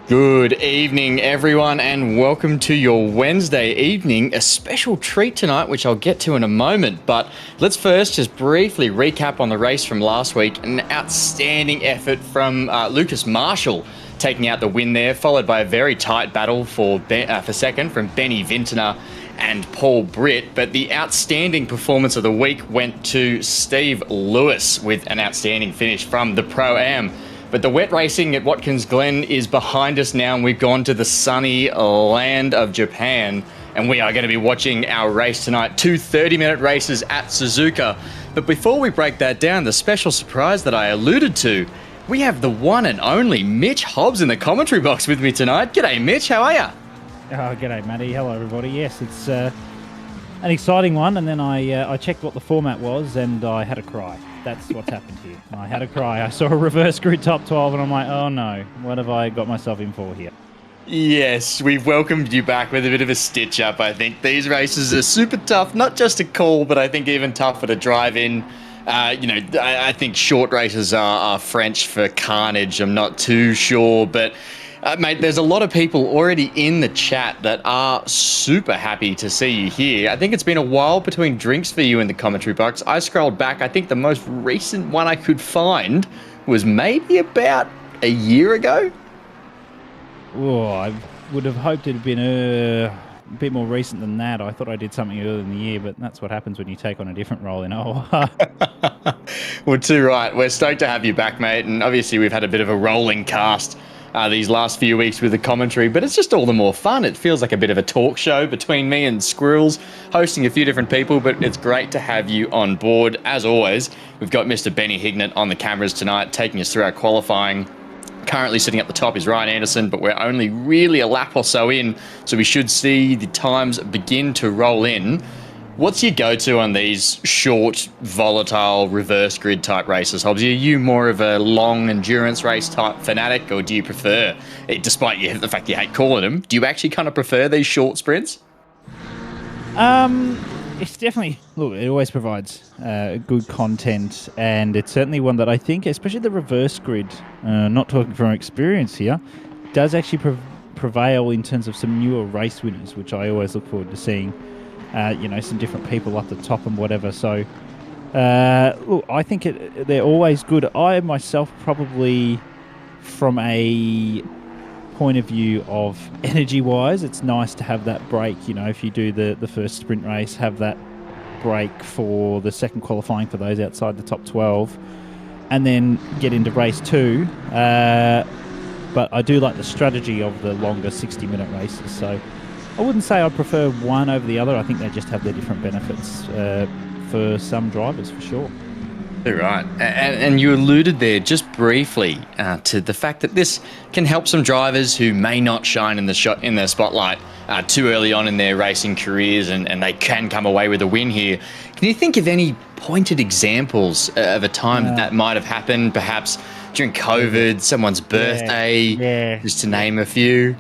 Good evening, everyone, and welcome to your Wednesday evening. A special treat tonight, which I'll get to in a moment. But let's first just briefly recap on the race from last week. An outstanding effort from Lucas Marshall, taking out the win there, followed by a very tight battle for second from Benny Vintner and Paul Britt. But the outstanding performance of the week went to Steve Lewis with an outstanding finish from the Pro-Am. But the wet racing at Watkins Glen is behind us now, and we've gone to the sunny land of Japan, and we are going to be watching our race tonight. 2 30-minute races at Suzuka. But before we break that down, the special surprise that I alluded to, we have the one and only Mitch Hobbs in the commentary box with me tonight. G'day, Mitch. How are you? Oh, g'day, Matty. Hello, everybody. Yes, it's an exciting one, and then I checked what the format was, and I had a cry. That's what's happened here. I had a cry. I saw a reverse grid top 12, and I'm like, oh no, what have I got myself in for here? Yes, we've welcomed you back with a bit of a stitch-up, I think. These races are super tough, not just to call, but I think even tougher to drive in. I think short races are French for carnage. I'm not too sure, but... mate, there's a lot of people already in the chat that are super happy to see you here. I think it's been a while between drinks for you in the commentary box. I scrolled back. I think the most recent one I could find was maybe about a year ago. Oh, I would have hoped it had been a bit more recent than that. I thought I did something earlier in the year, but that's what happens when you take on a different role in OR. Well, too right. We're stoked to have you back, mate. And obviously we've had a bit of a rolling cast these last few weeks with the commentary, but it's just all the more fun. It feels like a bit of a talk show between me and Squirrels, hosting a few different people, but it's great to have you on board. As always, we've got Mr. Benny Hignett on the cameras tonight, taking us through our qualifying. Currently sitting up the top is Ryan Anderson, but we're only really a lap or so in, so we should see the times begin to roll in. What's your go-to on these short, volatile, reverse grid type races, Hobbs? Are you more of a long endurance race type fanatic, or do you prefer, despite the fact you hate calling them, do you actually kind of prefer these short sprints? It's definitely, look, it always provides good content, and it's certainly one that I think, especially the reverse grid, not talking from experience here, does actually prevail in terms of some newer race winners, which I always look forward to seeing. Some different people up the top and whatever. So, look, I think they're always good. I myself probably, from a point of view of energy-wise, it's nice to have that break. You know, if you do the first sprint race, have that break for the second qualifying for those outside the top 12, and then get into race 2. But I do like the strategy of the longer 60-minute races. So I wouldn't say I prefer one over the other. I think they just have their different benefits for some drivers, for sure. You're right. And you alluded there just briefly to the fact that this can help some drivers who may not shine in the spotlight too early on in their racing careers, and they can come away with a win here. Can you think of any pointed examples of a time that might have happened, perhaps during COVID, someone's birthday, just to name a few?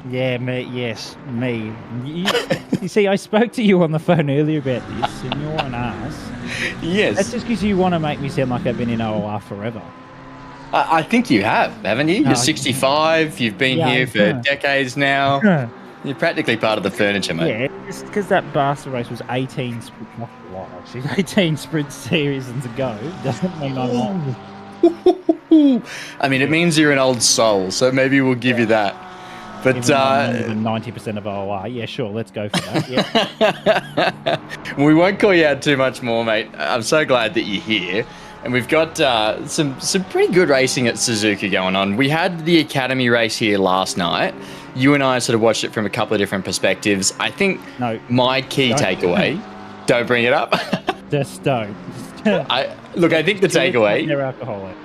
Yeah, me. Yes, me. You see, I spoke to you on the phone earlier about this, and you're an ass. Yes. That's just because you want to make me sound like I've been in OR forever. I think you have, haven't you? You're 65. You've been here for decades now. You're practically part of the furniture, mate. Yeah, just because that Barca race was 18 sprint series to go doesn't mean I'm not. I mean, it means you're an old soul, so maybe we'll give you that. But more than 90% of OR. Yeah, sure, let's go for that. Yeah. We won't call you out too much more, mate. I'm so glad that you're here. And we've got some pretty good racing at Suzuka going on. We had the Academy race here last night. You and I sort of watched it from a couple of different perspectives. I think my key takeaway... Don't bring it up. Just don't. I think the takeaway... They're alcoholic.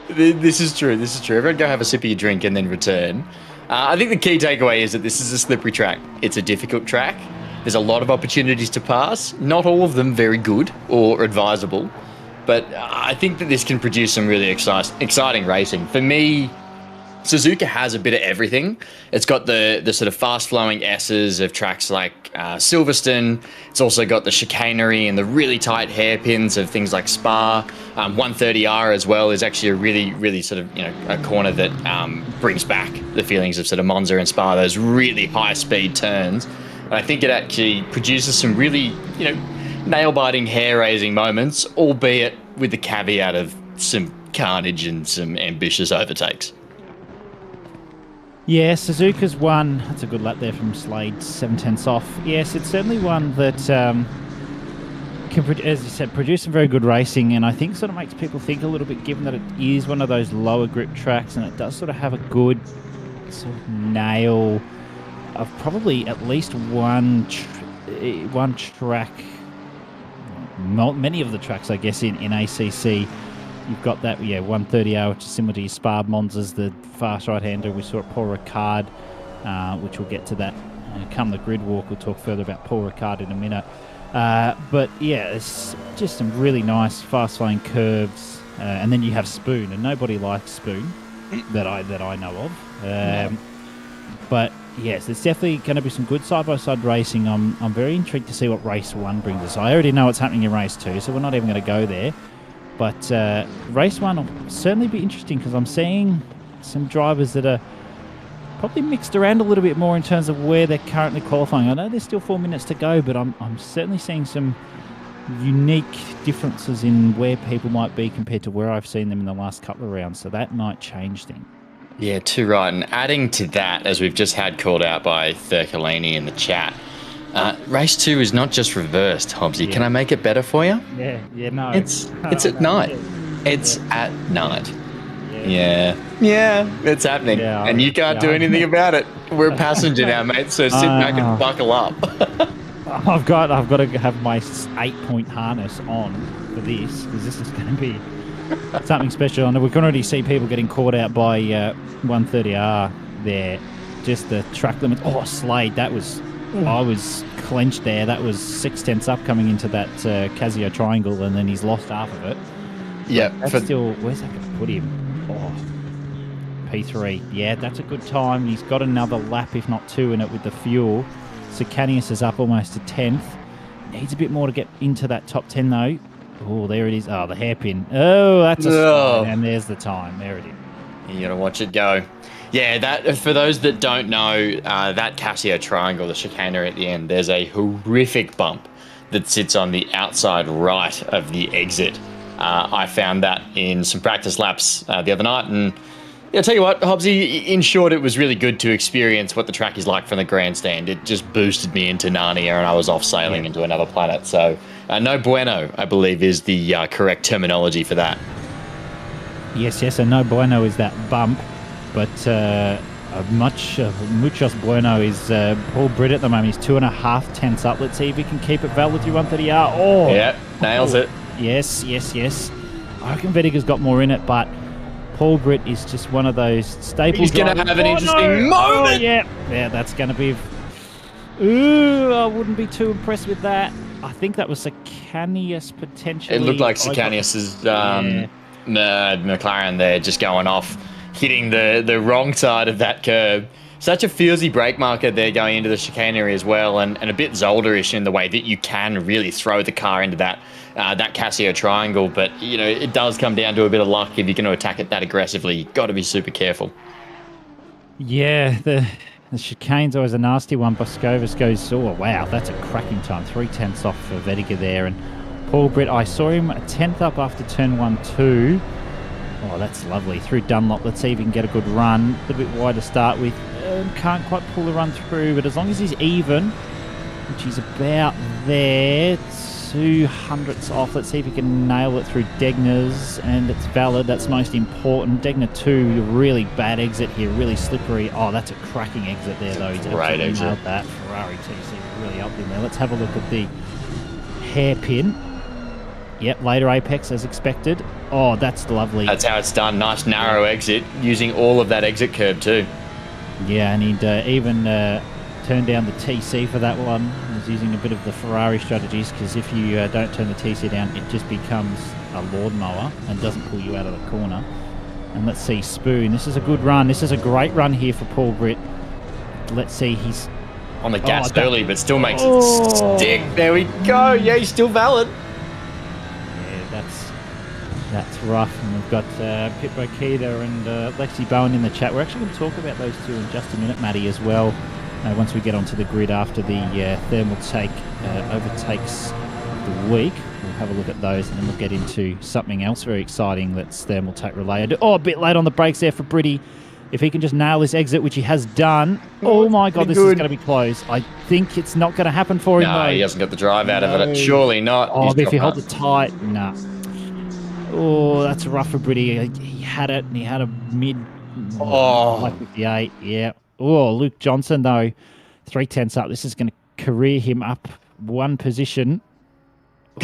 This is true. Everyone go have a sip of your drink and then return. I think the key takeaway is that this is a slippery track. It's a difficult track. There's a lot of opportunities to pass. Not all of them very good or advisable. But I think that this can produce some really exciting racing. For me, Suzuka has a bit of everything. It's got the sort of fast-flowing S's of tracks like Silverstone. It's also got the chicanery and the really tight hairpins of things like Spa. 130R as well is actually a really, really sort of, a corner that brings back the feelings of sort of Monza and Spa, those really high-speed turns. And I think it actually produces some really, nail-biting, hair-raising moments, albeit with the caveat of some carnage and some ambitious overtakes. Yeah, Suzuka's one. That's a good lap there from Slade, 7/10 off. Yes, it's certainly one that can, as you said, produce some very good racing, and I think sort of makes people think a little bit, given that it is one of those lower grip tracks, and it does sort of have a good sort of nail of probably at least one track. Many of the tracks, I guess, in ACC. You've got that, 130R, which is similar to your Spa Monzas, the fast right-hander we saw at Paul Ricard, which we'll get to that come the grid walk. We'll talk further about Paul Ricard in a minute. But, it's just some really nice fast-flowing curves. And then you have Spoon, and nobody likes Spoon that I know of. But, yes, there's definitely going to be some good side-by-side racing. I'm very intrigued to see what Race 1 brings us. I already know what's happening in Race 2, so we're not even going to go there. But Race 1 will certainly be interesting because I'm seeing some drivers that are probably mixed around a little bit more in terms of where they're currently qualifying. I know there's still 4 minutes to go, but I'm certainly seeing some unique differences in where people might be compared to where I've seen them in the last couple of rounds. So that might change things. Yeah, too right. And adding to that, as we've just had called out by Thurkalini in the chat, Race 2 is not just reversed, Hobbsy. Yeah. Can I make it better for you? No. It's at night. It's at night. Yeah, it's happening. Yeah, and you can't do anything about it. We're a passenger now, mate, so sit back and buckle up. I've got to have my 8-point harness on for this, because this is going to be something special. And we can already see people getting caught out by 130R there. Just the track limit. Oh, Slade, that was... I was clenched there. That was 6/10 up coming into that Casio triangle, and then he's lost half of it. Yeah. That's still... Where's that going to put him? Oh, P3. Yeah, that's a good time. He's got another lap, if not 2, in it with the fuel. Sicanius is up almost to 10th. Needs a bit more to get into that top 10, though. Oh, there it is. Oh, the hairpin. Oh, that's a slide. And there's the time. There it is. You got to watch it go. Yeah, that for those that don't know, that Casio triangle, the chicanery at the end, there's a horrific bump that sits on the outside right of the exit. I found that in some practice laps the other night, and I'll tell you what, Hobbsy, in short, it was really good to experience what the track is like from the grandstand. It just boosted me into Narnia, and I was off sailing into another planet. So, no bueno, I believe, is the correct terminology for that. Yes, and no bueno is that bump. But muchos bueno is Paul Britt at the moment. He's 2.5 tenths up. Let's see if he can keep it valid through 130R. Oh, yeah, nails it. Yes. I reckon Vettiger's got more in it, but Paul Britt is just one of those staple. He's going to have an interesting moment. Oh, yeah, that's going to be. Ooh, I wouldn't be too impressed with that. I think that was Sicanius potentially. It looked like Sicanius's McLaren there, just going off, hitting the wrong side of that curb. Such a feelsy brake marker there going into the chicanery as well, and a bit Zolder-ish in the way that you can really throw the car into that Casio triangle. But, it does come down to a bit of luck if you're going to attack it that aggressively. You've got to be super careful. Yeah, the chicane's always a nasty one. Boscovas goes, oh, wow, that's a cracking time. 3/10 off for Vettiger there. And Paul Britt, I saw him a 10th up after turn 1-2. Oh, that's lovely. Through Dunlop, let's see if he can get a good run. A little bit wide to start with. Can't quite pull the run through, but as long as he's even, which he's about there, 200ths off. Let's see if he can nail it through Degner's, and it's valid. That's most important. Degner 2, really bad exit here, really slippery. Oh, that's a cracking exit there, though. He's great exit. Nailed that. Ferrari TC really up in there. Let's have a look at the hairpin. Yep, later apex as expected. Oh, that's lovely. That's how it's done. Nice narrow exit, using all of that exit curb too. Yeah, and he'd even turn down the TC for that one. He was using a bit of the Ferrari strategies, because if you don't turn the TC down, it just becomes a lawnmower and doesn't pull you out of the corner. And let's see, Spoon. This is a good run. This is a great run here for Paul Britt. Let's see, he's on the gas early, but still makes it stick. There we go. Yeah, he's still valid. Yeah, that's rough. And we've got Pip Bokita and Lexi Bowen in the chat. We're actually going to talk about those two in just a minute, Matty, as well. Once we get onto the grid after the Thermaltake overtakes of the week. We'll have a look at those and then we'll get into something else very exciting that's Thermaltake related. Oh, a bit late on the brakes there for Britty. If he can just nail this exit, which he has done. Oh my God, this is going to be close. I think it's not going to happen for him. No, he hasn't got the drive out of it. Surely not. Oh, but if he holds it tight, nah. Oh, that's rough for Britty. He had it and he had a mid 58. Yeah. Oh, Luke Johnson, though, 3/10 up. This is going to career him up one position.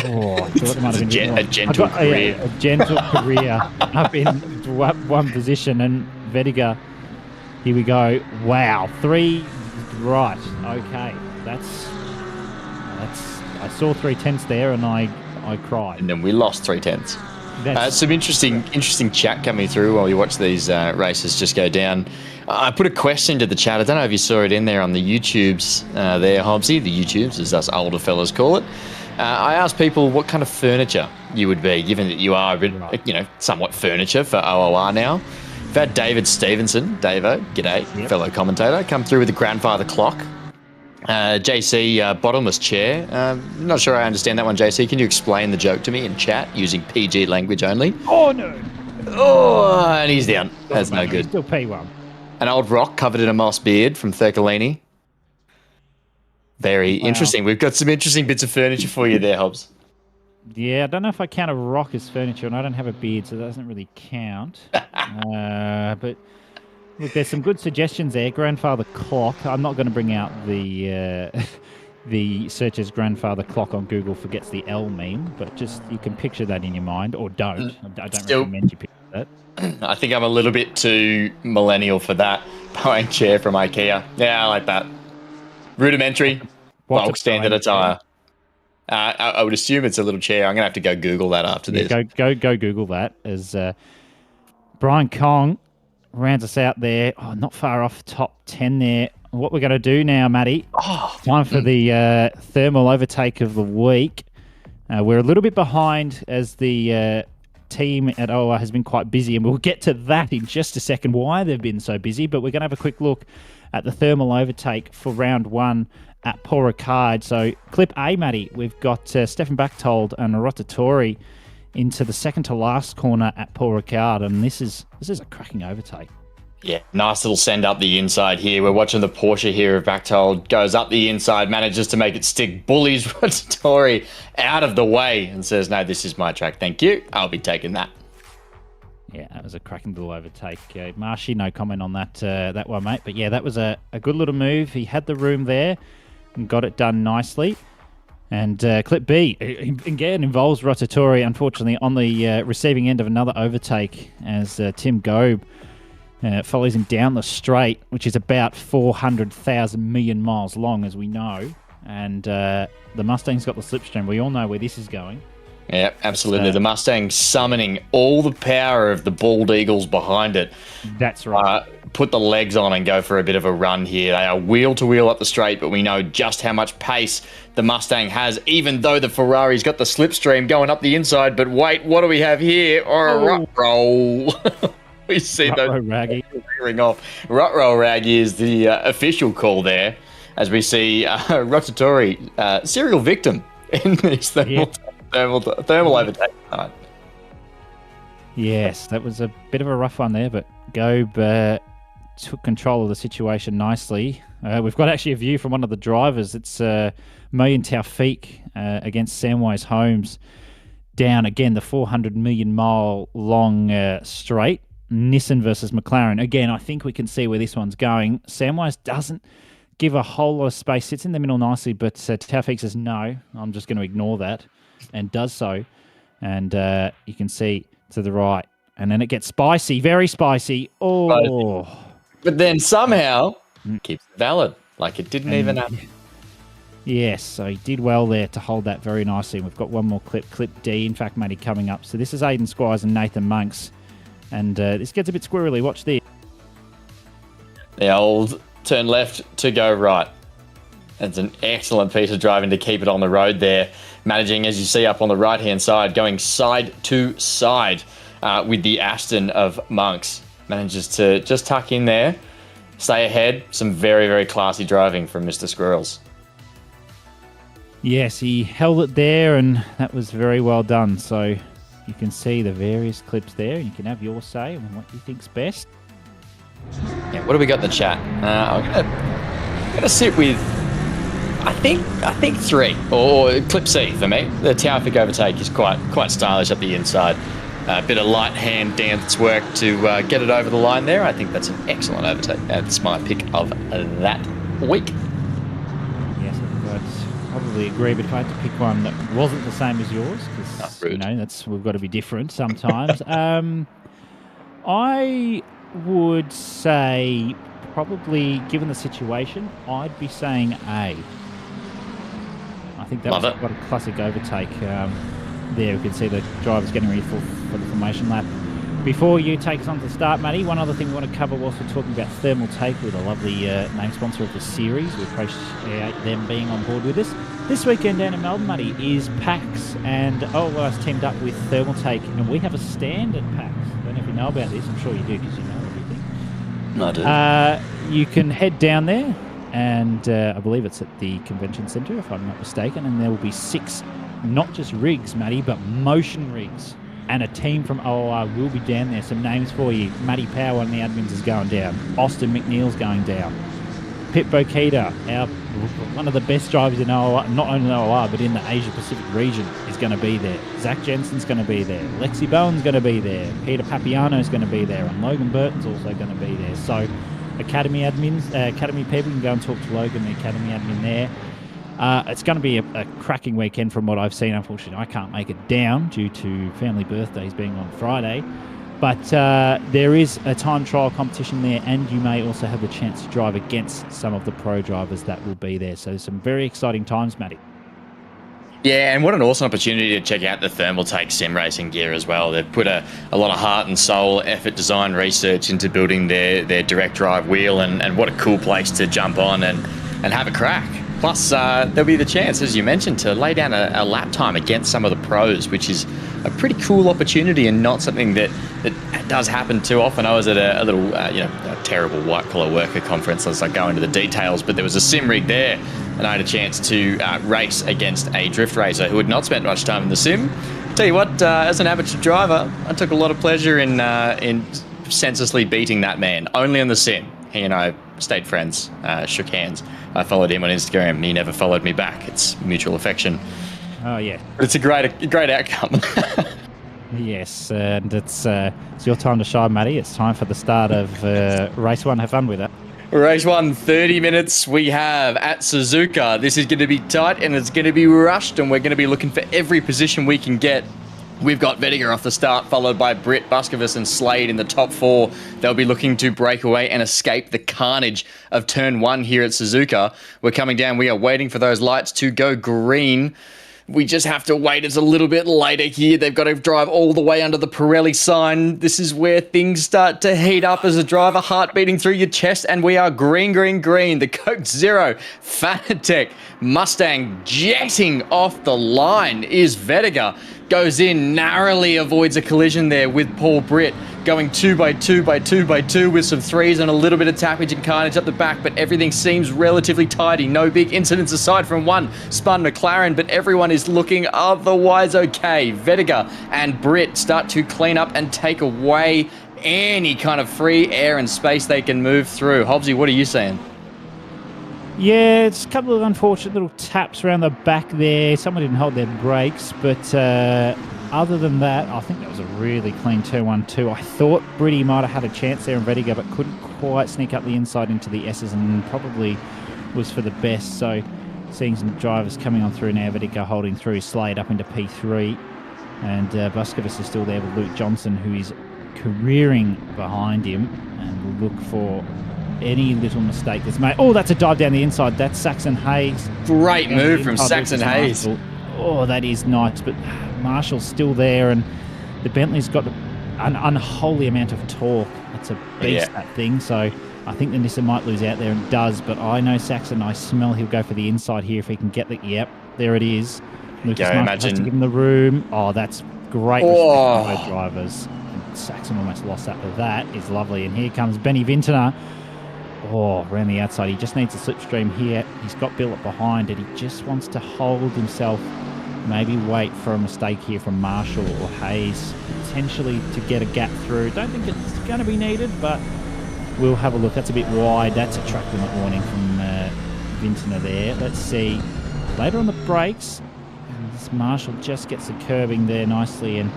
Oh, I thought it might have been a gentle career. A gentle career up in one position. And Vediga, here we go. Wow, 3 right. Okay, that's. I saw 3/10 there, and I cried. And then we lost 3/10. Some interesting chat coming through while you watch these races just go down. I put a question to the chat. I don't know if you saw it in there on the YouTubes there, Hobbsy. The YouTubes, as us older fellas call it. I asked people what kind of furniture you would be, given that you are a bit, somewhat furniture for OOR now. We've had David Stevenson, Davo, g'day, fellow commentator, come through with the grandfather clock. JC, bottomless chair. Not sure I understand that one, JC. Can you explain the joke to me in chat using PG language only? Oh, no. Oh, and he's down. That's no good. Still P1. An old rock covered in a moss beard from Thurkalini. Very interesting. We've got some interesting bits of furniture for you there, Hobbs. Yeah, I don't know if I count a rock as furniture, and I don't have a beard, so that doesn't really count. But look, there's some good suggestions there. Grandfather clock. I'm not going to bring out the the search as grandfather clock on Google forgets the L meme, but just you can picture that in your mind, or don't. I don't recommend you picture that. I think I'm a little bit too millennial for that. Bowing chair from IKEA. Yeah, I like that. Rudimentary, bulk standard attire. I would assume it's a little chair. I'm going to have to go Google that after this. Go Google that. As Brian Kong rounds us out there. Oh, not far off top 10 there. What we're going to do now, Matty, time for the thermal overtake of the week. We're a little bit behind as the team at OR has been quite busy, and we'll get to that in just a second, why they've been so busy. But we're going to have a quick look at the thermal overtake for round 1 at Paul Ricard. So clip A, Matty, we've got Stefan Bachtold and Rotatori into the second to last corner at Paul Ricard, and this is a cracking overtake. Yeah, nice little send up the inside here. We're watching the Porsche here of Bachtold, goes up the inside, manages to make it stick, bullies Rotatori out of the way and says, no, this is my track, thank you. I'll be taking that. Yeah, that was a cracking little overtake. Marshy, no comment on that one, mate. But yeah, that was a good little move. He had the room there and got it done nicely. And clip B, again, involves Rotatori, unfortunately, on the receiving end of another overtake as Tim Gobe follows him down the straight, which is about 400,000 million miles long, as we know. And the Mustang's got the slipstream. We all know where this is going. Yeah, absolutely. The Mustang summoning all the power of the bald eagles behind it. That's right. Put the legs on and go for a bit of a run here. They are wheel to wheel up the straight, but we know just how much pace the Mustang has, even though the Ferrari's got the slipstream going up the inside. But wait, what do we have here? A rut roll. We see those ring off. Rut roll raggy is the official call there, as we see Rotatori, serial victim in this thermal overtake tonight. Yes, that was a bit of a rough one there, but Gobe took control of the situation nicely. We've got actually a view from one of the drivers. It's Million Taufik against Samwise Holmes down again the 400 million mile long straight. Nissan versus McLaren. Again, I think we can see where this one's going. Samwise doesn't give a whole lot of space, sits in the middle nicely, but Taufik says, no, I'm just going to ignore that, and does so. And you can see to the right. And then it gets spicy, very spicy. Oh. But then somehow keeps it valid, like it didn't even happen. Yes, so he did well there to hold that very nicely. We've got one more clip D, in fact, Matty, coming up. So this is Aidan Squires and Nathan Monks And this gets a bit squirrely. Watch this. The old turn left to go right. That's an excellent piece of driving to keep it on the road there. Managing, as you see up on the right-hand side, going side to side with the Aston of Monks. Manages to just tuck in there, stay ahead. Some very, very classy driving from Mr. Squirrels. Yes, he held it there, and that was very well done. So you can see the various clips there. You can have your say on what you think's best. Yeah, what do we got in the chat? I'm gonna sit with, I think 3 or clip C for me. The Thermaltake overtake is quite stylish up the inside. A bit of light hand dance work to get it over the line there. I think that's an excellent overtake. That's my pick of that week. Yes, I think I'd probably agree. But if I had to pick one that wasn't the same as yours, because we've got to be different sometimes. I would say probably, given the situation, I'd be saying A. I think that was quite a classic overtake. There we can see the drivers getting ready for the formation lap. Before you take us on to the start, Matty, one other thing we want to cover whilst we're talking about Thermaltake, with a lovely name sponsor of the series. We appreciate them being on board with us. This weekend down in Melbourne, Matty, is PAX, and OLS teamed up with Thermaltake, and we have a stand at PAX. I don't know if you know about this. I'm sure you do, because you know everything. I do. You can head down there, and I believe it's at the convention centre, if I'm not mistaken, and there will be 6, not just rigs, Matty, but motion rigs. And a team from OOR will be down there. Some names for you. Matty Power, one of the admins, is going down. Austin McNeil's going down. Pip Bokita, one of the best drivers in OOR, not only OOR, but in the Asia-Pacific region, is going to be there. Zach Jensen's going to be there. Lexi Bowen's going to be there. Peter Papiano's going to be there. And Logan Burton's also going to be there. So Academy admins, Academy people can go and talk to Logan, the Academy admin there. It's going to be a cracking weekend from what I've seen. Unfortunately, I can't make it down due to family birthdays being on Friday. But there is a time trial competition there, and you may also have the chance to drive against some of the pro drivers that will be there. So some very exciting times, Matty. Yeah, and what an awesome opportunity to check out the Thermaltake sim racing gear as well. They've put a lot of heart and soul, effort, design, research into building their direct drive wheel, and what a cool place to jump on and have a crack. Plus, there'll be the chance, as you mentioned, to lay down a lap time against some of the pros, which is a pretty cool opportunity and not something that does happen too often. I was at a little, a terrible white-collar worker conference. Let's not go into the details, but there was a sim rig there, and I had a chance to race against a drift racer who had not spent much time in the sim. Tell you what, as an amateur driver, I took a lot of pleasure in senselessly beating that man, only on the sim. He and I stayed friends, shook hands. I followed him on Instagram, and he never followed me back. It's mutual affection. Oh, yeah. But it's a great outcome. Yes, and it's your time to shine, Matty. It's time for the start of race 1. Have fun with it. Race 1, 30 minutes we have at Suzuka. This is going to be tight, and it's going to be rushed, and we're going to be looking for every position we can get. We've got Vettiger off the start, followed by Britt, Buskovus and Slade in the top 4. They'll be looking to break away and escape the carnage of turn 1 here at Suzuka. We're coming down. We are waiting for those lights to go green. We just have to wait. It's a little bit later here. They've got to drive all the way under the Pirelli sign. This is where things start to heat up as a driver, heart beating through your chest, and we are green, green, green. The Coke Zero Fanatec Mustang jetting off the line is Vettiger. Goes in, narrowly avoids a collision there with Paul Britt, going 2 by 2 by 2 by 2 with some threes and a little bit of tappage and carnage up the back, but everything seems relatively tidy. No big incidents aside from one spun McLaren, but everyone is looking otherwise okay. Vettiger and Britt start to clean up and take away any kind of free air and space they can move through. Hobbsy, what are you saying? Yeah, it's a couple of unfortunate little taps around the back there. Someone didn't hold their brakes, but other than that, I think that was a really clean turn 1-2. I thought Britty might have had a chance there in Vettiger, but couldn't quite sneak up the inside into the S's, and probably was for the best. So seeing some drivers coming on through now, Vettiger holding through, Slade up into P3, and Buskovus is still there with Luke Johnson, who is careering behind him, and will look for any little mistake that's made. Oh, that's a dive down the inside. That's Saxon Hayes. Great move from Saxon Hayes. Oh, that is nice. But Marshall's still there, and the Bentley's got an unholy amount of torque. It's a beast, that thing. So I think the Nissan might lose out there, and does. But I know Saxon, I smell he'll go for the inside here if he can get the... Yep, there it is. Lucas Marshall has to give him the room. Oh, that's great respect from both drivers. And Saxon almost lost that, but that is lovely. And here comes Benny Vintner. Oh, around the outside. He just needs a slipstream here. He's got Billet behind it. He just wants to hold himself, maybe wait for a mistake here from Marshall or Hayes, potentially to get a gap through. Don't think it's going to be needed, but we'll have a look. That's a bit wide. That's a track limit warning from Vintner there. Let's see. Later on the brakes, and this Marshall just gets the curbing there nicely and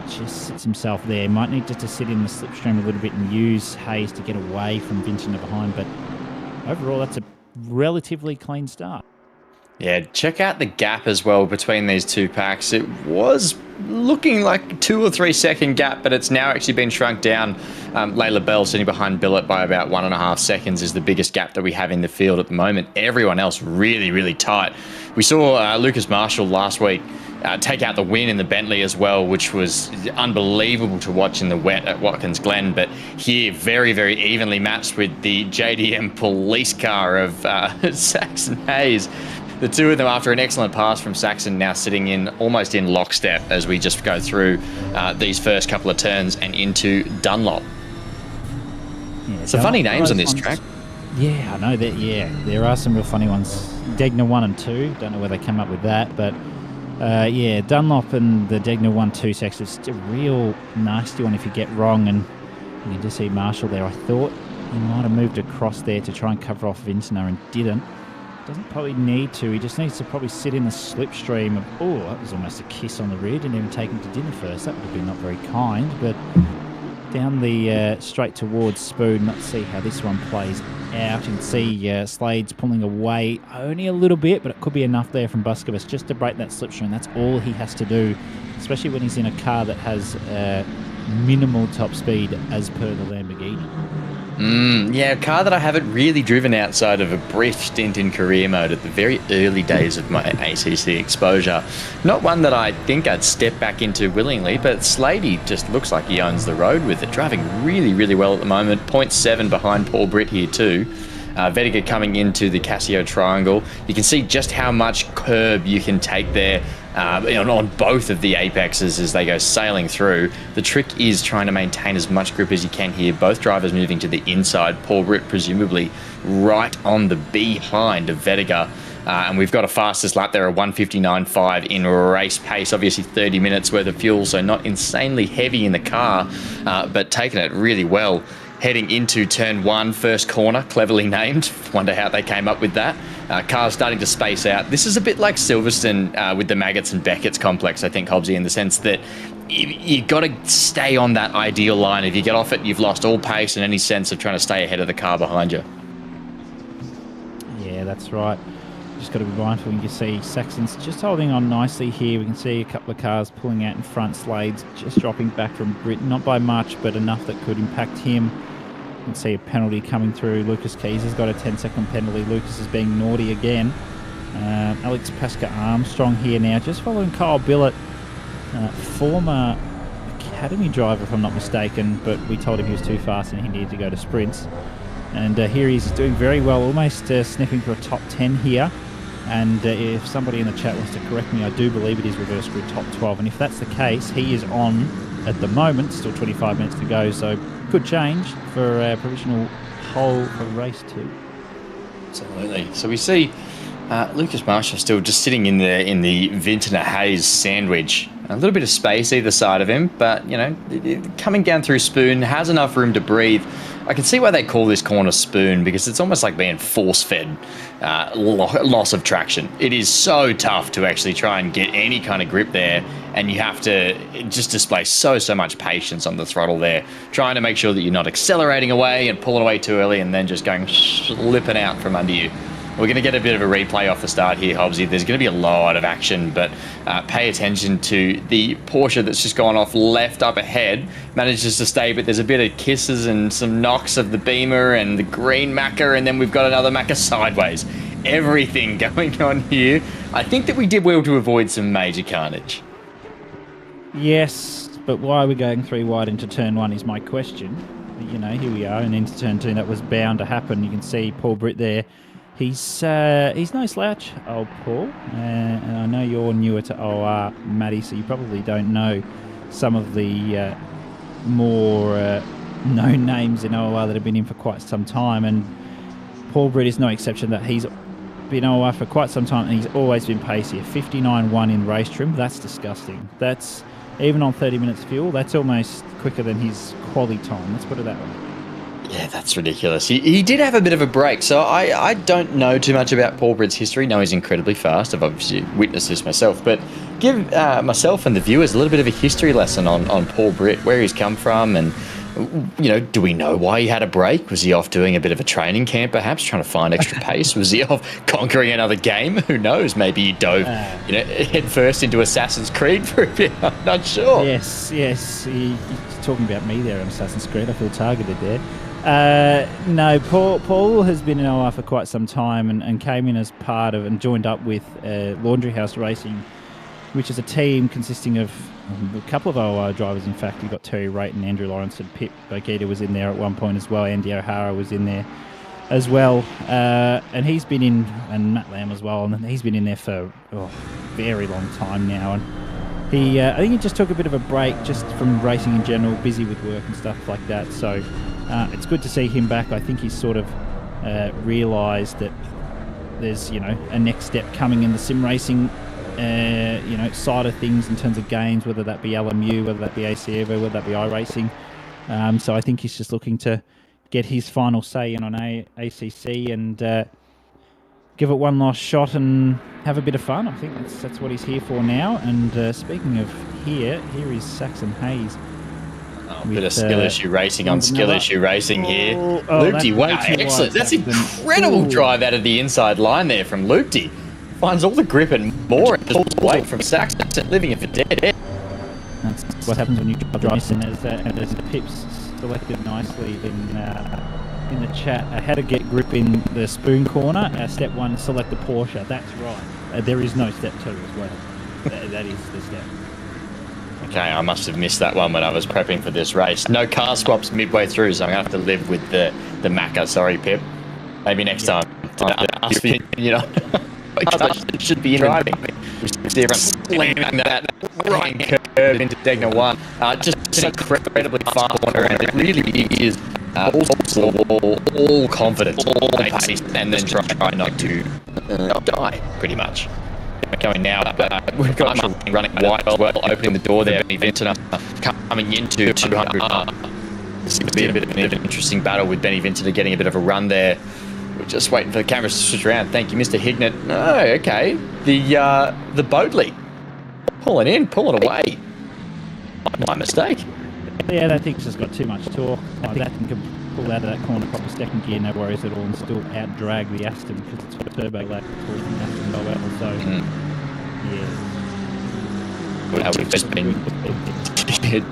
just sits himself there. Might need just to sit in the slipstream a little bit and use Hayes to get away from Vintner behind, but overall that's a relatively clean start. Yeah, check out the gap as well between these two packs. It was looking like a 2 or 3 second gap, but it's now actually been shrunk down. Layla Bell sitting behind Billet by about 1.5 seconds is the biggest gap that we have in the field at the moment. Everyone else really, really tight. We saw Lucas Marshall last week take out the win in the Bentley as well, which was unbelievable to watch in the wet at Watkins Glen. But here, very, very evenly matched with the JDM police car of Saxon Hayes. The two of them, after an excellent pass from Saxon, now sitting in almost in lockstep as we just go through these first couple of turns and into Dunlop. Yeah, some funny names on this track. Yeah, I know that. Yeah, there are some real funny ones. Degner 1 and 2. Don't know where they came up with that, but yeah, Dunlop and the Degner 1-2 section is a real nasty one if you get wrong. And you can just see Marshall there. I thought he might have moved across there to try and cover off Vintner and didn't. Doesn't probably need to. He just needs to probably sit in the slipstream of... Oh, that was almost a kiss on the rear. Didn't even take him to dinner first. That would have been not very kind. But down the straight towards Spoon. Let's see how this one plays out. You can see Slade's pulling away only a little bit, but it could be enough there from Buskovich just to break that slipstream. That's all he has to do, especially when he's in a car that has minimal top speed as per the Lamborghini. Yeah, a car that I haven't really driven outside of a brief stint in career mode at the very early days of my ACC exposure. Not one that I think I'd step back into willingly, but Slady just looks like he owns the road with it. Driving really, really well at the moment. 0.7 behind Paul Britt here too. Vedica coming into the Casio Triangle. You can see just how much curb you can take there on both of the apexes as they go sailing through. The trick is trying to maintain as much grip as you can here. Both drivers moving to the inside. Paul Britt presumably right on the behind of Vedica. And we've got a fastest lap there, a 1:59.5 in race pace. Obviously 30 minutes worth of fuel, so not insanely heavy in the car, but taking it really well. Heading into turn 1, first corner, cleverly named. Wonder how they came up with that. Cars starting to space out. This is a bit like Silverstone with the Maggots and Beckett's complex, I think, Hobbsy, in the sense that you've got to stay on that ideal line. If you get off it, you've lost all pace and any sense of trying to stay ahead of the car behind you. Yeah, that's right. Just got to be mindful. You can see Saxon's just holding on nicely here. We can see a couple of cars pulling out in front. Slade's just dropping back from Britain, not by much, but enough that could impact him. You can see a penalty coming through. Lucas Keys has got a 10-second penalty. Lucas is being naughty again. Alex Pasca Armstrong here now, just following Kyle Billet, former academy driver, if I'm not mistaken, but we told him he was too fast and he needed to go to sprints. And here he's doing very well, almost sniffing for a top 10 here. And if somebody in the chat wants to correct me, I do believe it is reverse grid top 12. And if that's the case, he is on at the moment, still 25 minutes to go, so could change for a provisional hole for race 2. Absolutely. So we see Lucas Marshall still just sitting in the Vintner Hayes sandwich. A little bit of space either side of him, but, you know, coming down through Spoon, has enough room to breathe. I can see why they call this corner Spoon, because it's almost like being force-fed loss of traction. It is so tough to actually try and get any kind of grip there, and you have to just display so much patience on the throttle there, trying to make sure that you're not accelerating away and pulling away too early and then just going slipping out from under you. We're going to get a bit of a replay off the start here, Hobbsy. There's going to be a lot of action, but pay attention to the Porsche that's just gone off left up ahead. Manages to stay, but there's a bit of kisses and some knocks of the Beamer and the green Macca, and then we've got another Macca sideways. Everything going on here. I think that we did well to avoid some major carnage. Yes, but why are we going 3 wide into turn 1 is my question. You know, here we are, and into turn 2, that was bound to happen. You can see Paul Britt there. He's no slouch, old Paul. And I know you're newer to OR, Matty, so you probably don't know some of the more known names in OR that have been in for quite some time. And Paul Britt is no exception. That he's been OR for quite some time, and he's always been pacey. 59.1 in race trim. That's disgusting. That's even on 30 minutes fuel. That's almost quicker than his quali time. Let's put it that way. Yeah, that's ridiculous. He did have a bit of a break, so I don't know too much about Paul Britt's history. No, he's incredibly fast. I've obviously witnessed this myself, but give myself and the viewers a little bit of a history lesson on Paul Britt, where he's come from, and, you know, do we know why he had a break? Was he off doing a bit of a training camp, perhaps, trying to find extra pace? Was he off conquering another game? Who knows? Maybe he dove, head first into Assassin's Creed for a bit. I'm not sure. Yes. He's talking about me there on Assassin's Creed. I feel targeted there. No, Paul has been in OR for quite some time and came in as part of and joined up with Laundry House Racing, which is a team consisting of a couple of OR drivers. In fact, you've got Terry Wright and Andrew Lawrence, and Pip Bogita was in there at one point as well. Andy O'Hara was in there as well. And he's been in, and Matt Lamb as well, and he's been in there for a very long time now. And I think he just took a bit of a break just from racing in general, busy with work and stuff like that. So it's good to see him back. I think he's sort of realised that there's, you know, a next step coming in the sim racing, you know, side of things in terms of games, whether that be LMU, whether that be ACV, whether that be iRacing. So I think he's just looking to get his final say in on ACC and give it one last shot and have a bit of fun. I think that's what he's here for now. And speaking of here is Saxon Hayes. A bit of skill issue racing on skill issue racing here. Loopty, wow, excellent. That's incredible drive out of the inside line there from Loopty. Finds all the grip and more and pulls away from Saxon, leaving it for dead. That's what happens when you drive racing. As Pips selected nicely in the chat, how to get grip in the spoon corner. Step 1, select the Porsche. That's right. There is no step 2 as well. That is the step. Okay, I must have missed that one when I was prepping for this race. No car swaps midway through, so I'm going to have to live with the Macca. Sorry, Pip. Maybe next time. Ask for, you know, I should be driving. We see everyone slamming that right curve into Degna 1. Just an incredibly fast corner, and it really is all confidence, all pace, and then try not to die, pretty much. Going now, but we've got Marshall running wide as well, opening the door there. Benny Vintner coming into 200. This seems to be a bit of an interesting battle with Benny Vintner getting a bit of a run there. We're just waiting for the cameras to switch around. Thank you, Mr. Hignett. Oh, okay. The Boatley pulling away. My mistake. Yeah, that thing's just got too much torque. That thing can pull out of that corner, proper second gear, no worries at all, and still out-drag the Aston because it's got a turbo lag for the Aston Boel. So, yeah. We've just been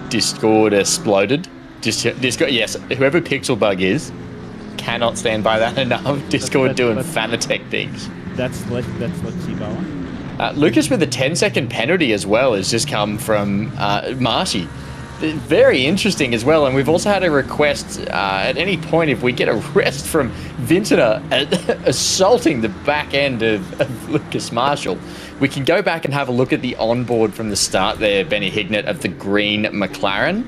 Discord exploded. Discord, yes. Whoever Pixelbug is cannot stand by that enough. Discord doing Fanatec things. Let's see Bowen. Lucas with a 10-second penalty as well has just come from Marshy. Very interesting as well, and we've also had a request at any point if we get a rest from Vintner assaulting the back end of Lucas Marshall. We can go back and have a look at the onboard from the start there, Benny Hignett of the green McLaren.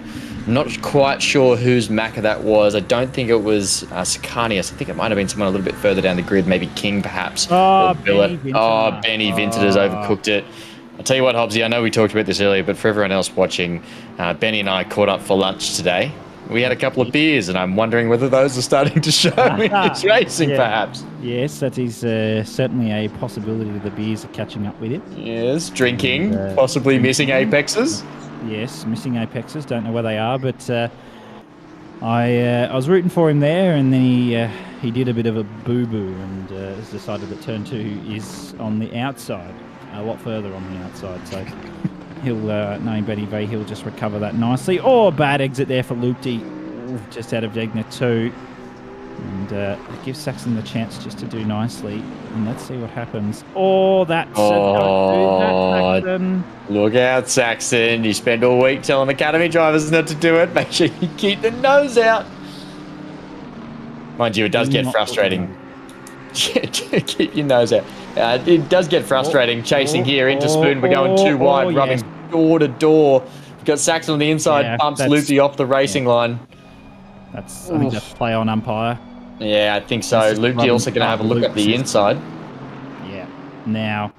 I'm not quite sure whose Macca that was. I don't think it was Sicanius. I think it might have been someone a little bit further down the grid, maybe King perhaps. Benny Vintner has overcooked it. I'll tell you what, Hobbsy, I know we talked about this earlier, but for everyone else watching, Benny and I caught up for lunch today. We had a couple of beers, and I'm wondering whether those are starting to show in this racing, perhaps. Yes, that is certainly a possibility that the beers are catching up with it. Yes, drinking, possibly missing apexes. Yes, missing apexes. Don't know where they are, but I was rooting for him there, and then he did a bit of a boo-boo and has decided that turn 2 is on the outside. A lot further on the outside, so he'll, knowing Benny V, he'll just recover that nicely. Oh, bad exit there for Loopty, just out of Degna 2. And it gives Saxon the chance just to do nicely. And let's see what happens. Oh, that's don't do that, Saxon. Look out, Saxon. You spend all week telling academy drivers not to do it. Make sure you keep the nose out. Mind you, it does get frustrating. Keep your nose out. It does get frustrating chasing here into Spoon. We're going too wide, rubbing door to door. We've got Saxon on the inside, bumps Loopy off the racing line. I think that's play on umpire. Yeah, I think so. Loopy also going to have a look at the inside. Yeah. Now,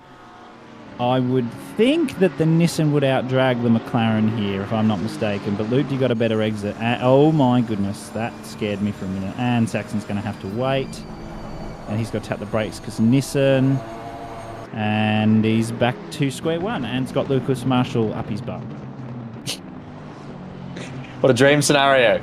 I would think that the Nissan would outdrag the McLaren here, if I'm not mistaken. But Loopy got a better exit. Oh my goodness, that scared me for a minute. And Saxon's going to have to wait. And he's got to tap the brakes because Nissan. And he's back to square one. And it's got Lucas Marshall up his bum. What a dream scenario.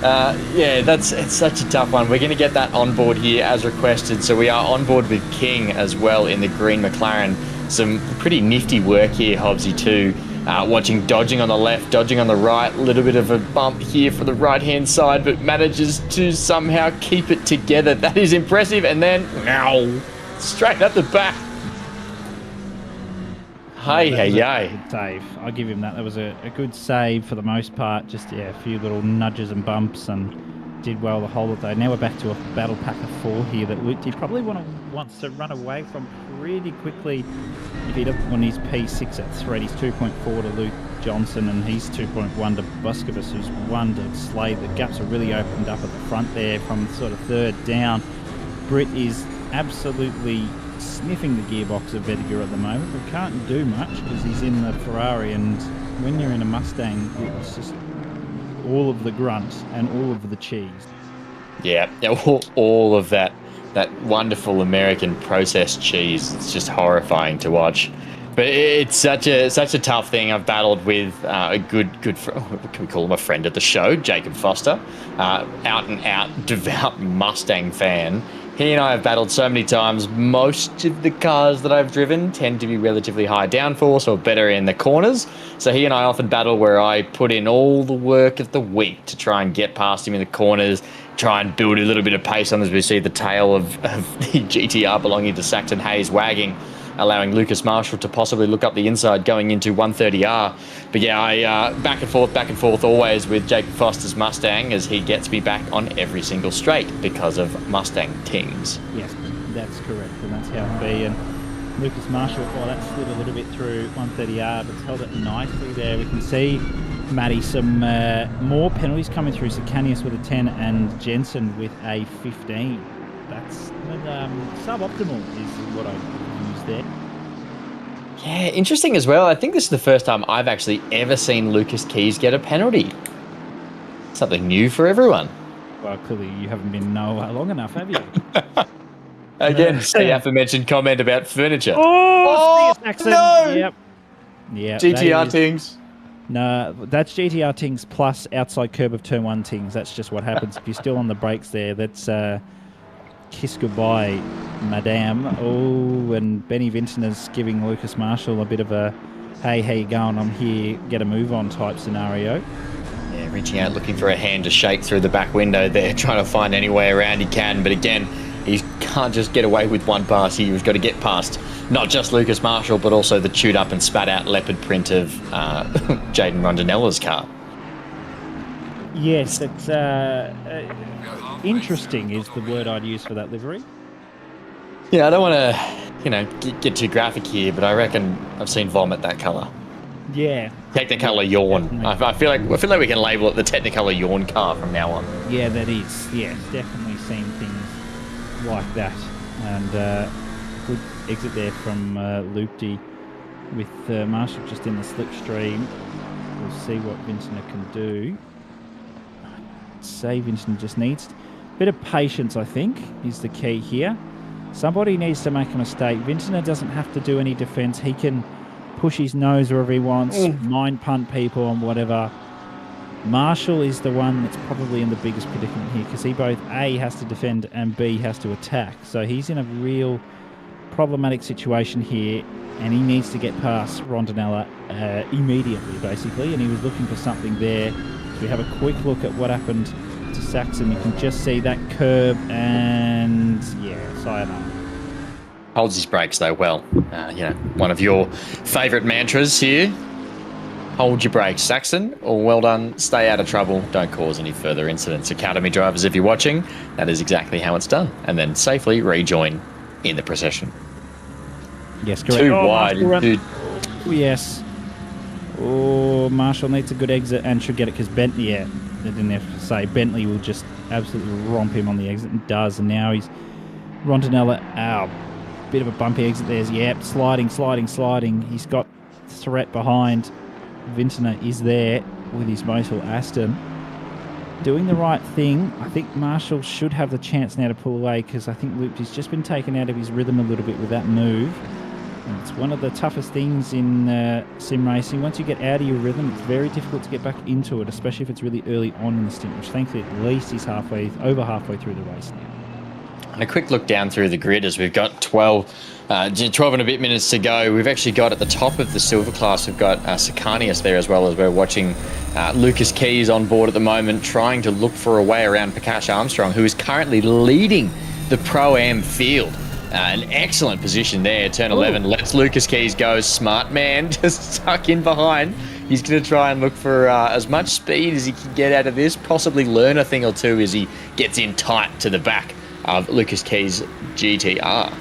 Yeah, it's such a tough one. We're going to get that on board here as requested. So we are on board with King as well in the green McLaren. Some pretty nifty work here, Hobbsy, too. Watching dodging on the left, dodging on the right. A little bit of a bump here for the right-hand side, but manages to somehow keep it together. That is impressive. And then, straight up the back. Hey. Good save. I'll give him that. That was a good save for the most part. Just, a few little nudges and bumps and did well the whole of the day. Now we're back to a battle pack of 4 here that Luke probably wants to run away from pretty quickly if he doesn't want his P6 at 3. He's 2.4 to Luke Johnson and he's 2.1 to Buskovus, who's 1 to Slade. The gaps are really opened up at the front there from sort of third down. Britt is absolutely sniffing the gearbox of Vediger at the moment, but can't do much because he's in the Ferrari, and when you're in a Mustang, it's just all of the grunt and all of the cheese. Yeah, all of that wonderful American processed cheese. It's just horrifying to watch. But it's such a tough thing. I've battled with a good what can we call him, a friend of the show, Jacob Foster, out and out devout Mustang fan. He and I have battled so many times. Most of the cars that I've driven tend to be relatively high downforce or better in the corners. So he and I often battle where I put in all the work of the week to try and get past him in the corners, try and build a little bit of pace on as we see the tail of the GTR belonging to Saxon Hayes wagging, allowing Lucas Marshall to possibly look up the inside going into 130R. But yeah, I back and forth always with Jacob Foster's Mustang as he gets me back on every single straight because of Mustang teams. Yes, that's correct, and that's how it be. And Lucas Marshall, that slid a little bit through 130R, but held it nicely there. We can see, Matty, some more penalties coming through. Sicanius with a 10 and Jensen with a 15. That's suboptimal is what I use there. Yeah, interesting as well. I think this is the first time I've actually ever seen Lucas Keys get a penalty. Something new for everyone. Well, clearly you haven't been Noah long enough, have you? Again, the aforementioned comment about furniture. Oh no! Yep. GTR things. No, that's GTR things plus outside curb of turn 1 things. That's just what happens if you're still on the brakes there. That's kiss goodbye, madame. Oh, and Benny Vintner's giving Lucas Marshall a bit of a, hey, how you going? I'm here, get a move on type scenario. Yeah, reaching out, looking for a hand to shake through the back window there, trying to find any way around he can. But again, he can't just get away with one pass. He's got to get past not just Lucas Marshall, but also the chewed up and spat out leopard print of Jaden Rondanella's car. Yes, it's interesting is the word I'd use for that livery. Yeah, I don't want to, get too graphic here, but I reckon I've seen vomit that colour. Yeah. Technicolor yawn. I feel like we can label it the Technicolor yawn car from now on. Yeah, that is. Yeah, definitely seen things like that. And good exit there from Loopty with Marshall just in the slipstream. We'll see what Vintner can do. I'd say Vintner just needs a bit of patience, I think, is the key here. Somebody needs to make a mistake. Vintner doesn't have to do any defence. He can push his nose wherever he wants, mind punt people and whatever. Marshall is the one that's probably in the biggest predicament here because he both A, has to defend and B, has to attack. So he's in a real problematic situation here and he needs to get past Rondanella immediately, basically, and he was looking for something there. So we have a quick look at what happened to Saxon. You can just see that curb and, yeah, sayonara. Holds his brakes, though, well. One of your favourite mantras here. Hold your brakes, Saxon, or well done, stay out of trouble, don't cause any further incidents. Academy drivers, if you're watching, that is exactly how it's done. And then safely rejoin in the procession. Yes, correct. Too wide, dude. Yes. Oh, Marshall needs a good exit and should get it because Bentley, they didn't have to say, Bentley will just absolutely romp him on the exit and does. And now he's Rontinella, bit of a bumpy exit there. Yep, sliding. He's got threat behind. Vintner is there with his Motul Aston. Doing the right thing. I think Marshall should have the chance now to pull away because I think Lupti's just been taken out of his rhythm a little bit with that move. And it's one of the toughest things in sim racing. Once you get out of your rhythm, it's very difficult to get back into it, especially if it's really early on in the stint, which thankfully at least is over halfway through the race now. And a quick look down through the grid as we've got 12 and a bit minutes to go. We've actually got at the top of the silver class, we've got Sicanius there as well, as we're watching Lucas Keys on board at the moment, trying to look for a way around Prakash Armstrong, who is currently leading the Pro-Am field. An excellent position there, turn 11, lets Lucas Keys go. Smart man, just stuck in behind. He's going to try and look for as much speed as he can get out of this, possibly learn a thing or two as he gets in tight to the back of Lucas Keys' GTR.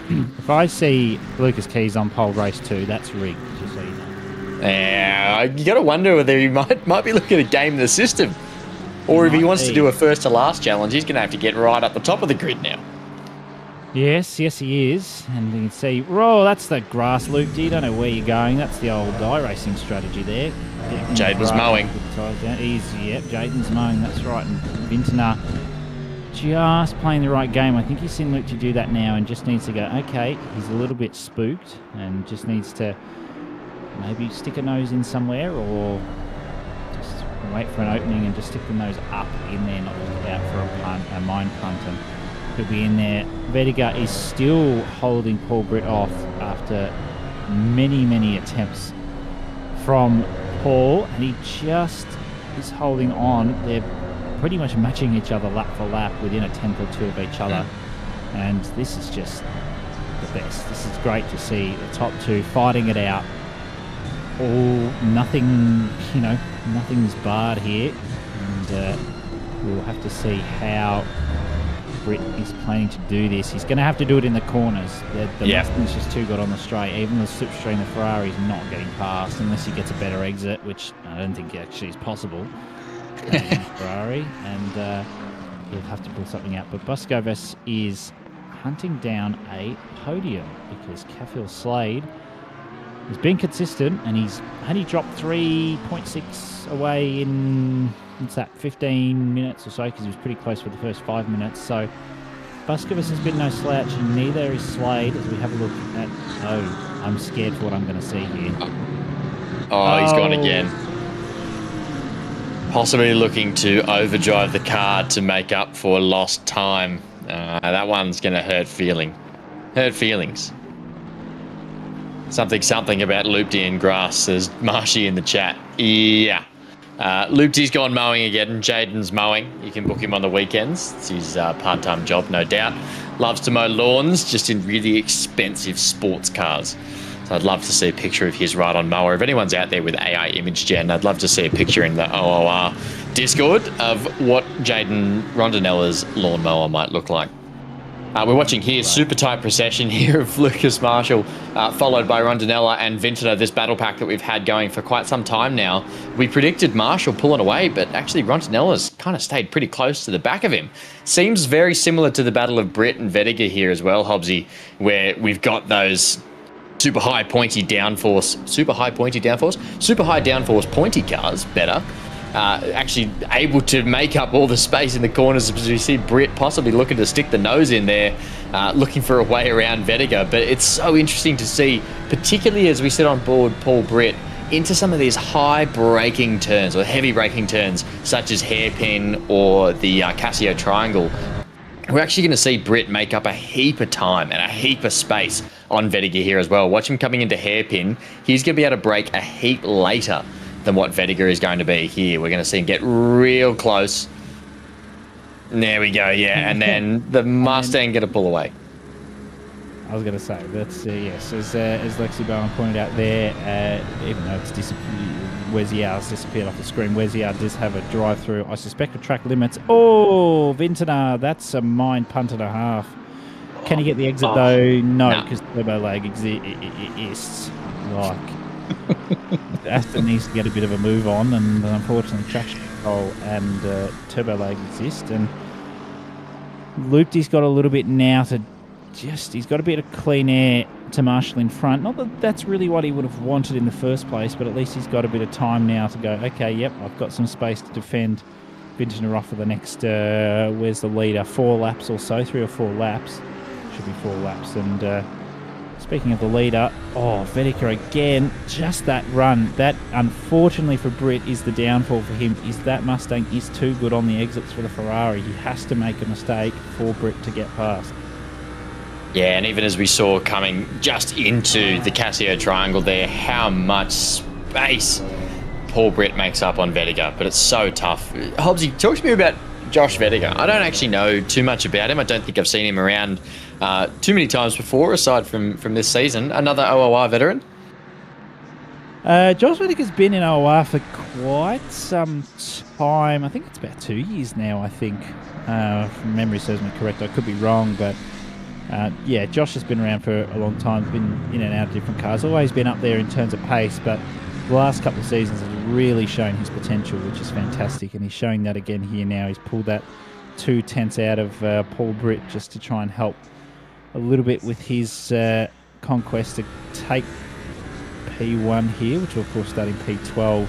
If I see Lucas Keys on pole race 2, that's rigged, just so you know. Yeah, you got to wonder whether he might be looking to game the system. Or if he wants to do a first to last challenge, he's going to have to get right up the top of the grid now. Yes, he is. And you can see, that's the grass loop. You don't know where you're going. That's the old iRacing strategy there. Jaden's mowing. Jaden's mowing, that's right. And Vintner just playing the right game. I think he's seen Luke to do that now and just needs to go, okay, he's a little bit spooked and just needs to maybe stick a nose in somewhere or just wait for an opening and just stick the nose up in there, not look out for a mine punt, and he'll be in there. Vediga is still holding Paul Britt off after many attempts from Paul, and he just is holding on. They're pretty much matching each other lap for lap within a tenth or two of each other, and this is just the best. This is great to see the top two fighting it out. Nothing's barred here, and we'll have to see how Britt is planning to do this. He's going to have to do it in the corners. The Mustang's just too good on the straight. Even the slipstream, the Ferrari's not getting past unless he gets a better exit, which I don't think actually is possible. Ferrari, and he'll have to pull something out. But Buskovas is hunting down a podium because Cafiel Slade has been consistent, and he's only dropped 3.6 away in 15 minutes or so, because he was pretty close for the first 5 minutes. So Buskovas has been no slouch, and neither is Slade, as we have a look at. I'm scared for what I'm going to see here. He's gone again. Possibly looking to overdrive the car to make up for lost time. That one's going to hurt feelings. Something about Loopty and grass, says Marshy in the chat. Yeah. Loopty's gone mowing again. Jaden's mowing. You can book him on the weekends. It's his part-time job, no doubt. Loves to mow lawns, just in really expensive sports cars. So I'd love to see a picture of his ride on mower. If anyone's out there with AI image gen, I'd love to see a picture in the OOR Discord of what Jaden Rondinella's lawnmower might look like. We're watching here, super tight procession here of Lucas Marshall, followed by Rondinella and Vintner, this battle pack that we've had going for quite some time now. We predicted Marshall pulling away, but actually Rondinella's kind of stayed pretty close to the back of him. Seems very similar to the battle of Britt and Vediger here as well, Hobbsy, where we've got those super high downforce pointy cars, better. Actually able to make up all the space in the corners, as we see Britt possibly looking to stick the nose in there, looking for a way around Vediger. But it's so interesting to see, particularly as we sit on board Paul Britt, into some of these high braking turns or heavy braking turns, such as Hairpin or the Casio Triangle. We're actually going to see Britt make up a heap of time and a heap of space on Vediger here as well. Watch him coming into Hairpin. He's going to be able to brake a heap later than what Vediger is going to be here. We're going to see him get real close There we go, yeah. And then the Mustang going to pull away. I was going to say, that's, yes, as Lexi Bowen pointed out there, even though it's Weziar's disappeared off the screen, Weziar does have a drive-through, I suspect, of track limits. Oh, Vintana, that's a mine punt and a half. Can he get the exit, though? No, because turbo lag exists. Like, Aston needs to get a bit of a move on, and unfortunately, traction control and turbo lag exist. And Loopty's got a little bit now to he's got a bit of clean air to marshal in front. Not that that's really what he would have wanted in the first place, but at least he's got a bit of time now to go, okay, yep, I've got some space to defend Vintana off for the next, where's the leader? 4 laps or so, 3 or 4 laps. Should be 4 laps. And speaking of the leader, Vedica again, just that run. That, unfortunately for Britt, is the downfall for him, is that Mustang is too good on the exits for the Ferrari. He has to make a mistake for Britt to get past. Yeah, and even as we saw coming just into the Casio triangle there, how much space Paul Britt makes up on Vedica, but it's so tough. Hobbsy, talk to me about Josh Vedica. I don't actually know too much about him. I don't think I've seen him around too many times before, aside from this season. Another OOR veteran? Josh Vedica's been in OOR for quite some time. I think it's about 2 years now, I think. From memory serves me correct. I could be wrong, but yeah, Josh has been around for a long time, been in and out of different cars, always been up there in terms of pace, but the last couple of seasons has really shown his potential, which is fantastic, and he's showing that again here now. He's pulled that 2 tenths out of Paul Britt just to try and help a little bit with his conquest to take P1 here, which will of course start in P12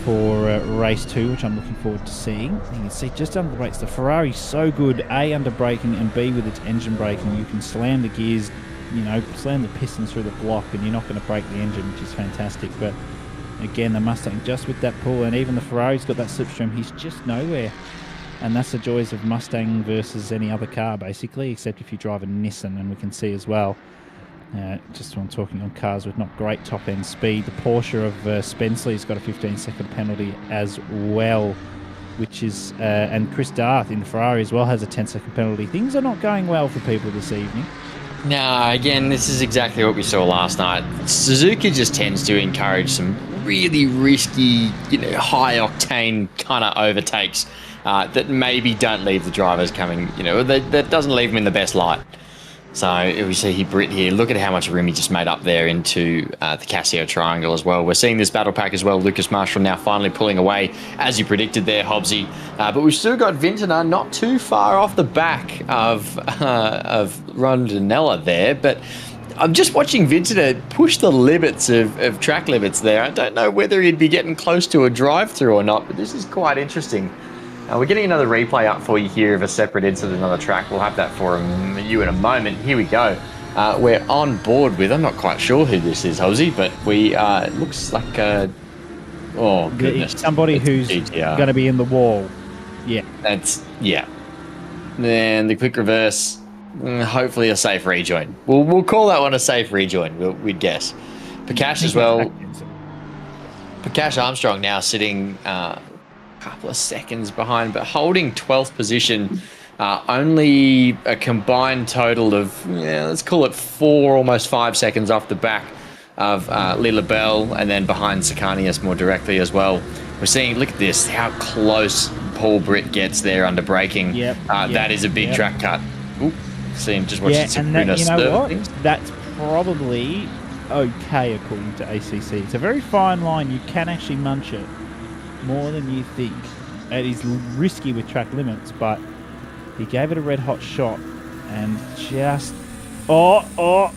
for race 2, which I'm looking forward to seeing. You can see just under the brakes, the Ferrari's so good, A, under braking, and B, with its engine braking. You can slam the gears, slam the pistons through the block, and you're not going to break the engine, which is fantastic. But again, the Mustang, just with that pull, and even the Ferrari's got that slipstream, he's just nowhere. And that's the joys of Mustang versus any other car, basically, except if you drive a Nissan, and we can see as well, just when talking on cars with not great top-end speed, the Porsche of Spenceley's got a 15-second penalty as well, which is, and Chris Darth in the Ferrari as well has a 10-second penalty. Things are not going well for people this evening. No, again, this is exactly what we saw last night. Suzuka just tends to encourage some really risky, high-octane kind of overtakes that maybe don't leave the drivers coming, that doesn't leave them in the best light. So we see Britt here. Look at how much room he just made up there into the Casio triangle as well. We're seeing this battle pack as well. Lucas Marshall now finally pulling away, as you predicted there, Hobbsy. But we've still got Vintana not too far off the back of Rondinella there. But I'm just watching Vintana push the limits of track limits there. I don't know whether he'd be getting close to a drive-through or not, but this is quite interesting. We're getting another replay up for you here of a separate incident on the track. We'll have that for you in a moment. Here we go. We're on board with, I'm not quite sure who this is, Hosie, but we, it looks like, oh goodness. Somebody who's going to be in the wall. Yeah. Yeah. Then the quick reverse, hopefully a safe rejoin. We'll call that one a safe rejoin, we'd guess. Prakash as well. Prakash Armstrong now sitting couple of seconds behind, but holding 12th position, only a combined total of, let's call it 4, almost 5 seconds off the back of Lila Bell, and then behind Sakanias more directly as well. We're seeing, look at this, how close Paul Britt gets there under braking. That is a big track cut. Ooh, see him just watching some and you know what? That's probably okay according to ACC. It's a very fine line. You can actually munch it more than you think. It is risky with track limits, but he gave it a red hot shot and just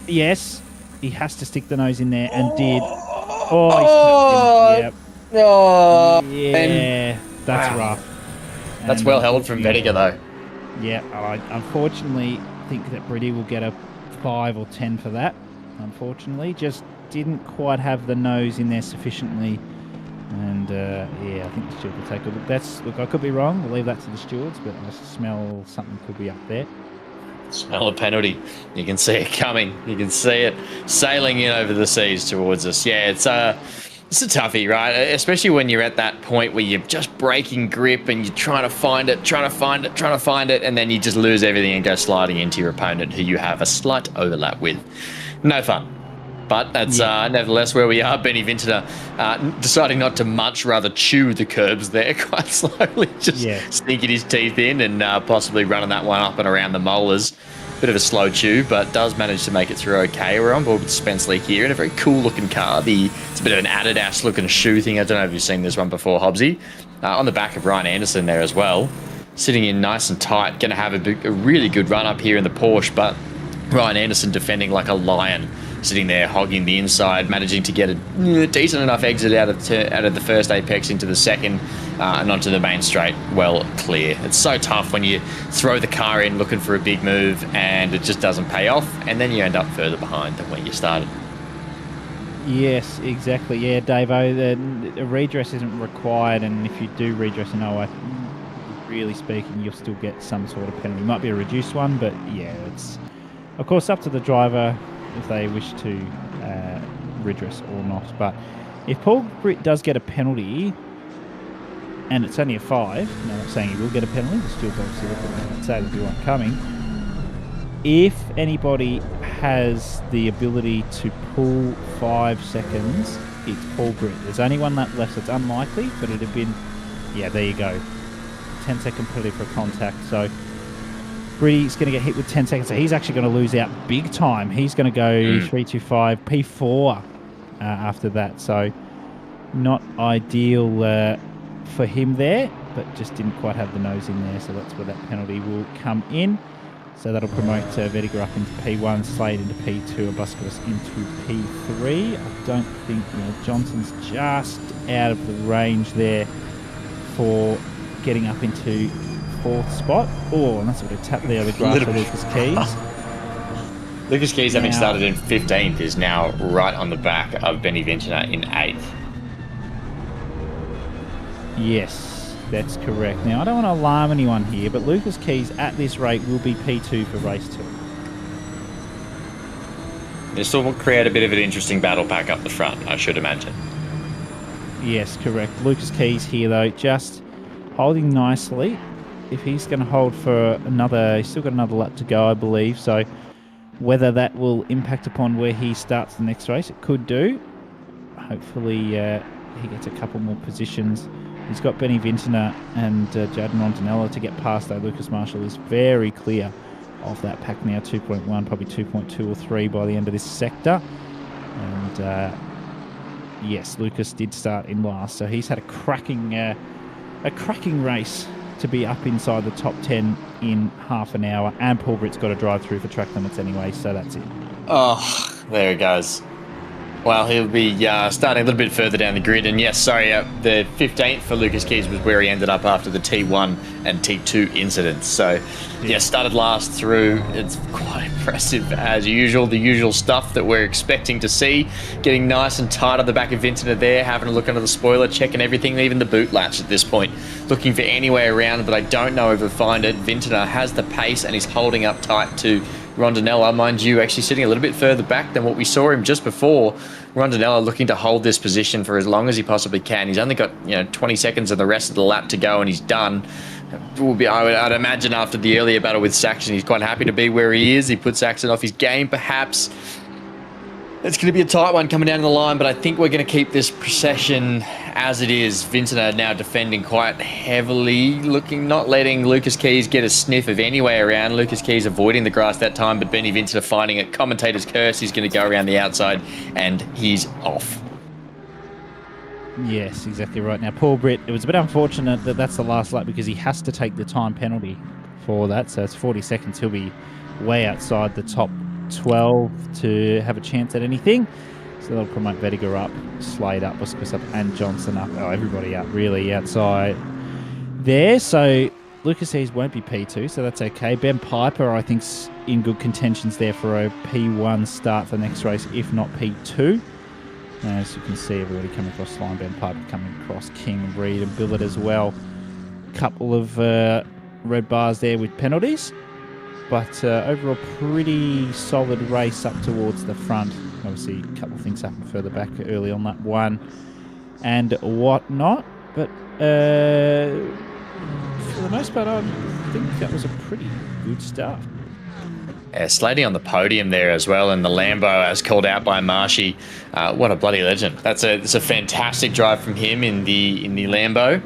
yes, he has to stick the nose in there and did. Yeah, that's rough. That's well held from Vedica though. Yeah, I unfortunately think that Brady will get a 5 or 10 for that. Unfortunately, just didn't quite have the nose in there sufficiently. And I think the steward will take a look. Look, I could be wrong. We'll leave that to the stewards, but I smell something could be up there. Smell a penalty. You can see it coming. You can see it sailing in over the seas towards us. Yeah, it's It's a toughie, right? Especially when you're at that point where you're just breaking grip and you're trying to find it, and then you just lose everything and go sliding into your opponent who you have a slight overlap with. No fun. But that's nevertheless where we are. Benny Vintner deciding not to munch, rather chew the curbs there quite slowly, just sneaking his teeth in and possibly running that one up and around the molars. Bit of a slow chew, but does manage to make it through okay. We're on board with Spenceley here in a very cool looking car. It's a bit of an Adidas looking shoe thing. I don't know if you've seen this one before, Hobbsy. On the back of Ryan Anderson there as well. Sitting in nice and tight. Going to have a really good run up here in the Porsche, but Ryan Anderson defending like a lion. Sitting there hogging the inside, managing to get a decent enough exit out of the first apex into the second and onto the main straight well clear. It's so tough when you throw the car in looking for a big move and it just doesn't pay off, and then you end up further behind than where you started. Yes, exactly. Yeah, Davo, a redress isn't required, and if you do redress an OI, really speaking, you'll still get some sort of penalty. It might be a reduced one, but yeah, it's of course up to the driver if they wish to redress or not. But if Paul Britt does get a penalty, and it's only a 5, I'm not saying he will get a penalty, the still obviously look at that, say there'll be one coming. If anybody has the ability to pull 5 seconds, it's Paul Britt. There's only one that left, it's unlikely, but it'd have been, yeah, there you go. 10-second penalty for contact, so Britty's going to get hit with 10 seconds, so he's actually going to lose out big time. He's going to go 3.25 P4 after that, so not ideal for him there, but just didn't quite have the nose in there, so that's where that penalty will come in. So that'll promote Vediger up into P1, Slade into P2, Abuscus into P3. I don't think Johnson's just out of the range there for getting up into 4th spot. Oh, and that's a bit of tap there, the graph for Lucas Keys. Lucas Keys, having started in 15th, is now right on the back of Benny Vintner in 8th. Yes, that's correct. Now, I don't want to alarm anyone here, but Lucas Keys at this rate will be P2 for race 2. This will create a bit of an interesting battle pack up the front, I should imagine. Yes, correct. Lucas Keys here, though, just holding nicely. If he's going to hold for another, he's still got another lap to go, I believe. So whether that will impact upon where he starts the next race, it could do. Hopefully he gets a couple more positions. He's got Benny Vintner and Jaden Rondinella to get past, though. Lucas Marshall is very clear of that pack now, 2.1, probably 2.2 or 3 by the end of this sector. And yes, Lucas did start in last, so he's had a cracking race to be up inside the top 10 in half an hour, and Paul Britt's got to drive through for track limits anyway, so that's it. Oh, there it goes. Well, he'll be starting a little bit further down the grid, and yes, sorry, the 15th for Lucas Keys was where he ended up after the T1 and T2 incidents. So, yeah, started last through. It's quite impressive as usual, the usual stuff that we're expecting to see. Getting nice and tight on the back of Vintner there, having a look under the spoiler, checking everything, even the boot latch at this point. Looking for any way around, but I don't know if he'll find it. Vintner has the pace and he's holding up tight to Rondinella, mind you, actually sitting a little bit further back than what we saw him just before. Rondinella looking to hold this position for as long as he possibly can. He's only got 20 seconds of the rest of the lap to go and he's done. I'd imagine after the earlier battle with Saxon, he's quite happy to be where he is. He put Saxon off his game, perhaps. It's going to be a tight one coming down the line, but I think we're going to keep this procession as it is. Vintner now defending quite heavily, not letting Lucas Keys get a sniff of any way around. Lucas Keys avoiding the grass that time, but Benny Vintner finding it. Commentator's curse, he's going to go around the outside, and he's off. Yes, exactly right. Now, Paul Britt, it was a bit unfortunate that that's the last lap because he has to take the time penalty for that, so it's 40 seconds. He'll be way outside the top 12 to have a chance at anything. So they'll promote Vediger up, Slade up, Busquets up, and Johnson up. Oh, everybody up really outside there. So Lucas Hayes won't be P2, so that's okay. Ben Piper, I think, is in good contentions there for a P1 start for the next race, if not P2. As you can see, everybody coming across the line. Ben Piper coming across, King, Reed, and Billett as well. Couple of red bars there with penalties. But overall, pretty solid race up towards the front. Obviously, a couple of things happened further back early on that one. and whatnot. But for the most part, I think that was a pretty good start. Yeah, Slady on the podium there as well, and the Lambo as called out by Marshy. What a bloody legend! It's a fantastic drive from him in the Lambo.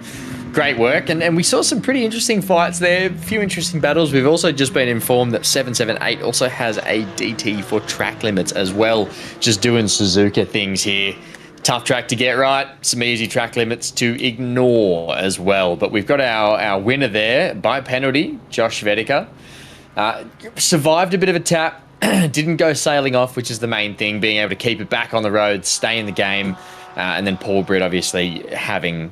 Great work, and we saw some pretty interesting fights there. A few interesting battles. We've also just been informed that 778 also has a DT for track limits as well. Just doing Suzuka things here. Tough track to get right, some easy track limits to ignore as well. But we've got our winner there by penalty, Josh Vedica. Survived a bit of a tap, didn't go sailing off, which is the main thing, being able to keep it back on the road, stay in the game, and then Paul Britt obviously having,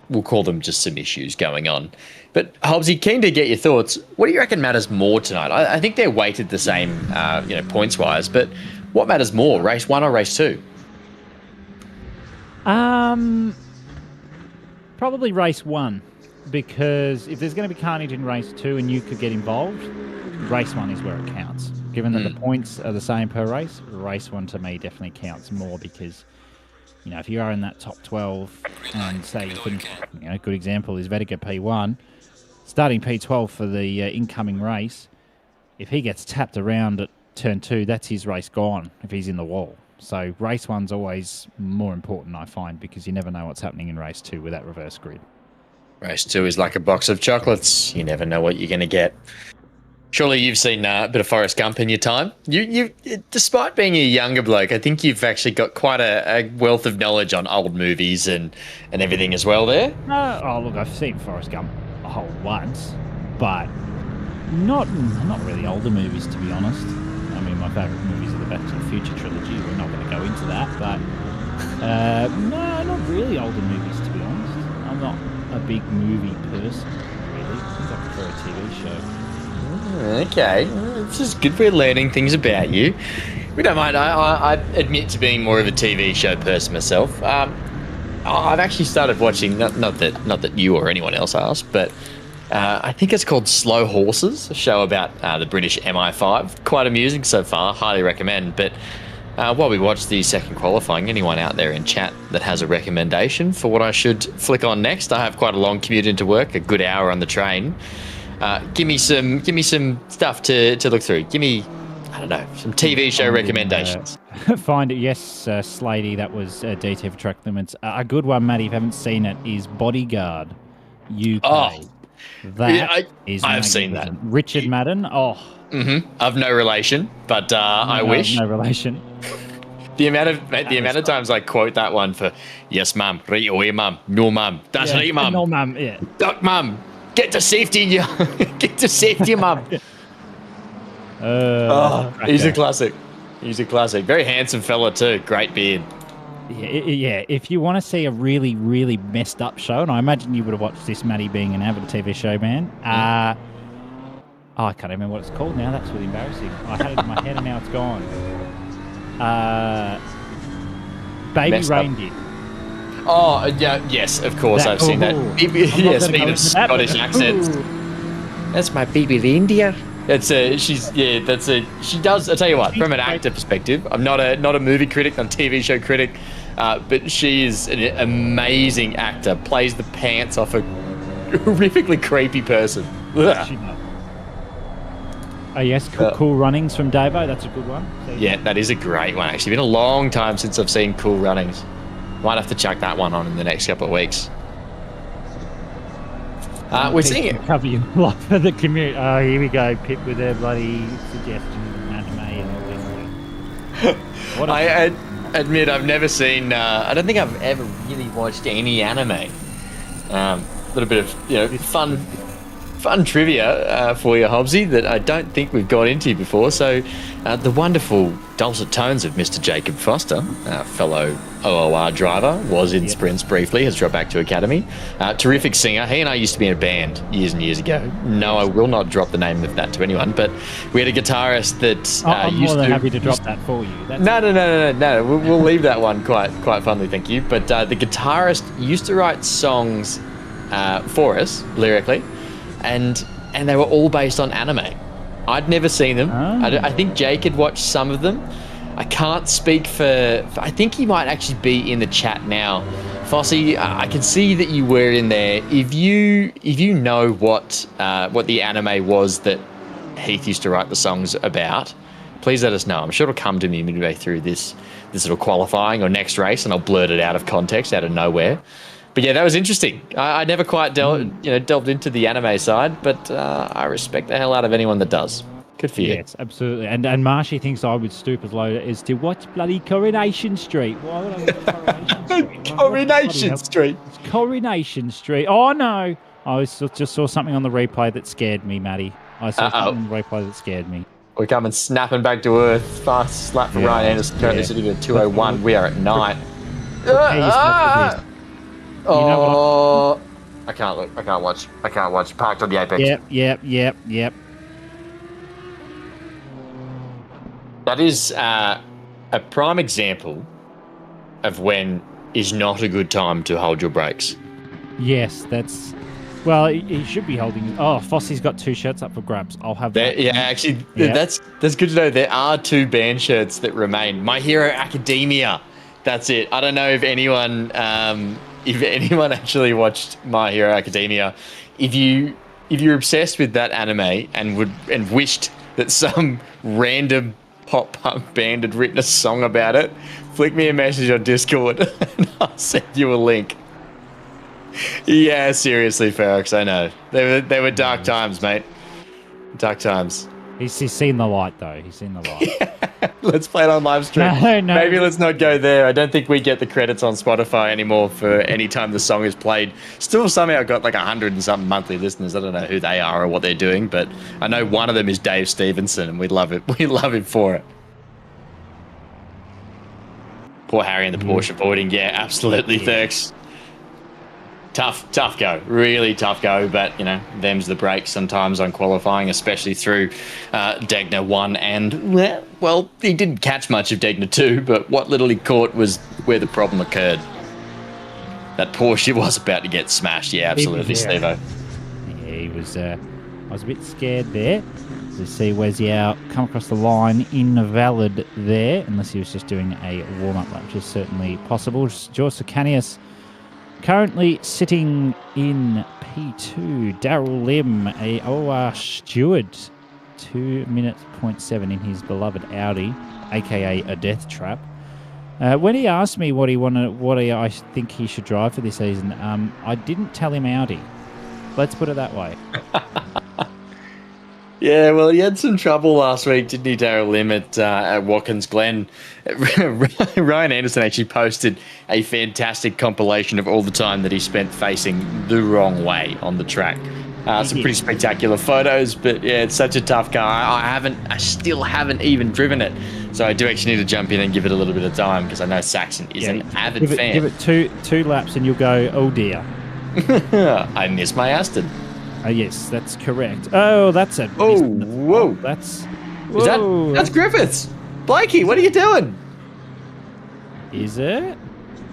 we'll call them just some issues going on. But Hobbsy, keen to get your thoughts. What do you reckon matters more tonight? I think they're weighted the same, points-wise, but what matters more, race 1 or race 2? Probably race 1, because if there's going to be carnage in race 2 and you could get involved, race 1 is where it counts. Given that the points are the same per race, race 1 to me definitely counts more, because if you are in that top 12 and say you finish, a good example is Vedica P1, starting P12 for the incoming race, if he gets tapped around at turn 2, that's his race gone if he's in the wall. So race 1's always more important, I find, because you never know what's happening in race 2 with that reverse grid. Race 2 is like a box of chocolates. You never know what you're going to get. Surely you've seen a bit of Forrest Gump in your time. You, despite being a younger bloke, I think you've actually got quite a wealth of knowledge on old movies and everything as well there. Look, I've seen Forrest Gump a whole once, but not really older movies, to be honest. I mean, my favourite movies are the Back to the Future trilogy. We're not going to go into that, but no, not really older movies, to be honest. I'm not a big movie person, really. I think I prefer a TV show. Okay, it's just good we're learning things about you. We don't mind. I admit to being more of a TV show person myself. I've actually started watching, not that you or anyone else asked, but I think it's called Slow Horses, a show about the British MI5. Quite amusing so far, highly recommend. But while we watch the second qualifying, anyone out there in chat that has a recommendation for what I should flick on next? I have quite a long commute into work, a good hour on the train. Give me some stuff to look through. Give me, I don't know, some TV show recommendations. Find it, yes, Slady. That was DT for track limits. A good one, Matty, if you haven't seen it, is Bodyguard UK. Oh, that is I've seen that. Richard Madden. Oh, I've no relation, but I wish. No relation. The amount of times I quote that one for yes, mum, right away, mum, no, mum, that's right, mum, no, mum, yeah, duck, mum. Get to safety, get to safety, mum. He's a classic. He's a classic. Very handsome fella too. Great beard. Yeah. If you want to see a really, really messed up show, and I imagine you would have watched this, Matty, being an avid TV show man. I can't remember what it's called now. That's really embarrassing. I had it in my head and now it's gone. Baby Messed Reindeer. Up. Oh, yeah, yes, of course, I've seen that. Yeah, speaking of Scottish accents. That's my baby reindeer. She does, I'll tell you what, from an actor perspective, I'm not a movie critic, I'm a TV show critic, but she is an amazing actor, plays the pants off a horrifically creepy person. She does. Oh, yes, Cool Runnings from Davo, that's a good one. Yeah, that is a great one, actually. Been a long time since I've seen Cool Runnings. Might have to chuck that one on in the next couple of weeks. We're seeing it. Cover your life for the commute. Oh, here we go. Pip with their bloody suggestions and anime and all this. I admit I've never seen. I don't think I've ever really watched any anime. A little bit of fun trivia for you, Hobbsy, that I don't think we've got into before. So, the wonderful dulcet tones of Mr. Jacob Foster, fellow OOR driver, was in sprints briefly, has dropped back to academy. Terrific singer. He and I used to be in a band years and years ago. No, I will not drop the name of that to anyone, but we had a guitarist that I'm more than happy to drop that for you. No. We'll leave that one quite fondly, thank you. But the guitarist used to write songs for us, lyrically, and they were all based on anime. I'd never seen them. I think Jake had watched some of them. I can't speak for I think he might actually be in the chat now Fossey, I can see that you were in there. If you know what the anime was that Heath used to write the songs about, please let us know. I'm sure it'll come to me midway through this little qualifying or next race, and I'll blurt it out of context, out of nowhere. But yeah, that was interesting. I never quite delved into the anime side, but I respect the hell out of anyone that does. Good for you. Yes, absolutely. And Marshy thinks I would stoop as low as to watch bloody Coronation Street. Why would I watch Coronation Street? Coronation Street. It's Coronation Street. Oh no! Just saw something on the replay that scared me, Matty. I saw something on the replay that scared me. We're coming snapping back to earth. Fast slap for Ryan Anderson. Currently sitting at 2:01. We are at 9. Oh, I can't look. I can't watch. Parked on the apex. Yep. That is a prime example of when is not a good time to hold your brakes. Yes, that's... Well, he should be holding... Oh, Fossey's got 2 shirts up for grabs. I'll have that. Yeah, actually, that's good to know. There are 2 band shirts that remain. My Hero Academia. That's it. I don't know if anyone actually watched My Hero Academia. If you're obsessed with that anime and wished that some random pop punk band had written a song about it, flick me a message on Discord and I'll send you a link. Yeah, seriously, Ferox, I know. They were dark times, mate. Dark times. He's seen the light, though. He's seen the light. Let's play it on live stream. No. Maybe let's not go there. I don't think we get the credits on Spotify anymore for any time the song is played. Still somehow got like 100 and something monthly listeners. I don't know who they are or what they're doing, but I know one of them is Dave Stevenson, and we love it. We love him for it. Poor Harry and the Porsche avoiding. Yeah, absolutely, Thurks. Tough go, really tough go, but them's the breaks sometimes on qualifying, especially through Degner 1 and, well, he didn't catch much of Degner 2, but what little he caught was where the problem occurred. That Porsche was about to get smashed, yeah, absolutely, Stevo. Yeah, he was, I was a bit scared there to see Wes Yao come across the line invalid there, unless he was just doing a warm-up lap, which is certainly possible. George Sacanius currently sitting in P2. Daryl Lim, a OR steward, 2 minutes 0.7 in his beloved Audi, aka a death trap. When he asked me what I think he should drive for this season, I didn't tell him Audi. Let's put it that way. Yeah, well, he had some trouble last week, didn't he, Daryl Lim, at Watkins Glen. Ryan Anderson actually posted a fantastic compilation of all the time that he spent facing the wrong way on the track. Some pretty spectacular photos, but yeah, it's such a tough car. I still haven't even driven it, so I do actually need to jump in and give it a little bit of time because I know Saxon is an avid fan. Give it two laps and you'll go, oh dear. I miss my Aston. Yes, that's correct. Oh, that's a... whoa. That's Griffiths. Blakey, what are you doing? Is it?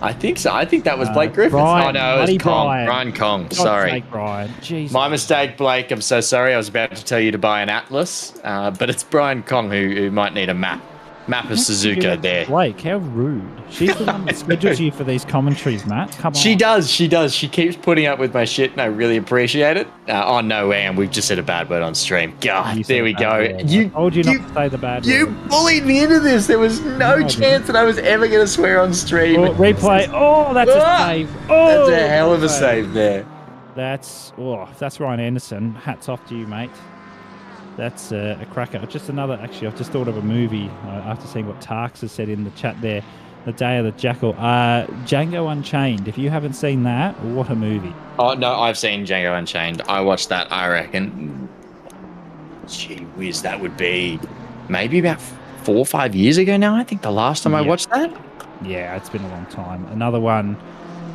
I think so. I think that was Blake Griffiths. Brian, it was Kong. Brian Kong. Sorry. Brian. Jeez. My mistake, Blake. I'm so sorry. I was about to tell you to buy an Atlas, but it's Brian Kong who might need a map. Map of Suzuka there. Blake, how rude. She's the one that schedules you for these commentaries, Matt. Come on. She does. She keeps putting up with my shit, and I really appreciate it. And we've just said a bad word on stream. God, there we go. I told you not to say the bad word. You bullied me into this. There was no chance that I was ever going to swear on stream. Oh, replay. Oh, that's a save. Oh, that's a hell of a save there. That's Ryan Anderson. Hats off to you, mate. That's a cracker. Just another, actually, I've just thought of a movie after seeing what Tarks has said in the chat there. The Day of the Jackal. Django Unchained. If you haven't seen that, what a movie. Oh, no, I've seen Django Unchained. I watched that, I reckon. Gee whiz, that would be maybe about 4 or 5 years ago now, I think, the last time I watched that. Yeah, it's been a long time. Another one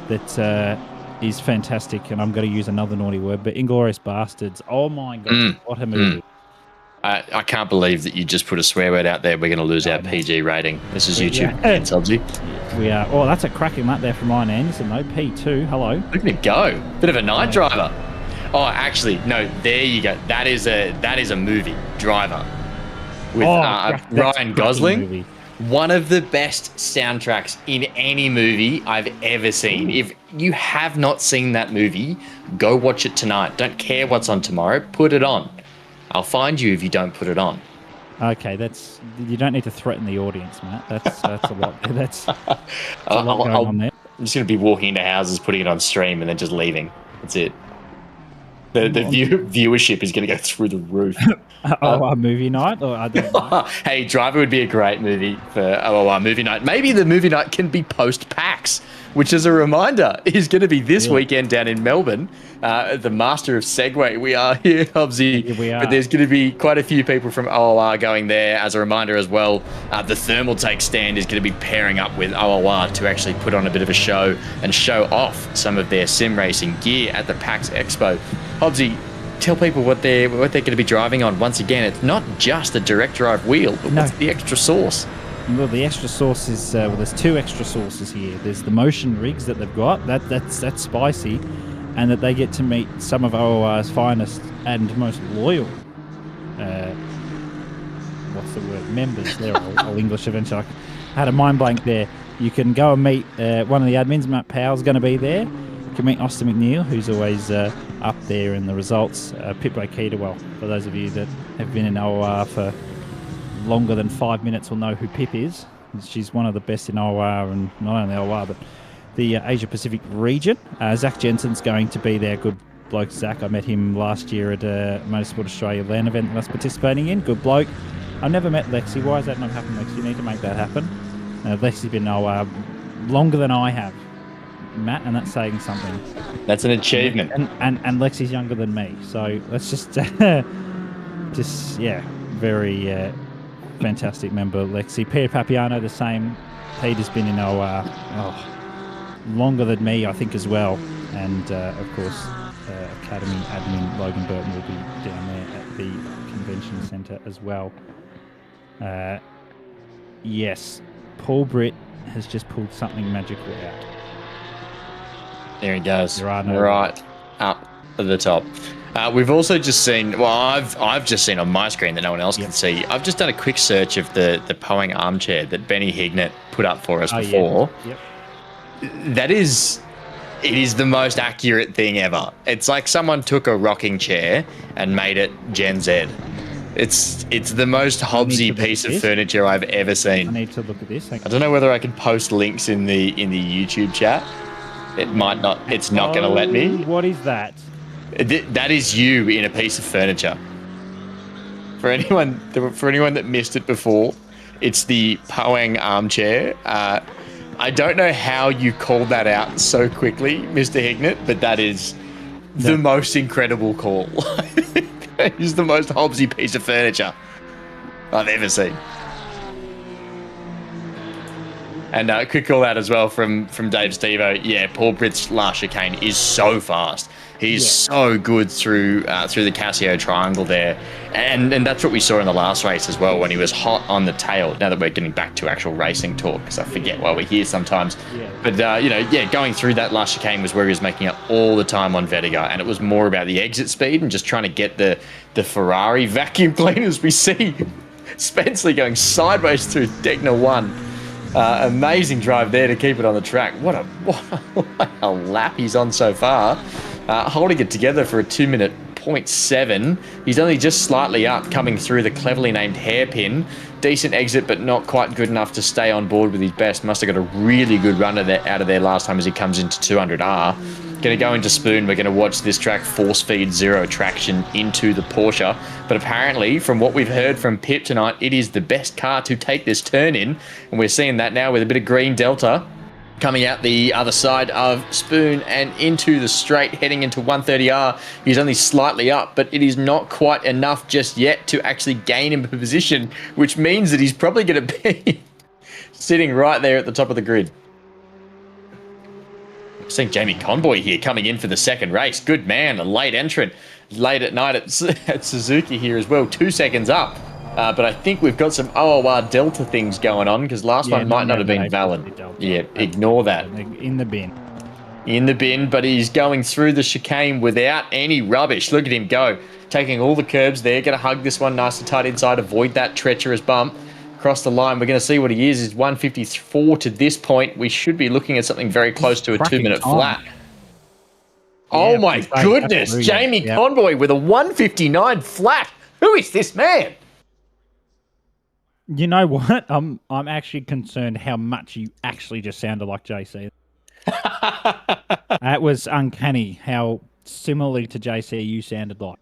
that is fantastic, and I'm going to use another naughty word, but Inglourious Bastards. Oh, my God, what a movie. I can't believe that you just put a swear word out there. We're going to lose our PG rating. This is YouTube. We are. Oh, that's a cracking lap there from Ryan Anderson, though. P2. Hello. Look at it go. Bit of a night driver. Oh, actually, no. There you go. That is a movie. Driver with Ryan Gosling. One of the best soundtracks in any movie I've ever seen. If you have not seen that movie, go watch it tonight. Don't care what's on tomorrow. Put it on. I'll find you if you don't put it on. Okay, you don't need to threaten the audience, Matt. That's a lot. That's a lot going on there. I'm just going to be walking into houses, putting it on stream, and then just leaving. That's it. The viewership is going to go through the roof. A movie night? Or I don't know. Hey, Driver would be a great movie for OOR movie night. Maybe the movie night can be post-PAX, which, as a reminder, is going to be this weekend down in Melbourne. The master of Segway. We are here, Hobbsy. Here we are. But there's going to be quite a few people from OOR going there. As a reminder as well, the Thermaltake stand is going to be pairing up with OOR to actually put on a bit of a show and show off some of their sim racing gear at the PAX Expo. Hobbsy, tell people what they're going to be driving on. Once again, it's not just a direct drive wheel, but what's the extra sauce? Well, the extra sauce is there's two extra sauces here. There's the motion rigs that they've got. That's spicy, and that they get to meet some of OOR's finest and most loyal. What's the word? Members. There, I'll English eventually. I had a mind blank there. You can go and meet one of the admins. Matt Powell's going to be there. You can meet Austin McNeil, who's always up there in the results. Pip Keita, well, for those of you that have been in OOR for longer than 5 minutes will know who Pip is. She's one of the best in OOR, and not only OOR, but the Asia Pacific region. Zach Jensen's going to be there. Good bloke, Zach. I met him last year at a Motorsport Australia LAN event that I was participating in. Good bloke. I never met Lexi. Why has that not happened, Lexi? You need to make that happen. Lexi's been in OOR longer than I have, Matt, and that's saying something. That's an achievement. And Lexi's younger than me, so let's just very fantastic member, Lexi. Peter Papiano, the same. Peter's been in OOR longer than me, I think, as well. And of course, Academy admin Logan Burton will be down there at the convention centre as well. Yes, Paul Britt has just pulled something magical out. There he goes. Right up at the top. We've also just seen, well, I've just seen on my screen that no one else can see. I've just done a quick search of the Poeng armchair that Benny Hignett put up for us before. Yep. It is the most accurate thing ever. It's like someone took a rocking chair and made it Gen Z. It's the most Hobbsy piece of furniture I've ever seen. I need to look at this. I don't know whether I can post links in the YouTube chat. It might not. It's not going to let me. What is that? That is you in a piece of furniture. For anyone that missed it before, it's the Poeng armchair. I don't know how you called that out so quickly, Mr. Hignett, but that is the most incredible call. It is the most Hobbsy piece of furniture I've ever seen. And quick call out as well from Dave Stevo. Yeah, Paul Britt's last chicane is so fast. He's so good through the Casio triangle there. And that's what we saw in the last race as well, when he was hot on the tail. Now that we're getting back to actual racing talk, because I forget why we're here sometimes. Yeah. But, going through that last chicane was where he was making up all the time on Vertigo. And it was more about the exit speed and just trying to get the Ferrari vacuum cleaners. We see Spenceley going sideways through Degner 1. Amazing drive there to keep it on the track. What a lap he's on so far. Holding it together for a 2-minute 0.7. He's only just slightly up, coming through the cleverly named hairpin. Decent exit, but not quite good enough to stay on board with his best. Must have got a really good run out of there last time as he comes into 200R. Going to go into Spoon. We're going to watch this track force feed zero traction into the Porsche. But apparently, from what we've heard from Pip tonight, it is the best car to take this turn in. And we're seeing that now with a bit of green Delta coming out the other side of Spoon and into the straight, heading into 130R. He's only slightly up, but it is not quite enough just yet to actually gain him a position, which means that he's probably going to be sitting right there at the top of the grid. Seeing Jamie Conboy here coming in for the second race. Good man, a late entrant. Late at night at Suzuka here as well, 2 seconds up. But I think we've got some OOR Delta things going on, because last one might not have been valid. Yeah, ignore that. In the bin. In the bin, but he's going through the chicane without any rubbish. Look at him go. Taking all the curbs there. Going to hug this one nice and tight inside. Avoid that treacherous bump. across the line. We're going to see what he is. He's 154 to this point. We should be looking at something very close to a 2-minute flat. Oh my goodness, Jamie Conboy with a 159 flat. Who is this man? You know what? I'm actually concerned how much you actually just sounded like JC. That was uncanny how similarly to JC you sounded like.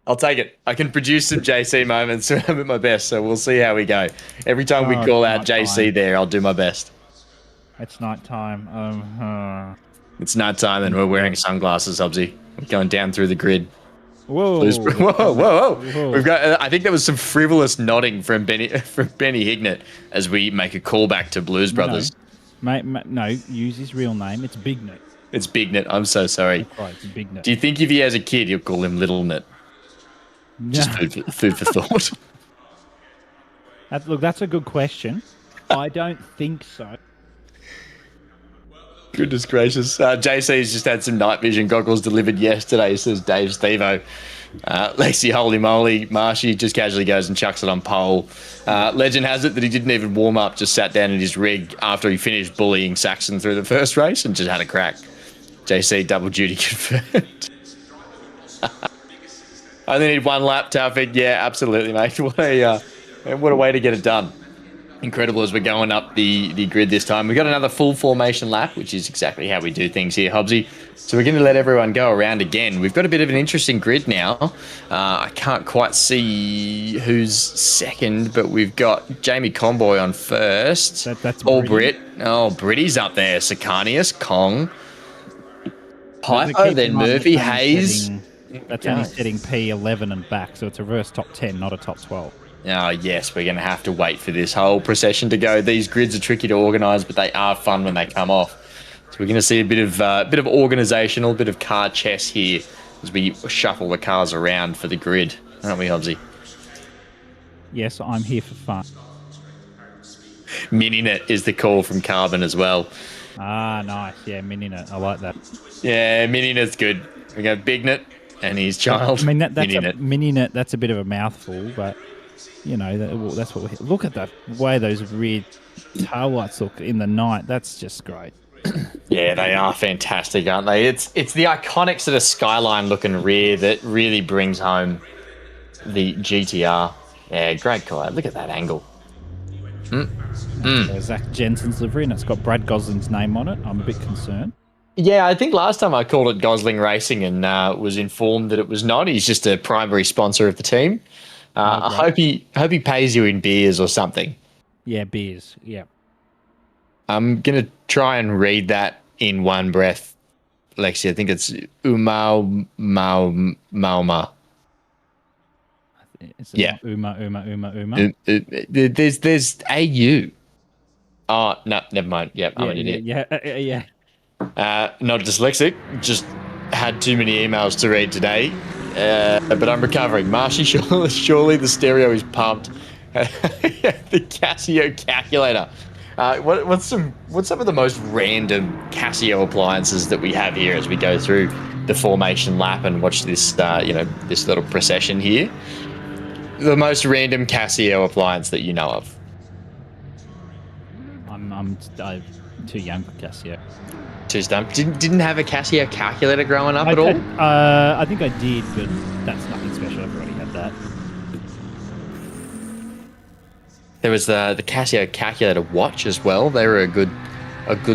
I'll take it. I can produce some JC moments. I'm at my best, so we'll see how we go. Every time we call out JC there, I'll do my best. It's night time. It's night time and we're wearing sunglasses, Hobbsy. We're going down through the grid. Whoa. Whoa. We've got. I think there was some frivolous nodding from Benny Hignett as we make a callback to Blues Brothers. No, use his real name. It's Big Nut. It's Big Nut. I'm so sorry. That's right, it's Big Nut. Do you think if he has a kid, he'll call him Little Nut? Just food for thought. Look, that's a good question. I don't think so. Goodness gracious. JC's just had some night vision goggles delivered yesterday, says Dave Stevo. Lexi, holy moly. Marshy just casually goes and chucks it on pole. Legend has it that he didn't even warm up, just sat down in his rig after he finished bullying Saxon through the first race and just had a crack. JC double duty confirmed. I only need one lap, Taufik. Yeah, absolutely, mate. What a way to get it done. Incredible as we're going up the grid this time. We've got another full formation lap, which is exactly how we do things here, Hobbsy. So we're going to let everyone go around again. We've got a bit of an interesting grid now. I can't quite see who's second, but we've got Jamie Conboy on first. That's all Brit. Oh, Britty's up there. Sicanius, Kong, Piper, then Murphy, Hayes. That's only setting P11 and back, so it's a reverse top 10, not a top 12. Oh, yes, we're going to have to wait for this whole procession to go. These grids are tricky to organise, but they are fun when they come off. So we're going to see a bit of organisational, a bit of car chess here as we shuffle the cars around for the grid. Aren't we, Hobbsy? Yes, I'm here for fun. Mininet is the call from Carbon as well. Ah, nice. Yeah, Mininet. I like that. Yeah, Mininet's good. We got Bignet and his child. I mean, Mininet, that's a bit of a mouthful, but... You know, that's what we look at the way those rear tail lights look in the night. That's just great. Yeah, they are fantastic, aren't they? It's the iconic sort of skyline looking rear that really brings home the GTR. Yeah, great call. Look at that angle. Zach Jensen's livery, and it's got Brad Gosling's name on it. I'm a bit concerned. Yeah, I think last time I called it Gosling Racing and was informed that it was not. He's just a primary sponsor of the team. I hope he pays you in beers or something. Yeah, beers. Yeah. I'm gonna try and read that in one breath, Lexi. I think it's Umau Mauma. Yeah. Uma. There's AU. Oh no, never mind. Yep, I'm an idiot. Yeah. Not dyslexic. Just had too many emails to read today. But I'm recovering. Marshy, surely the stereo is pumped. The Casio calculator. What's some of the most random Casio appliances that we have here as we go through the formation lap and watch this this little procession here? The most random Casio appliance that you know of. I'm too young for Casio. Too stumped. Didn't have a Casio calculator growing up at all? I think I did, but that's nothing special. I've already had that. There was the Casio calculator watch as well. They were a good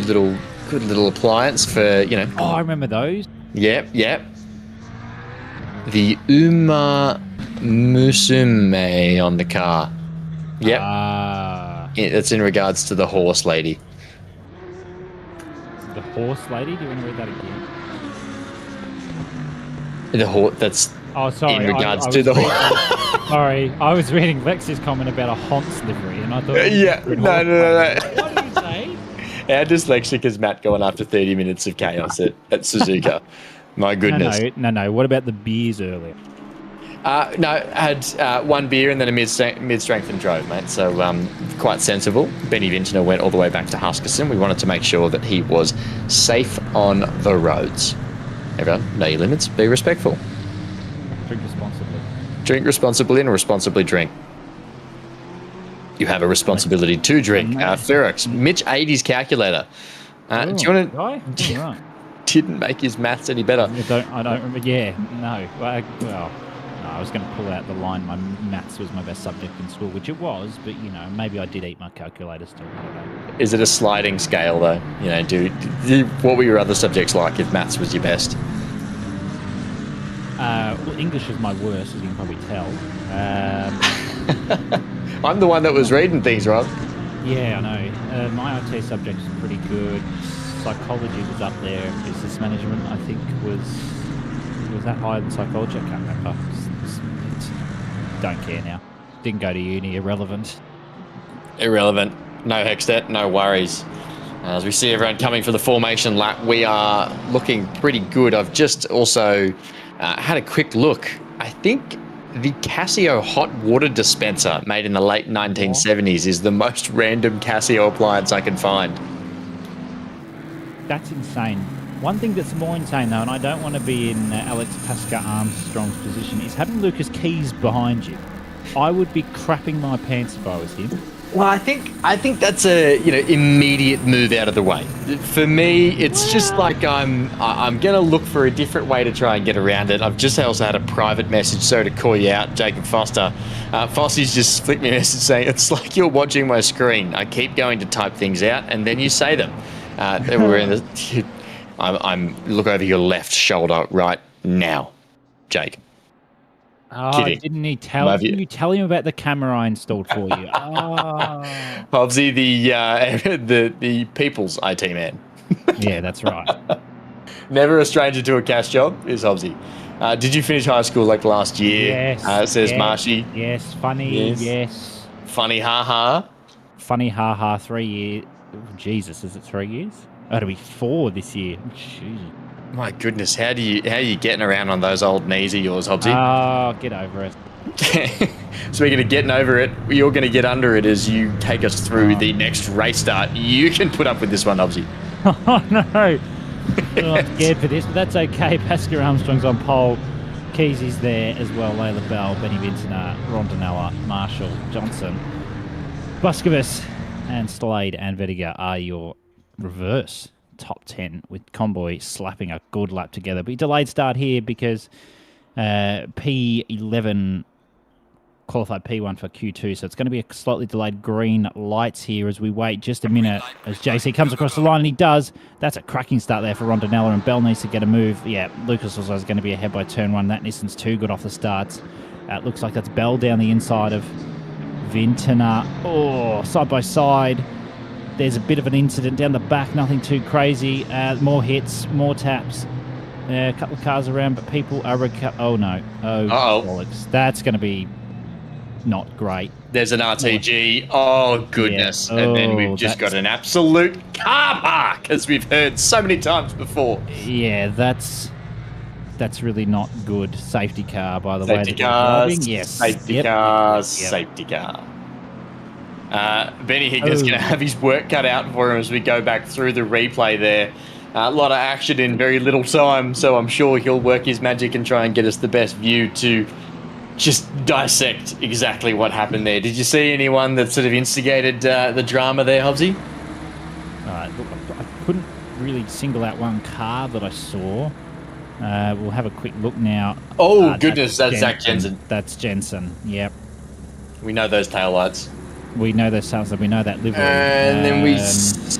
little appliance for, you know. Oh, I remember those. Yep. The Uma Musume on the car. Yep. That's in regards to the horse lady. The horse lady? Do you want to read that again? The horse. That's. Oh, sorry. In regards to the horse. Sorry, I was reading Lexi's comment about a Honks livery, and I thought. Yeah. No. What did you say? How dyslexic is Matt going after 30 minutes of chaos at Suzuka? My goodness. No. What about the beers earlier? No, I had one beer and then a mid-strength and drove, mate. So quite sensible. Benny Vintner went all the way back to Huskisson. We wanted to make sure that he was safe on the roads. Everyone, know your limits. Be respectful. Drink responsibly. Drink responsibly and responsibly drink. You have a responsibility to drink. Ferox, Mitch 80's calculator. Do you want to... Right. Didn't make his maths any better. I don't remember. Yeah, no. Well, no, I was going to pull out the line. My maths was my best subject in school, which it was. But maybe I did eat my calculator still. Is it a sliding scale though? What were your other subjects like if maths was your best? Well, English was my worst, as you can probably tell. I'm the one that was reading things, Rob. Yeah, I know. My IT subjects were pretty good. Psychology was up there. Business management, I think, was that higher than psychology? I can't remember. Don't care now. Didn't go to uni. Irrelevant. Irrelevant. No Hextet, no worries. As we see everyone coming for the formation lap, we are looking pretty good. I've just also had a quick look. I think the Casio hot water dispenser made in the late 1970s is the most random Casio appliance I can find. That's insane. One thing that's more insane, though, and I don't want to be in Alex Pascal Armstrong's position, is having Lucas Keys behind you. I would be crapping my pants if I was him. Well, I think that's a immediate move out of the way. For me, it's just like I'm gonna look for a different way to try and get around it. I've just also had a private message, so to call you out, Jacob Foster. Foster's just flicked me a message saying it's like you're watching my screen. I keep going to type things out and then you say them. We're in the. I'm look over your left shoulder right now, Jake. Oh, kidding. Didn't he tell you? Tell him about the camera I installed for you. Hobbsy, the people's IT man. Yeah, that's right. Never a stranger to a cash job is Hobbsy. Did you finish high school like last year? Yes. Says Marshy. Yes. Funny. Yes. Funny, haha. Funny, haha. 3 years. Jesus, is it 3 years? Oh, it'll be 4 this year. Jeez. My goodness, how are you getting around on those old knees of yours, Hobbsy? Oh, get over it. Speaking of getting over it, you're going to get under it as you take us through the next race start. You can put up with this one, Hobbsy. Oh, no. Oh, I'm scared for this, but that's okay. Pascal Armstrong's on pole. Keesy's there as well. Layla Bell, Benny Vintner, Rondinella, Marshall, Johnson, Buskovus, and Slade and Vetiger are your reverse top 10, with Convoy slapping a good lap together. But delayed start here because P11 qualified P1 for Q2, so it's going to be a slightly delayed green lights here as we wait just a minute as JC comes across the line, and he does. That's a cracking start there for Rondinella, and Bell needs to get a move. Yeah, Lucas also is going to be ahead by turn 1. That Nissan's too good off the starts. It looks like that's Bell down the inside of Vintner. Oh, side by side. There's a bit of an incident down the back, nothing too crazy. More hits, more taps. A couple of cars around, but people are... Oh, no. Oh, bollocks. That's going to be not great. There's an RTG. Oh, goodness. Yeah. And then we've just got an absolute car park, as we've heard so many times before. Yeah, that's really not good. Safety car, by the way. Safety cars. Yes. Safety cars. Safety car. Benny Higgins going to have his work cut out for him as we go back through the replay there. A lot of action in very little time, so I'm sure he'll work his magic and try and get us the best view to just dissect exactly what happened there. Did you see anyone that sort of instigated the drama there, Hobbsy? Look, I couldn't really single out one car that I saw. We'll have a quick look now. Oh, goodness, that's Zach Jensen. That's Jensen, yep. We know those taillights. We know those sounds, we know that livery. And then it's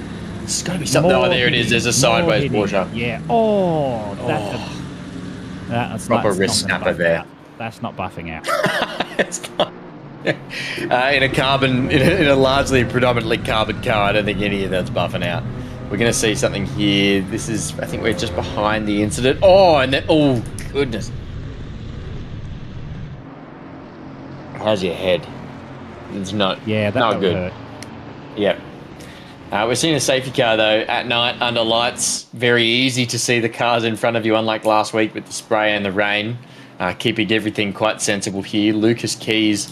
got to be something. Oh, there it is. There's a sideways Porsche. Yeah. Oh, that's proper wrist snapper there. That's not buffing out. It's not. In a largely predominantly carbon car, I don't think any of that's buffing out. We're going to see something here. I think we're just behind the incident. Oh, and then, oh, goodness. How's your head? It's not, that not good. Hurt. Yep. We're seeing a safety car, though, at night under lights. Very easy to see the cars in front of you, unlike last week with the spray and the rain. Keeping everything quite sensible here. Lucas Keys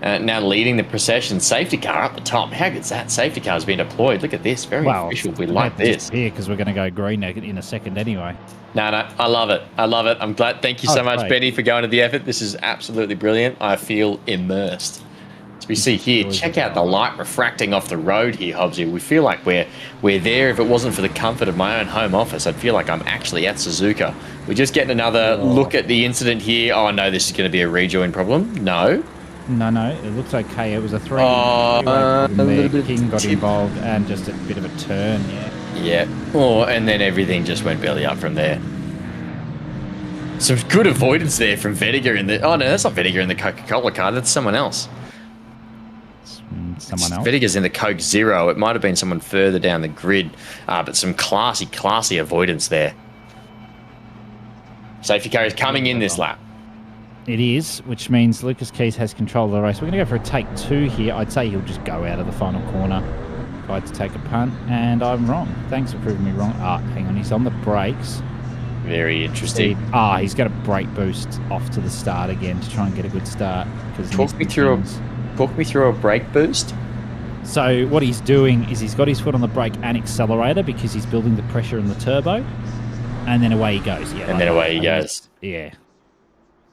now leading the procession. Safety car up the top. How good's that? Safety car's been deployed. Look at this. Very official. We like this. Here, because we're going to go green in a second anyway. No, I love it. I love it. I'm glad. Thank you so much, Benny, for going to the effort. This is absolutely brilliant. I feel immersed. So we see here, check out the light refracting off the road here, Hobbsy. We feel like we're there. If it wasn't for the comfort of my own home office, I'd feel like I'm actually at Suzuka. We're just getting another look at the incident here. Oh, no, this is going to be a rejoin problem. No. No, it looks okay. It was a three-way a little bit King got involved and just a bit of a turn, Yeah. Oh, and then everything just went belly up from there. Some good avoidance there from Vediger in the... Oh, no, that's not Vediger in the Coca-Cola car. That's someone else. Someone else? Vediger's in the Coke Zero. It might have been someone further down the grid, but some classy avoidance there. Safety car is coming in this lap. It is, which means Lucas Keys has control of the race. We're going to go for a take 2 here. I'd say he'll just go out of the final corner if I had to take a punt, and I'm wrong. Thanks for proving me wrong. Hang on, he's on the brakes. Very interesting. He's got a brake boost off to the start again to try and get a good start. Talk me through a brake boost. So what he's doing is he's got his foot on the brake and accelerator because he's building the pressure in the turbo, and then away he goes. Yeah, and then away he goes. Yeah.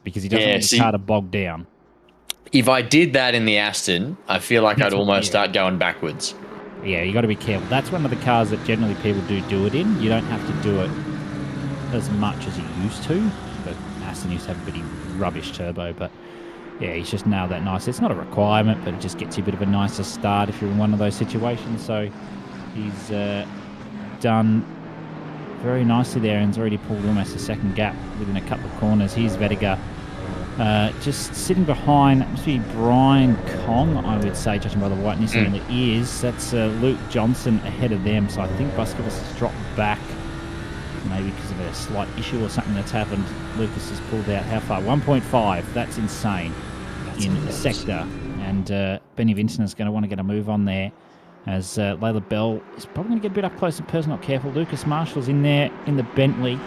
Because he doesn't want the car to bog down. If I did that in the Aston, I feel like I'd almost start going backwards. Yeah, you got to be careful. That's one of the cars that generally people do it in. You don't have to do it as much as you used to. But Aston used to have a pretty rubbish turbo. But yeah, he's just nailed that nice. It's not a requirement, but it just gets you a bit of a nicer start if you're in one of those situations. So he's done very nicely there and has already pulled almost a second gap within a couple of corners. Here's Vediger just sitting behind, must be Brian Kong, I would say, judging by the whiteness in the ears. That's Luke Johnson ahead of them. So I think Buskovus has dropped back, maybe because of a slight issue or something that's happened. Lucas has pulled out, how far? 1.5. That's insane in the sector. And Benny Vincent is going to want to get a move on there, as Layla Bell is probably going to get a bit up close and personal, not careful. Lucas Marshall's in there in the Bentley.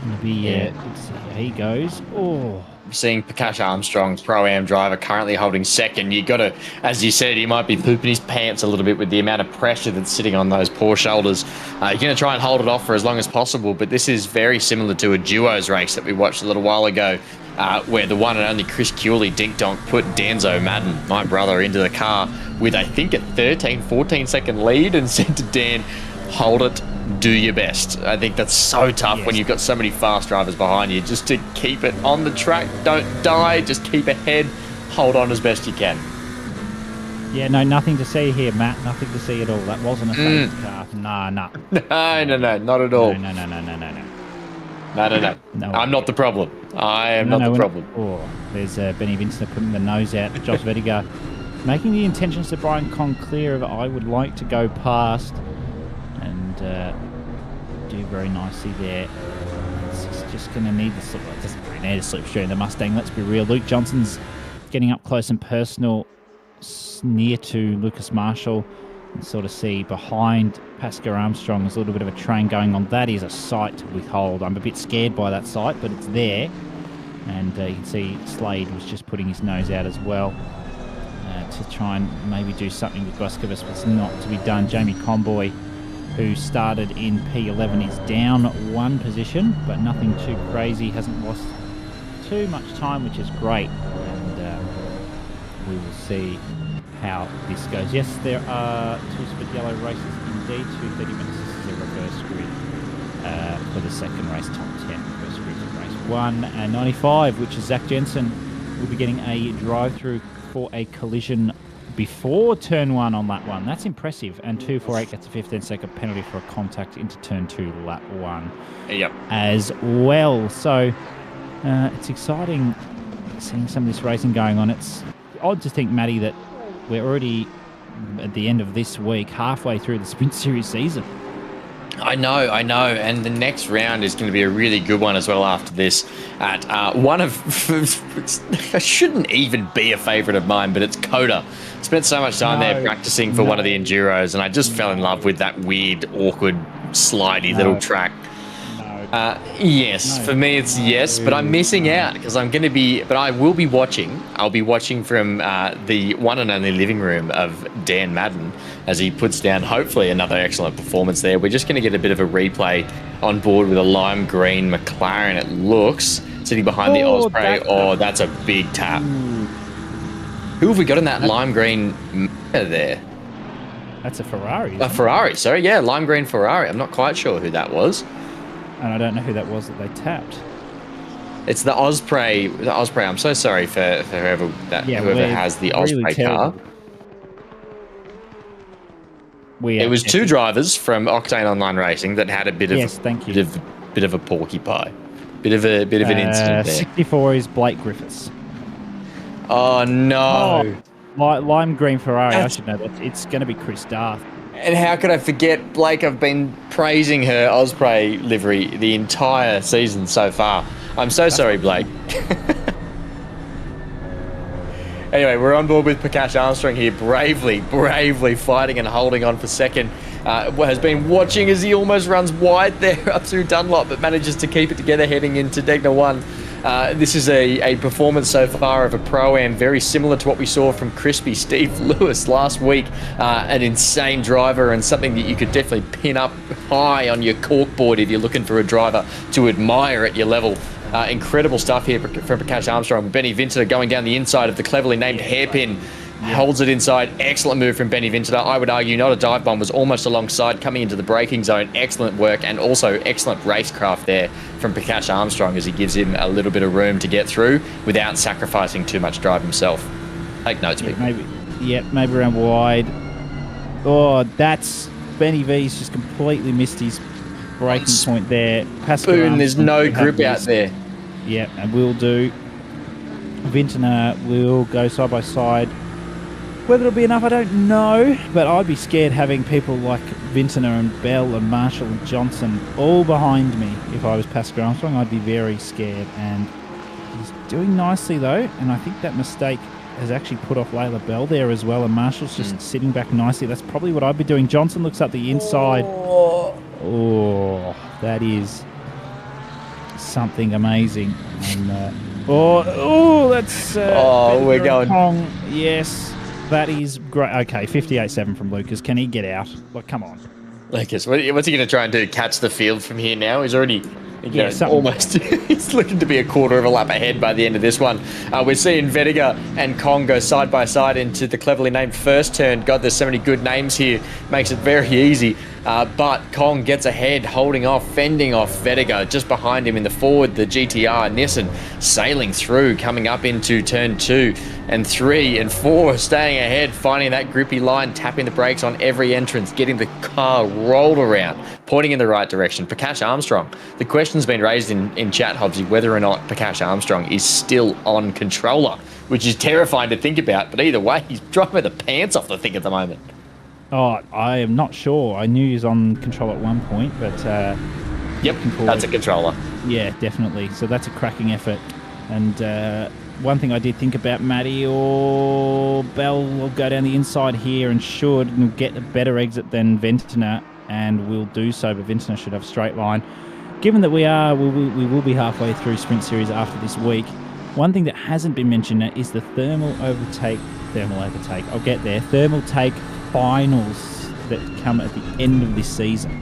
Going to be, let's see how he goes. Oh. Seeing Prakash Armstrong, Pro-Am driver, currently holding second. You got to, as you said, he might be pooping his pants a little bit with the amount of pressure that's sitting on those poor shoulders. You're going to try and hold it off for as long as possible, but this is very similar to a duos race that we watched a little while ago, where the one and only Chris Cooley dink-donk put Danzo Madden, my brother, into the car with, I think, a 13, 14-second lead and said to Dan, hold it, do your best. I think that's so tough when you've got so many fast drivers behind you. Just to keep it on the track, don't die, just keep ahead, hold on as best you can. Yeah, no, nothing to see here, Matt. Nothing to see at all. That wasn't a fast car. No, not at all. No. I'm not the problem. I am not the problem. There's Benny Vincent putting the nose out. Josh Vediger making the intentions to Brian Con clear of I would like to go past, and do very nicely there. It's just going to need the slip. It doesn't really need a slipstream. The Mustang, let's be real. Luke Johnson's getting up close and personal near to Lucas Marshall. And sort of see behind Pascal Armstrong there's a little bit of a train going on. That is a sight to withhold. I'm a bit scared by that sight, but it's there. And you can see Slade was just putting his nose out as well to try and maybe do something with Buskovus, but it's not to be done. Jamie Conboy, who started in P11, is down one position, but nothing too crazy. Hasn't lost too much time, which is great. And we will see how this goes. Yes, there are two split yellow races indeed, 2:30 minutes. This is a reverse grid for the second race, top 10. Reverse grid for race 1 and 95, which is Zach Jensen will be getting a drive-through for a collision before turn 1 on lap 1. That's impressive. And 248 gets a 15-second penalty for a contact into turn 2 lap 1 as well. So it's exciting seeing some of this racing going on. It's odd to think, Matty, that we're already at the end of this week, halfway through the Sprint Series season. I know. And the next round is going to be a really good one as well after this. At one of, I shouldn't even be a favourite of mine, but it's Coda. Spent so much time there practicing for one of the Enduros, and I just fell in love with that weird, awkward, slidey little track. For me it's yes, but I'm missing out because I'm going to be, but I will be watching. I'll be watching from the one and only living room of Dan Madden as he puts down hopefully another excellent performance there. We're just going to get a bit of a replay on board with a lime green McLaren, it looks, sitting behind the Osprey. That's a big tap. Who have we got in that lime green there? That's a Ferrari. A Ferrari, sorry. Yeah, lime green Ferrari. I'm not quite sure who that was. And I don't know who that was that they tapped. It's the Osprey. The Osprey. I'm so sorry for whoever has the Osprey really car. It was two drivers from Octane Online Racing that had a bit of a porcupine, bit of an incident there. 64 is Blake Griffiths. Oh no! Lime green Ferrari. I should know that. It's going to be Chris Darth. And how could I forget Blake? I've been praising her Osprey livery the entire season so far. I'm so sorry, Blake. Anyway, we're on board with Prakash Armstrong here, bravely fighting and holding on for second. Has been watching as he almost runs wide there up through Dunlop, but manages to keep it together heading into Degner 1. This is a performance so far of a Pro-Am very similar to what we saw from crispy Steve Lewis last week. An insane driver and something that you could definitely pin up high on your corkboard if you're looking for a driver to admire at your level. Incredible stuff here from Prakash Armstrong. Benny Vintner going down the inside of the cleverly named hairpin. Holds it inside. Excellent move from Benny Vintner. I would argue not a dive bomb, was almost alongside coming into the braking zone. Excellent work and also excellent racecraft there from Prakash Armstrong as he gives him a little bit of room to get through without sacrificing too much drive himself. Take notes, people. Maybe around wide. Oh, that's Benny V's just completely missed his braking point there. Boom, there's no grip out there. Yeah, and will do. Vintner will go side by side. Whether it'll be enough, I don't know, but I'd be scared having people like Vintner and Bell and Marshall and Johnson all behind me. If I was Pascal Armstrong, I'd be very scared, and he's doing nicely though, and I think that mistake has actually put off Layla Bell there as well, and Marshall's just sitting back nicely. That's probably what I'd be doing. Johnson looks up the inside. Oh, that is something amazing. And that's we're going. Kong. Yes, that is great. Okay, 58.7 from Lucas. Can he get out? Like, come on. Lucas, what's he going to try and do? Catch the field from here now? He's already almost. He's looking to be a quarter of a lap ahead by the end of this one. We're seeing Vediger and Kong go side by side into the cleverly named first turn. God, there's so many good names here. Makes it very easy. But Kong gets ahead, holding off, fending off Vediger. Just behind him in the forward, the GTR Nissan sailing through, coming up into turn 2 and 3 and 4, staying ahead, finding that grippy line, tapping the brakes on every entrance, getting the car rolled around, pointing in the right direction. Prakash Armstrong. The question's been raised in chat, Hobbsy, whether or not Prakash Armstrong is still on controller, which is terrifying to think about. But either way, he's driving the pants off the thing at the moment. Oh, I am not sure. I knew he was on control at one point, but... Yep, that's a controller. Yeah, definitely. So that's a cracking effort. And one thing I did think about, Matty or Bell will go down the inside here and get a better exit than Vintner, and will do so, but Vintner should have a straight line. Given that we will be halfway through Sprint Series after this week, one thing that hasn't been mentioned is the Thermaltake, I'll get there, Thermaltake finals that come at the end of this season.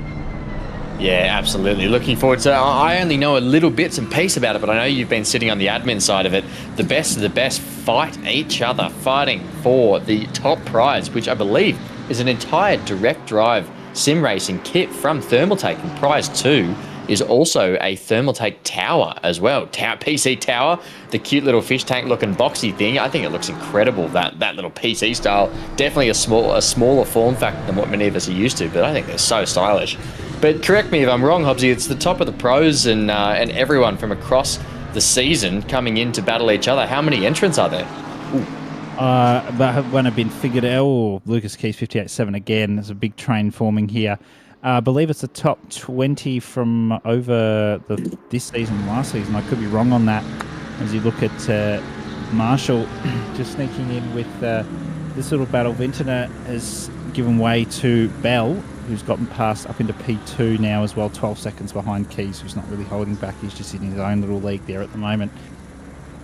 Yeah, absolutely. Looking forward to it. I only know a little bits and piece about it, but I know you've been sitting on the admin side of it. The best of the best fight each other, fighting for the top prize, which I believe is an entire direct drive sim racing kit from Thermaltake. And prize 2 is also a Thermaltake tower as well. PC tower, the cute little fish tank looking boxy thing. I think it looks incredible, that little PC style. Definitely a smaller form factor than what many of us are used to, but I think they're so stylish. But correct me if I'm wrong, Hobbsy, it's the top of the pros and everyone from across the season coming in to battle each other. How many entrants are there? That when I've been figured out, Lucas Keys 58.7 again. There's a big train forming here. I believe it's the top 20 from over this season and last season. I could be wrong on that. As you look at Marshall just sneaking in with this little battle. Vintner has given way to Bell, who's gotten past up into P2 now as well, 12 seconds behind Keys, who's not really holding back. He's just in his own little league there at the moment.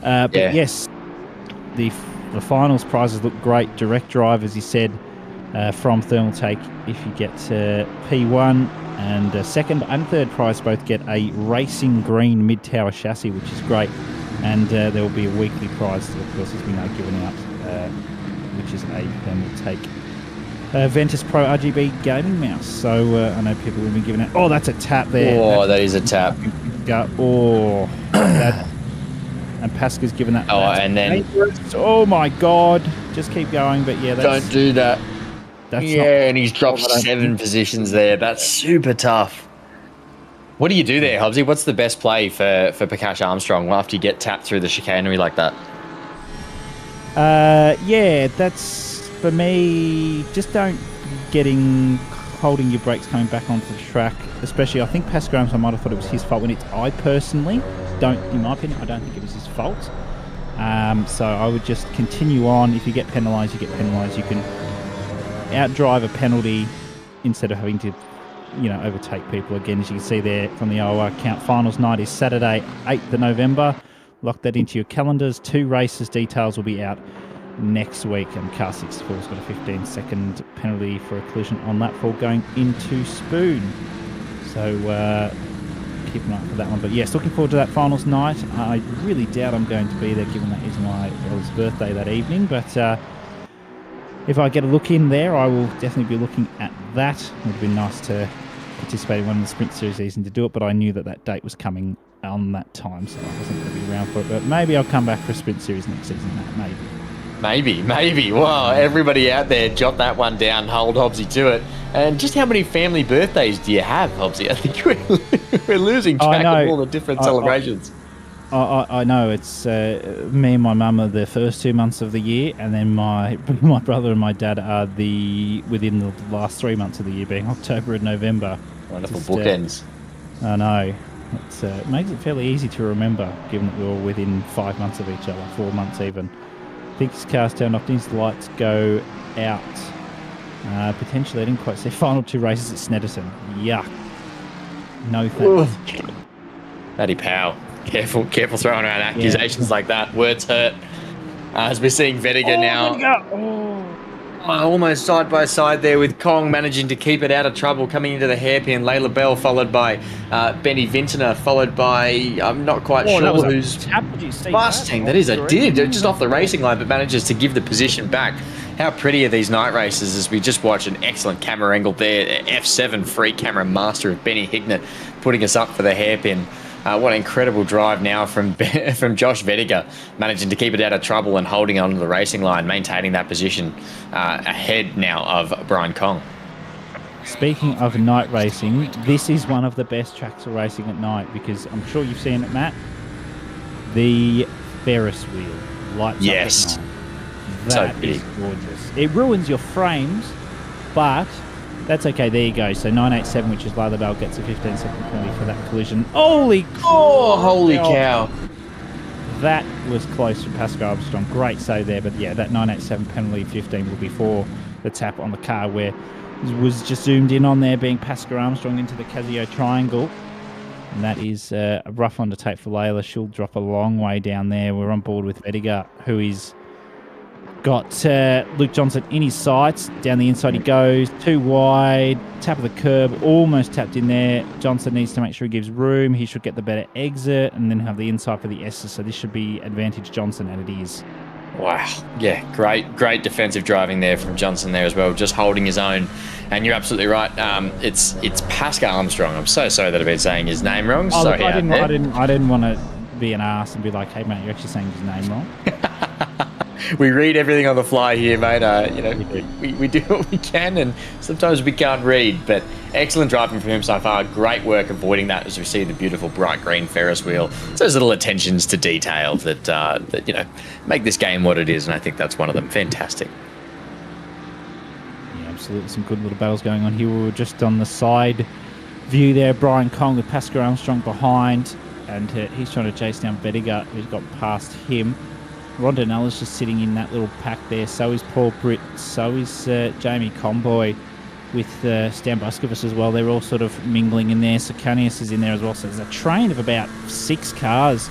But yes, the finals prizes look great. Direct drive, as you said, from Thermaltake if you get P1, and second and third prize both get a racing green mid-tower chassis, which is great. And there will be a weekly prize that, of course, has been given out which is a Thermaltake Ventus Pro RGB gaming mouse. So I know people have been giving it. Oh, that's a tap there. Oh, that is a tap. Oh, that. And Pasca's given that. Oh, and then dangerous. Oh my God! Just keep going, but yeah, don't do that. That's and he's dropped 7 positions there. That's super tough. What do you do there, Hobbsy? What's the best play for Prakash Armstrong after you get tapped through the chicanery like that? Yeah, that's for me. Just don't holding your brakes coming back onto the track. Especially, I think Pascal Armstrong might have thought it was his fault when I personally don't. In my opinion, I don't think it was his fault. So I would just continue on. If you get penalised, you get penalised. You can outdrive a penalty instead of having to, overtake people. Again, as you can see there from the OR count, finals night is Saturday, 8th of November. Lock that into your calendars. 2 races details will be out next week, and Car 64's got a 15-second penalty for a collision on that for going into Spoon. So keep an eye out for that one. But yes, looking forward to that finals night. I really doubt I'm going to be there, given that is my brother's birthday that evening. But if I get a look in there, I will definitely be looking at that. It would have been nice to participate in one of the Sprint Series season to do it, but I knew that date was coming on that time, so I wasn't going to be around for it. But maybe I'll come back for a Sprint Series next season, Maybe. Wow, everybody out there, jot that one down, hold Hobbsy to it. And just how many family birthdays do you have, Hobbsy? I think we're losing track of all the different celebrations. I know. It's me and my mum are the first 2 months of the year, and then my brother and my dad are within the last 3 months of the year, being October and November. Wonderful bookends. I know. It makes it fairly easy to remember, given that we're all within 5 months of each other, 4 months even. I think his car's turned off. These lights go out. Potentially, I didn't quite see. Final 2 races at Snetterton. Yuck. No thanks. Matty Powell. Careful throwing around accusations like that. Words hurt. As we're seeing Vettiger now. Almost side by side there with Kong managing to keep it out of trouble, coming into the hairpin. Layla Bell followed by Benny Vintner, followed by I'm not quite sure who's Mustang. That is, I did just off the racing line, but manages to give the position back. How pretty are these night races as we just watch an excellent camera angle there. F7 free camera master of Benny Hignett putting us up for the hairpin. What an incredible drive now from Josh Vettiger, managing to keep it out of trouble and holding on to the racing line, maintaining that position ahead now of Brian Kong. Speaking of night racing, this is one of the best tracks for racing at night, because I'm sure you've seen it, Matt. The Ferris wheel lights up at night. That is gorgeous. It ruins your frames, but that's okay. There you go. So 987, which is Layla Bell, gets a 15-second penalty for that collision. Holy cow! That was close from Pascal Armstrong. Great save there, but yeah, that 987 penalty 15 will be for the tap on the car, where it was just zoomed in on there, being Pascal Armstrong into the Casio triangle. And that is a rough one to take for Layla. She'll drop a long way down there. We're on board with Vettiger, who is got Luke Johnson in his sights. Down the inside he goes. Too wide. Tap of the curb. Almost tapped in there. Johnson needs to make sure he gives room. He should get the better exit and then have the inside for the S's. So this should be advantage Johnson, and it is. Wow. Yeah, great defensive driving there from Johnson there as well, just holding his own. And you're absolutely right. It's Pascal Armstrong. I'm so sorry that I've been saying his name wrong. Oh, look, I didn't want to be an ass and be like, hey, mate, you're actually saying his name wrong. We read everything on the fly here, mate. We do what we can, and sometimes we can't read. But excellent driving from him so far. Great work avoiding that as we see the beautiful bright green Ferris wheel. It's those little attentions to detail that make this game what it is, and I think that's one of them. Fantastic. Yeah, absolutely. Some good little battles going on here. We were just on the side view there. Brian Kong with Pascal Armstrong behind, and he's trying to chase down Vettiger, who's got past him. Rondonella's just sitting in that little pack there. So is Paul Britt. So is Jamie Comboy with Stan Buskovich as well. They're all sort of mingling in there. Sakanius is in there as well. So there's a train of about 6 cars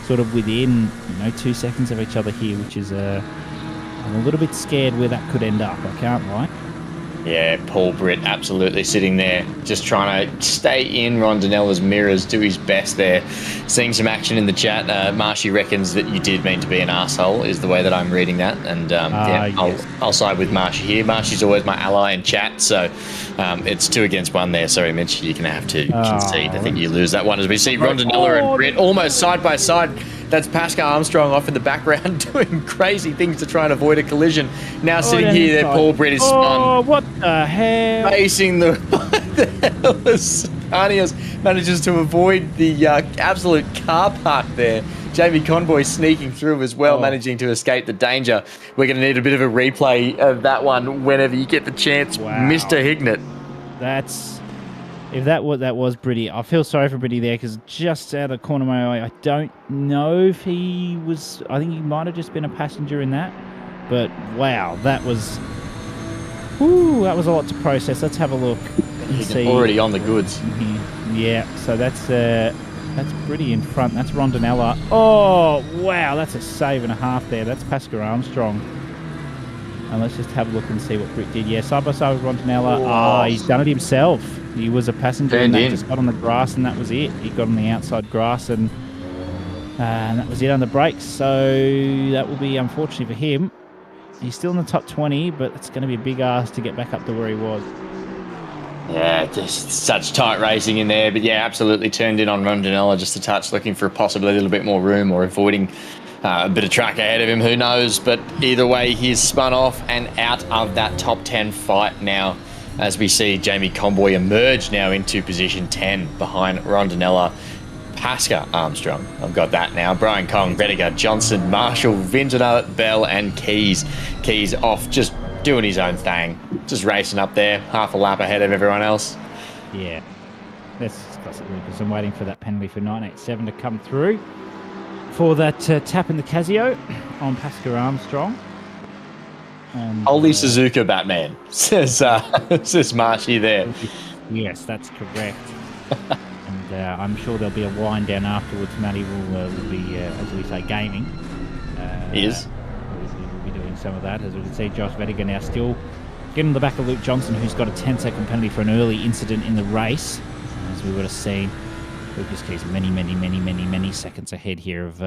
sort of within 2 seconds of each other here, which is I'm a little bit scared where that could end up. I can't lie. Yeah, Paul Britt absolutely sitting there, just trying to stay in Rondinella's mirrors, do his best there. Seeing some action in the chat. Marshy reckons that you did mean to be an arsehole, is the way that I'm reading that. And yeah, Yes. I'll side with Marshy here. Marshy's always my ally in chat, so it's 2 against 1 there. Sorry, Mitch, you're going to have to concede. I think you lose that one. As we see Rondinella and Britt almost side by side. That's Pascal Armstrong off in the background doing crazy things to try and avoid a collision. Now sitting here, there, Paul Britt is spun. Oh, what the hell? Facing the Scanias manages to avoid the absolute car park there. Jamie Conboy sneaking through as well, managing to escape the danger. We're going to need a bit of a replay of that one whenever you get the chance, Mr. Hignett. If that was Britty, I feel sorry for Britty there because just out of the corner of my eye, I don't know if he was. I think he might have just been a passenger in that. But wow, that was a lot to process. Let's have a look. He's already on the goods. Yeah, so that's Britty in front. That's Rondinella. Oh wow, that's a save and a half there. That's Pascal Armstrong. And let's just have a look and see what Britt did. Yeah, side by side with Rondinella. He's done it himself. He was a passenger and just got on the grass and that was it. He got on the outside grass and that was it on the brakes. So that will be unfortunate for him. He's still in the top 20, but it's going to be a big ask to get back up to where he was. Yeah, just such tight racing in there. But yeah, absolutely turned in on Rondinella just a touch, looking for possibly a little bit more room or avoiding a bit of track ahead of him, who knows. But either way, he's spun off and out of that top 10 fight now, as we see Jamie Conboy emerge now into position 10 behind Rondinella. Pascal Armstrong, I've got that now. Brian Kong, Vediger, Johnson, Marshall, Vintner, Bell and Keys. Keys off, just doing his own thing. Just racing up there, half a lap ahead of everyone else. Yeah, that's classic Lucas. I'm waiting for that penalty for 987 to come through for that tap in the Casio on Pascal Armstrong. And, Holy Suzuka, Batman, says Marshy there. Yes, that's correct. And I'm sure there'll be a wind down afterwards. Matty will be, as we say, gaming. He is. We'll be doing some of that. As we can see, Josh Vediger now still getting on the back of Luke Johnson, who's got a 10-second penalty for an early incident in the race. As we would have seen, Lucas Keys many seconds ahead here of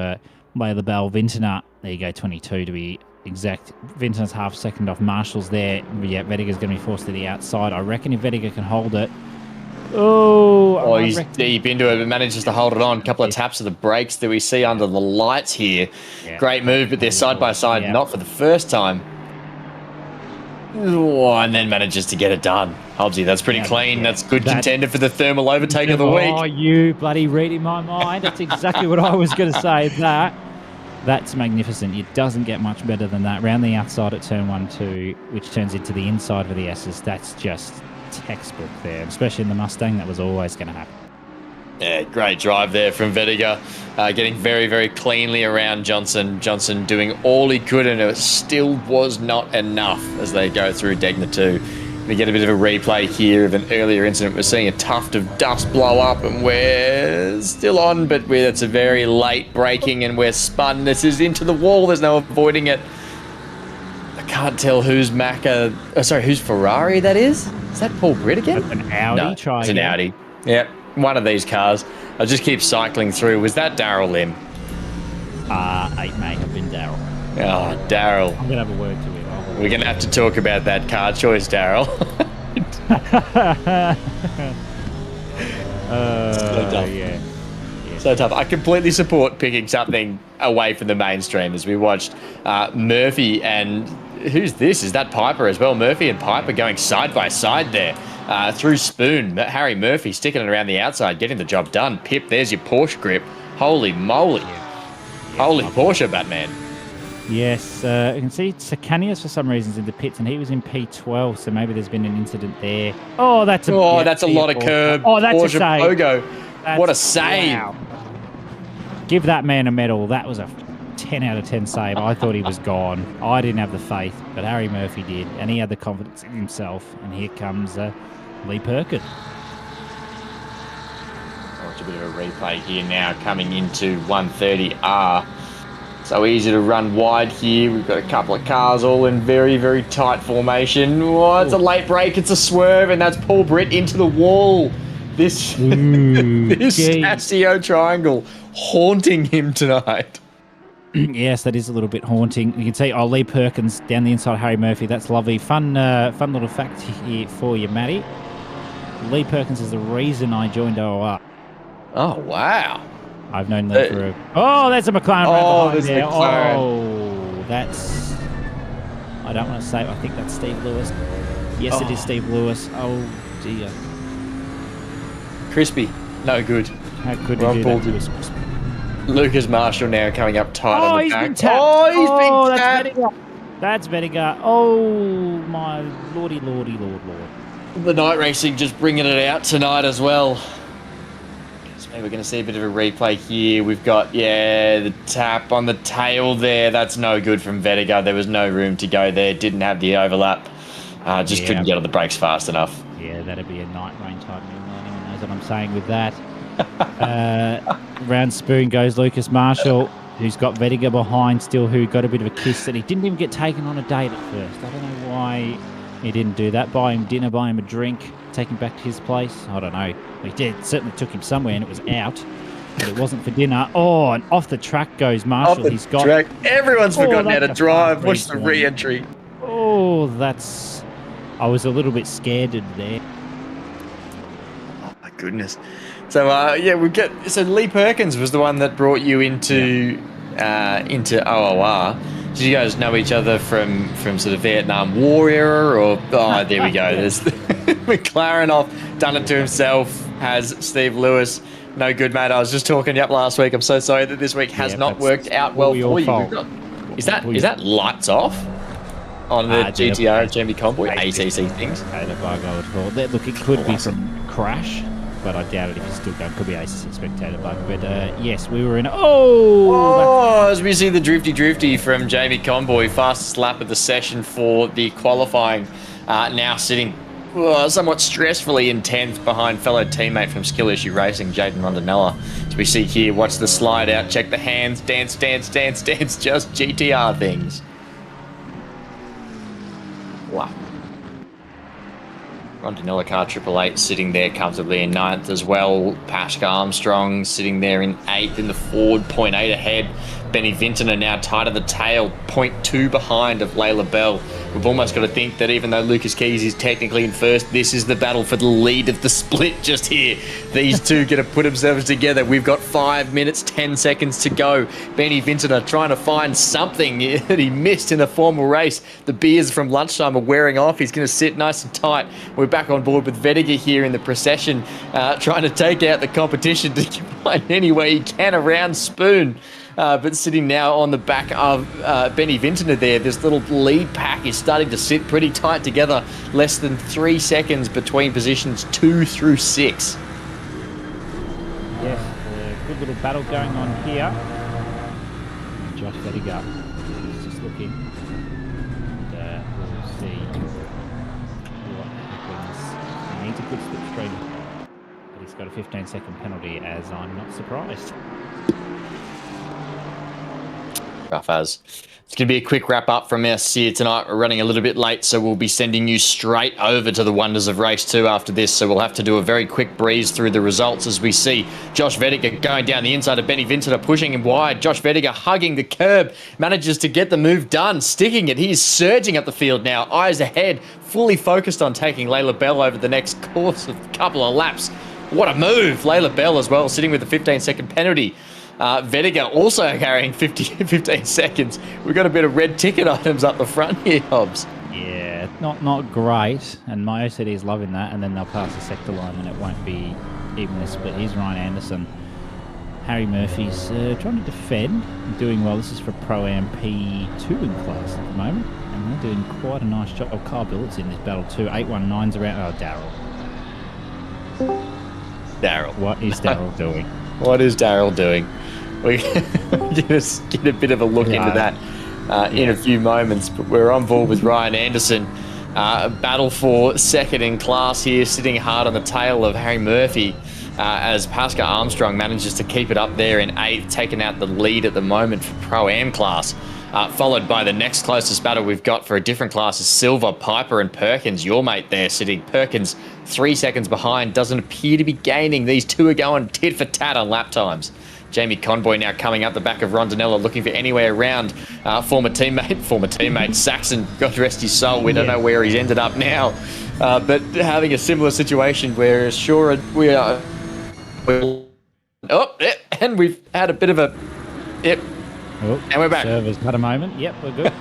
Layla Bell Vintner. There you go, 22 to be exact. Vintner's half a second off Marshall's there. Yeah, Vediger's going to be forced to the outside. I reckon if Vediger can hold it. Oh, he's deep into it, but manages to hold it on. A couple of taps of the brakes that we see under the lights here. Yeah. Great move, but they're side by side, not for the first time. Oh, and then manages to get it done. Hobbsy, that's pretty clean. That's good contender for the thermal overtake of the week. Oh, you bloody reading my mind. That's exactly what I was going to say. That's magnificent. It doesn't get much better than that. Round the outside at turn 1-2, which turns into the inside for the S's. That's just textbook there, especially in the Mustang. That was always going to happen. Yeah, great drive there from Vediger, getting very cleanly around Johnson. Johnson doing all he could, and it still was not enough as they go through Degner 2. We get a bit of a replay here of an earlier incident. We're seeing a tuft of dust blow up, and we're still on, but it's a very late braking, and we're spun. This is into the wall. There's no avoiding it. I can't tell whose whose Ferrari that is. Is that Paul Britt again? That's an Audi. No, it's an Audi. Yep, one of these cars. I just keep cycling through. Was that Daryl Lim? It may have been Daryl. Oh, Daryl. I'm going to have a word to him. We're going to have to talk about that car choice, Daryl. So tough. Yeah. So tough. I completely support picking something away from the mainstream as we watched Murphy and... Who's this? Is that Piper as well? Murphy and Piper going side by side there through Spoon. Harry Murphy sticking it around the outside, getting the job done. Pip, there's your Porsche grip. Holy moly. Holy Porsche, Batman. Yes, you can see Sakanias for some reasons in the pits, and he was in P12, so maybe there's been an incident there. Oh, that's a lot of curb. Oh, that's Porsche a save. Pogo. What a save. Wow. Give that man a medal. That was a 10 out of 10 save. I thought he was gone. I didn't have the faith, but Harry Murphy did, and he had the confidence in himself. And here comes Lee Perkin. Watch a bit of a replay here now, coming into 130R. So easy to run wide here. We've got a couple of cars all in very, very tight formation. Oh, it's a late break. It's a swerve, and that's Paul Britt into the wall. This Casio triangle haunting him tonight. Yes, that is a little bit haunting. You can see, Lee Perkins down the inside of Harry Murphy. That's lovely. Fun little fact here for you, Matty. Lee Perkins is the reason I joined OR. Oh, wow. I've known Lee for a... Oh, that's a McLaren right behind there. McLaren. Oh, that's... I don't want to say... I think that's Steve Lewis. Yes, it is Steve Lewis. Oh, dear. Crispy. No good. How could he do that to us? Lucas Marshall now coming up tight on the back. Been tapped. Oh, he's been tapped. That's Vediga. Oh, my lordy, lord. The night racing just bringing it out tonight as well. So maybe we're going to see a bit of a replay here. We've got, the tap on the tail there. That's no good from Vediga. There was no room to go there. Didn't have the overlap. Just couldn't get on the brakes fast enough. Yeah, that'd be a night rain type move. Anyone knows what I'm saying with that. Round spoon goes Lucas Marshall, who's got Vediga behind still, who got a bit of a kiss, and he didn't even get taken on a date at first. I don't know why he didn't do that. Buy him dinner, buy him a drink, take him back to his place. I don't know. He did. Certainly took him somewhere, and it was out. But it wasn't for dinner. Oh, and off the track goes Marshall. He's got track. Everyone's forgotten how to drive. Watch the re-entry. Oh, that's... I was a little bit scared there. Oh, my goodness. So so Lee Perkins was the one that brought you into OOR. Did you guys know each other from sort of Vietnam War era, or there we go. There's McLaren off, done it to himself. Has Steve Lewis. No good, mate. I was just talking up last week. I'm so sorry that this week has not worked out well for you. Is that lights off on the GTR Jamie Convoy ACC things? Look, it could be from crash. But I doubt it if it's still going. Could be ACC spectator bug. But yes, we were in... As we see the drifty from Jamie Convoy, fastest lap of the session for the qualifying. Now sitting somewhat stressfully in 10th behind fellow teammate from Skill Issue Racing, Jaden Rondinella. As we see here, watch the slide out, check the hands, dance, just GTR things. Wow. Rondinella car 888 sitting there comfortably in 9th as well. Pashka Armstrong sitting there in 8th in the Ford, 0.8 ahead. Benny Vintner now tight at the tail, 0.2 behind of Layla Bell. We've almost got to think that even though Lucas Keys is technically in first, this is the battle for the lead of the split just here. These two going to put themselves together. We've got 5 minutes, 10 seconds to go. Benny Vintner trying to find something that he missed in a formal race. The beers from lunchtime are wearing off. He's going to sit nice and tight. We're back on board with Vediga here in the procession, trying to take out the competition to find any way he can around Spoon. But sitting now on the back of Benny Vintner there, this little lead pack is starting to sit pretty tight together. Less than 3 seconds between positions 2 through 6. Yes, good little battle going on here. Josh Vediga is just looking. And we'll see what happens. He needs a good slipstream, but he's got a 15-second penalty, as I'm not surprised. Rough as. It's going to be a quick wrap up from us here tonight. We're running a little bit late, so we'll be sending you straight over to the wonders of race 2 after this. So we'll have to do a very quick breeze through the results as we see Josh Vediga going down the inside of Benny Vintner, pushing him wide. Josh Vediga hugging the curb, manages to get the move done, sticking it. He is surging up the field now, eyes ahead, fully focused on taking Layla Bell over the next course of a couple of laps. What a move. Layla Bell as well, sitting with a 15-second penalty. Vediga also carrying 15 seconds. We've got a bit of red ticket items up the front here, Hobbs. Yeah, not great. And my OCD is loving that. And then they'll pass the sector line and it won't be evenly split. Here's Ryan Anderson. Harry Murphy's trying to defend. Doing well. This is for Pro-Am P2 in class at the moment. And they're doing quite a nice job. Oh, Kyle Billet's in this battle too. 819's around. Oh, Daryl. What is Daryl doing? What is Daryl doing? We're going to get a bit of a look into that in a few moments, but we're on board with Ryan Anderson. A battle for second in class here, sitting hard on the tail of Harry Murphy. as Pascal Armstrong manages to keep it up there in 8th, taking out the lead at the moment for Pro-Am class. Followed by the next closest battle we've got for a different class is Silver, Piper and Perkins. Your mate there sitting. Perkins 3 seconds behind, doesn't appear to be gaining. These two are going tit for tat on lap times. Jamie Conboy now coming up the back of Rondinella, looking for any way around former teammate Saxon, God rest his soul. We don't know where he's ended up now. But having a similar situation where sure we are... and we've had a bit of a... Oh, and we're back. Server's had a moment. Yep, we're good.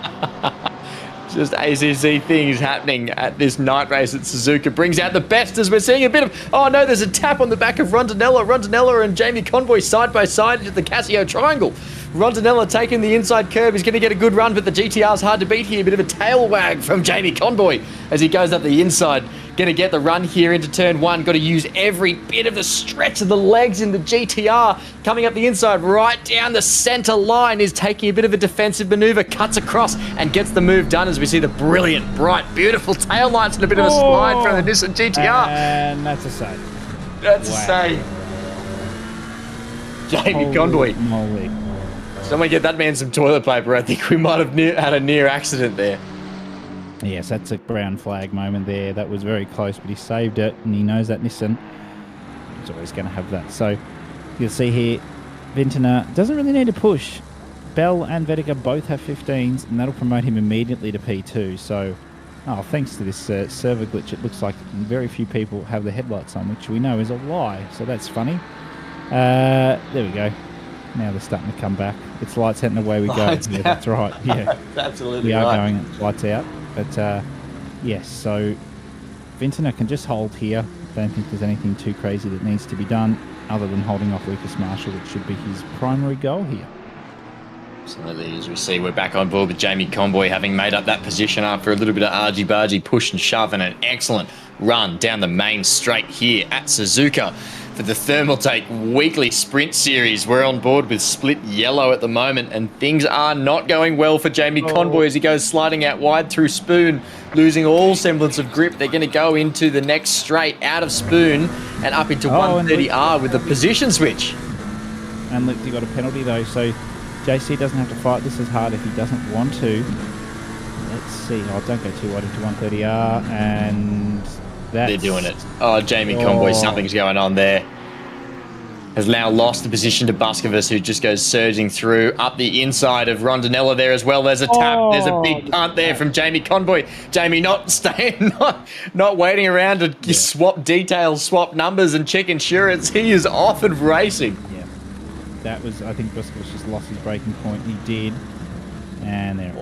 Just ACC things happening at this night race at Suzuka. Brings out the best as we're seeing a bit of... Oh, no, there's a tap on the back of Rondinella. Rondinella and Jamie Conboy side by side into the Casio triangle. Rondinella taking the inside curve. He's going to get a good run, but the GTR's hard to beat here. Bit of a tail wag from Jamie Conboy as he goes up the inside. Going to get the run here into turn 1. Got to use every bit of the stretch of the legs in the GTR. Coming up the inside, right down the centre line, is taking a bit of a defensive manoeuvre, cuts across and gets the move done as we see the brilliant, bright, beautiful tail lights and a bit of a slide from the Nissan GTR. And that's a save. That's a save. Jamie Conboy. Moly. Someone get that man some toilet paper. I think we might have had a near accident there. Yes, that's a brown flag moment there. That was very close, but he saved it, and he knows that Nissan is always going to have that. So you'll see here, Vintner doesn't really need to push. Bell and Vedica both have 15s, and that'll promote him immediately to P2. So, thanks to this server glitch, it looks like very few people have the headlights on, which we know is a lie. So that's funny. There we go. Now they're starting to come back. It's lights out and away we go. Yeah, that's right. Yeah, absolutely. We are going lights out. But yes, so Vintner can just hold here. Don't think there's anything too crazy that needs to be done other than holding off Lucas Marshall, which should be his primary goal here. Absolutely. As we see, we're back on board with Jamie Conboy, having made up that position after a little bit of argy-bargy push and shove and an excellent run down the main straight here at Suzuka. For the Thermaltake Weekly Sprint Series, we're on board with split yellow at the moment, and things are not going well for Jamie Conboy as he goes sliding out wide through Spoon, losing all semblance of grip. They're going to go into the next straight out of Spoon and up into 130R with the position switch. And look, he got a penalty though, so JC doesn't have to fight this as hard if he doesn't want to. Let's see. Oh, don't go too wide into 130R, and they're doing it. Oh, Jamie Conboy, something's going on there. Has now lost the position to Buskovus, who just goes surging through up the inside of Rondinella there as well. There's a tap. There's a big punt there from Jamie Conboy. Jamie not staying, not waiting around to swap details, swap numbers and check insurance. He is off and racing. Yeah, that was, I think Buskovus just lost his braking point. He did. And there.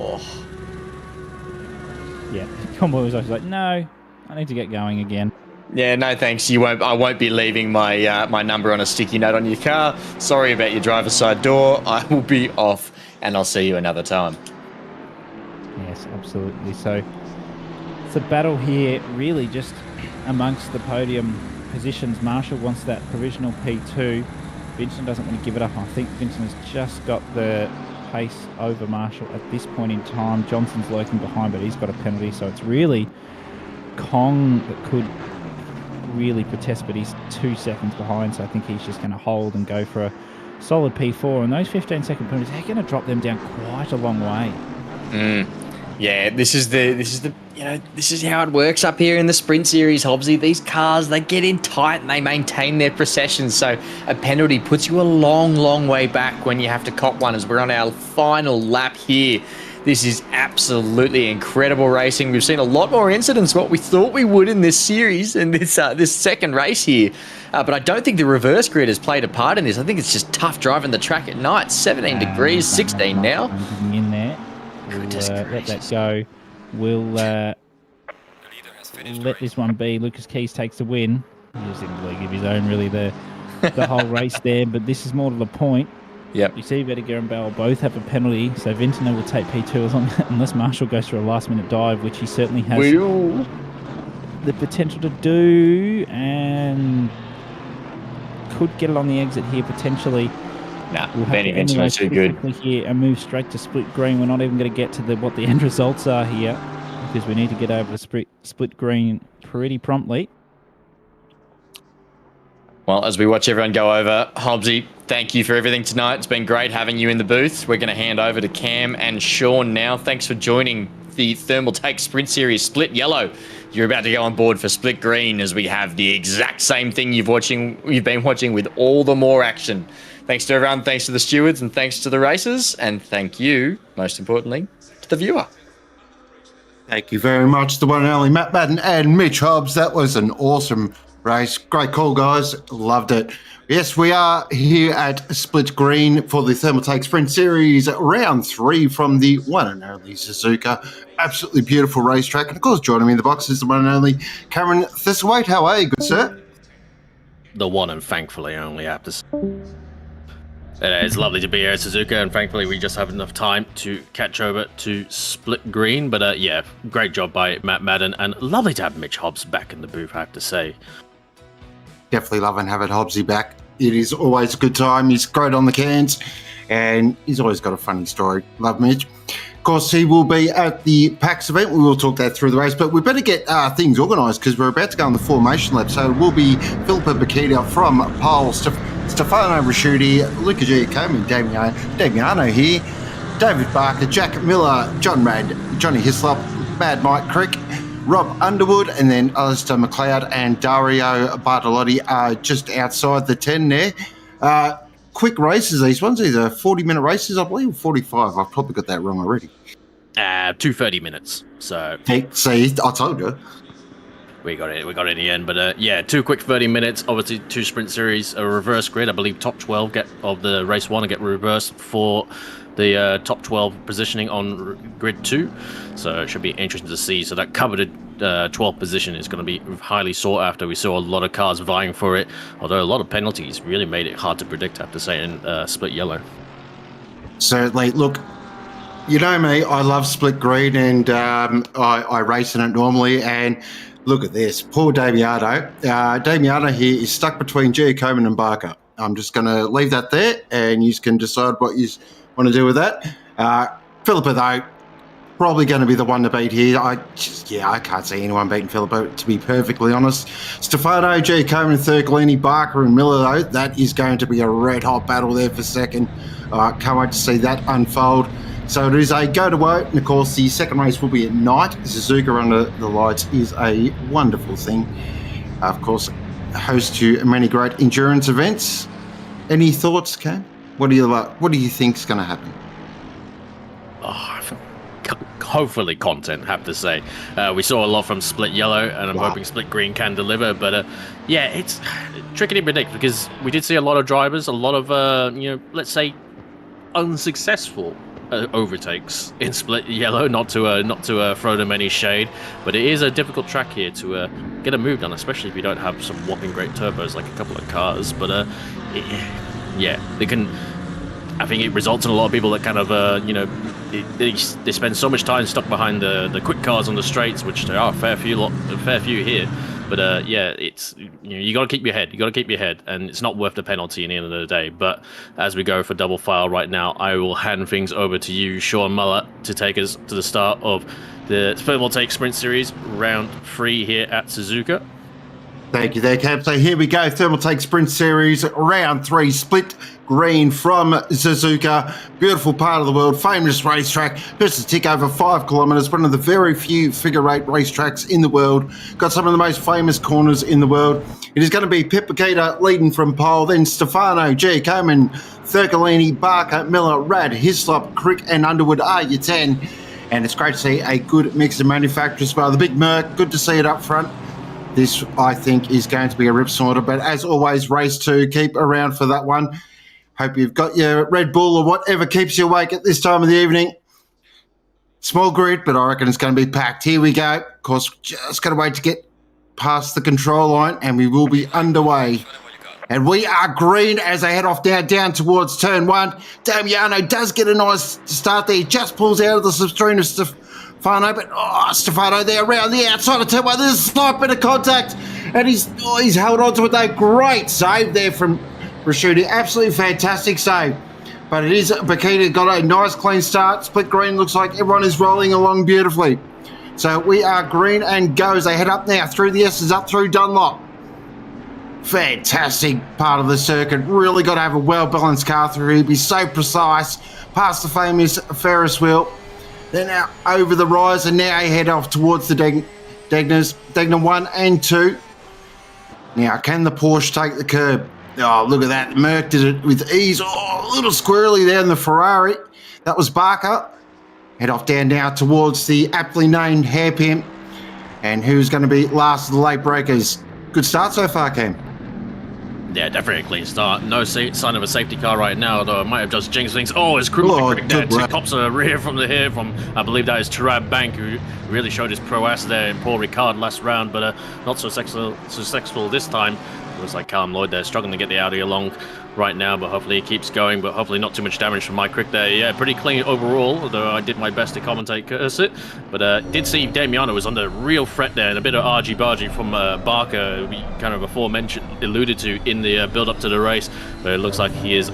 Yeah, Conboy was actually like, no, I need to get going again. Yeah, no thanks. You won't. I won't be leaving my my number on a sticky note on your car. Sorry about your driver's side door. I will be off, and I'll see you another time. Yes, absolutely. So it's a battle here, really, just amongst the podium positions. Marshall wants that provisional P2. Vincent doesn't want to give it up. I think Vincent has just got the pace over Marshall at this point in time. Johnson's lurking behind, but he's got a penalty, so it's really Kong that could really protest, but he's 2 seconds behind, so I think he's just going to hold and go for a solid P4. And those 15-second penalties, they're going to drop them down quite a long way. Yeah, this is how it works up here in the Sprint Series, Hobbsy. These cars, they get in tight and they maintain their procession, so a penalty puts you a long, long way back when you have to cop one, as we're on our final lap here. This is absolutely incredible racing. We've seen a lot more incidents what we thought we would in this series, in this second race here. But I don't think the reverse grid has played a part in this. I think it's just tough driving the track at night. 17 degrees, 16 now. In there. Goodness let that go. We'll let this one be. Lucas Keys takes the win. He was in the league of his own, really, the whole race there. But this is more to the point. Yep. You see Vedica and Bell both have a penalty, so Vintner will take P2 unless Marshall goes for a last-minute dive, which he certainly has the potential to do, and could get it on the exit here potentially. We'll Benny Vincent's too good. Here and move straight to split green. We're not even going to get to what the end results are here, because we need to get over to split green pretty promptly. Well, as we watch everyone go over, Hobbsy, thank you for everything tonight. It's been great having you in the booth. We're going to hand over to Cam and Sean now. Thanks for joining the Thermaltake Sprint Series Split Yellow. You're about to go on board for Split Green as we have the exact same thing you've been watching with all the more action. Thanks to everyone, thanks to the stewards, and thanks to the racers, and thank you, most importantly, to the viewer. Thank you very much, the one and only Matt Madden and Mitch Hobbs. That was an awesome race. Great call, guys. Loved it. Yes, we are here at Split Green for the Thermaltake Sprint Series, round 3 from the one and only Suzuka. Absolutely beautiful racetrack. And of course, joining me in the box is the one and only Cameron Thiswaite. How are you, good sir? The one and thankfully only, I have to say. It's lovely to be here at Suzuka, and thankfully we just have enough time to catch over to Split Green. But yeah, great job by Matt Madden, and lovely to have Mitch Hobbs back in the booth, I have to say. Definitely loving having Hobbsy back. It is always a good time. He's great on the cans, and he's always got a funny story. Love Mitch. Of course, he will be at the PAX event. We will talk that through the race, but we better get things organised because we're about to go on the formation lap. So we'll be Philippa Bakita from Pole, Stefano Rasciuti, Luca Giacomo, Damiano here, David Barker, Jack Miller, Johnny Hislop, Mad Mike Crick, Rob Underwood, and then Alistair McLeod and Dario Bartolotti are just outside the 10 there. Quick races, these ones. These are 40-minute races, I believe, 45. I've probably got that wrong already. 2:30 minutes. So see, I told you. We got it in the end. But yeah, 2 quick 30 minutes. Obviously, 2 sprint series, a reverse grid. I believe top 12 of the race 1 get reversed for the top 12 positioning on grid 2. So it should be interesting to see. So that coveted 12th position is going to be highly sought after. We saw a lot of cars vying for it, although a lot of penalties really made it hard to predict, I have to say, in Split Yellow. Certainly. Look, you know me, I love Split Green, and I race in it normally, and look at this. Poor Damiano. Damiano here is stuck between Giacomo and Barker. I'm just going to leave that there, and you can decide what you want to do with that. Philippa, though, probably going to be the one to beat here. I can't see anyone beating Philippa, to be perfectly honest. Stefano, Giacomo, Thurcolini, Barker and Miller, though, that is going to be a red-hot battle there for second. Can't wait to see that unfold. So it is a go-to-vote, and of course the second race will be at night. Suzuka under the lights is a wonderful thing. Of course, host to many great endurance events. Any thoughts, Cam? What do you think is going to happen? Hopefully content, have to say. We saw a lot from Split Yellow, and I'm hoping Split Green can deliver. But yeah, it's tricky to predict because we did see a lot of drivers, a lot of let's say unsuccessful overtakes in Split Yellow. Not to throw them any shade, but it is a difficult track here to get a move done, especially if you don't have some whopping great turbos like a couple of cars. But they can. I think it results in a lot of people that kind of they spend so much time stuck behind the quick cars on the straights, which there are a fair few here. But it's you got to keep your head. You got to keep your head, and it's not worth the penalty in the end of the day. But as we go for double file right now, I will hand things over to you, Sean Muller, to take us to the start of the Thermaltake Sprint Series, round 3 here at Suzuka. Thank you there, Cam. So here we go, Thermaltake Sprint Series, round 3, Split Green from Suzuka. Beautiful part of the world, famous racetrack. Just a tick over 5 kilometres, one of the very few figure-8 racetracks in the world. Got some of the most famous corners in the world. It is going to be Pip Bakita leading from pole, then Stefano, Giacomo, Thurcolini, Barker, Miller, Rad, Hislop, Crick and Underwood are your 10. And it's great to see a good mix of manufacturers as well. The Big Merc, good to see it up front. This, I think, is going to be a rip snorter. But as always, race 2, keep around for that one. Hope you've got your Red Bull or whatever keeps you awake at this time of the evening. Small grid, but I reckon it's going to be packed. Here we go. Of course, just got to wait to get past the control line, and we will be underway. And we are green as they head off down towards turn 1. Damiano does get a nice start there. He just pulls out of the substream of Stefano, but Stefano there around the outside of turn 1. There's a slight bit of contact, and he's held on to it though. Great save there from Rasciuti. Absolutely fantastic save. But it is Bakita got a nice clean start. Split Green looks like everyone is rolling along beautifully. So we are green and go as they head up now through the S's, up through Dunlop. fantastic part of the circuit. Really got to have a well-balanced car through here. Be so precise. Past the famous Ferris wheel. Then now over the rise, and now you head off towards the Degner 1 and 2. Now, can the Porsche take the curb? Oh, look at that. Merc did it with ease. Oh, a little squirrely there in the Ferrari. That was Barker. Head off down now towards the aptly named hairpin. And who's going to be last of the late breakers? Good start so far, Cam. Yeah, definitely a clean start. No sign of a safety car right now, although it might have just jinxed things. Oh, it's crick there. Two cops are rear from the here from, I believe that is Tarab Bank, who really showed his prowess there in Paul Ricard last round, but not so successful this time. It was like Callum Lloyd there, struggling to get the Audi along right now, but hopefully he keeps going, but hopefully not too much damage from my crick there. Yeah, pretty clean overall, although I did my best to commentate curse it, but did see Damiano was under real threat there, and a bit of argy-bargy from Barker, we kind of aforementioned, alluded to in the build-up to the race, but it looks like he is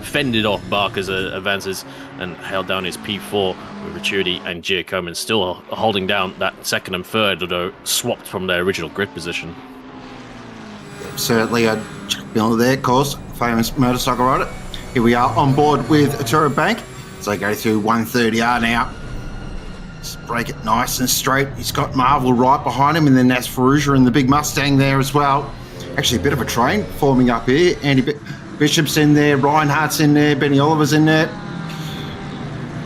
fended off Barker's advances and held down his P4 with Ricciardi and Giacomo, still holding down that second and third, although swapped from their original grid position. Certainly a Jack Miller there, of course, famous motorcycle rider. Here we are on board with Atura Bank as they go through 130R now. Just break it nice and straight. He's got Marvel right behind him, and then that's Ferrugia and the big Mustang there as well. Actually, a bit of a train forming up here. Andy Bishop's in there, Reinhardt's in there, Benny Oliver's in there.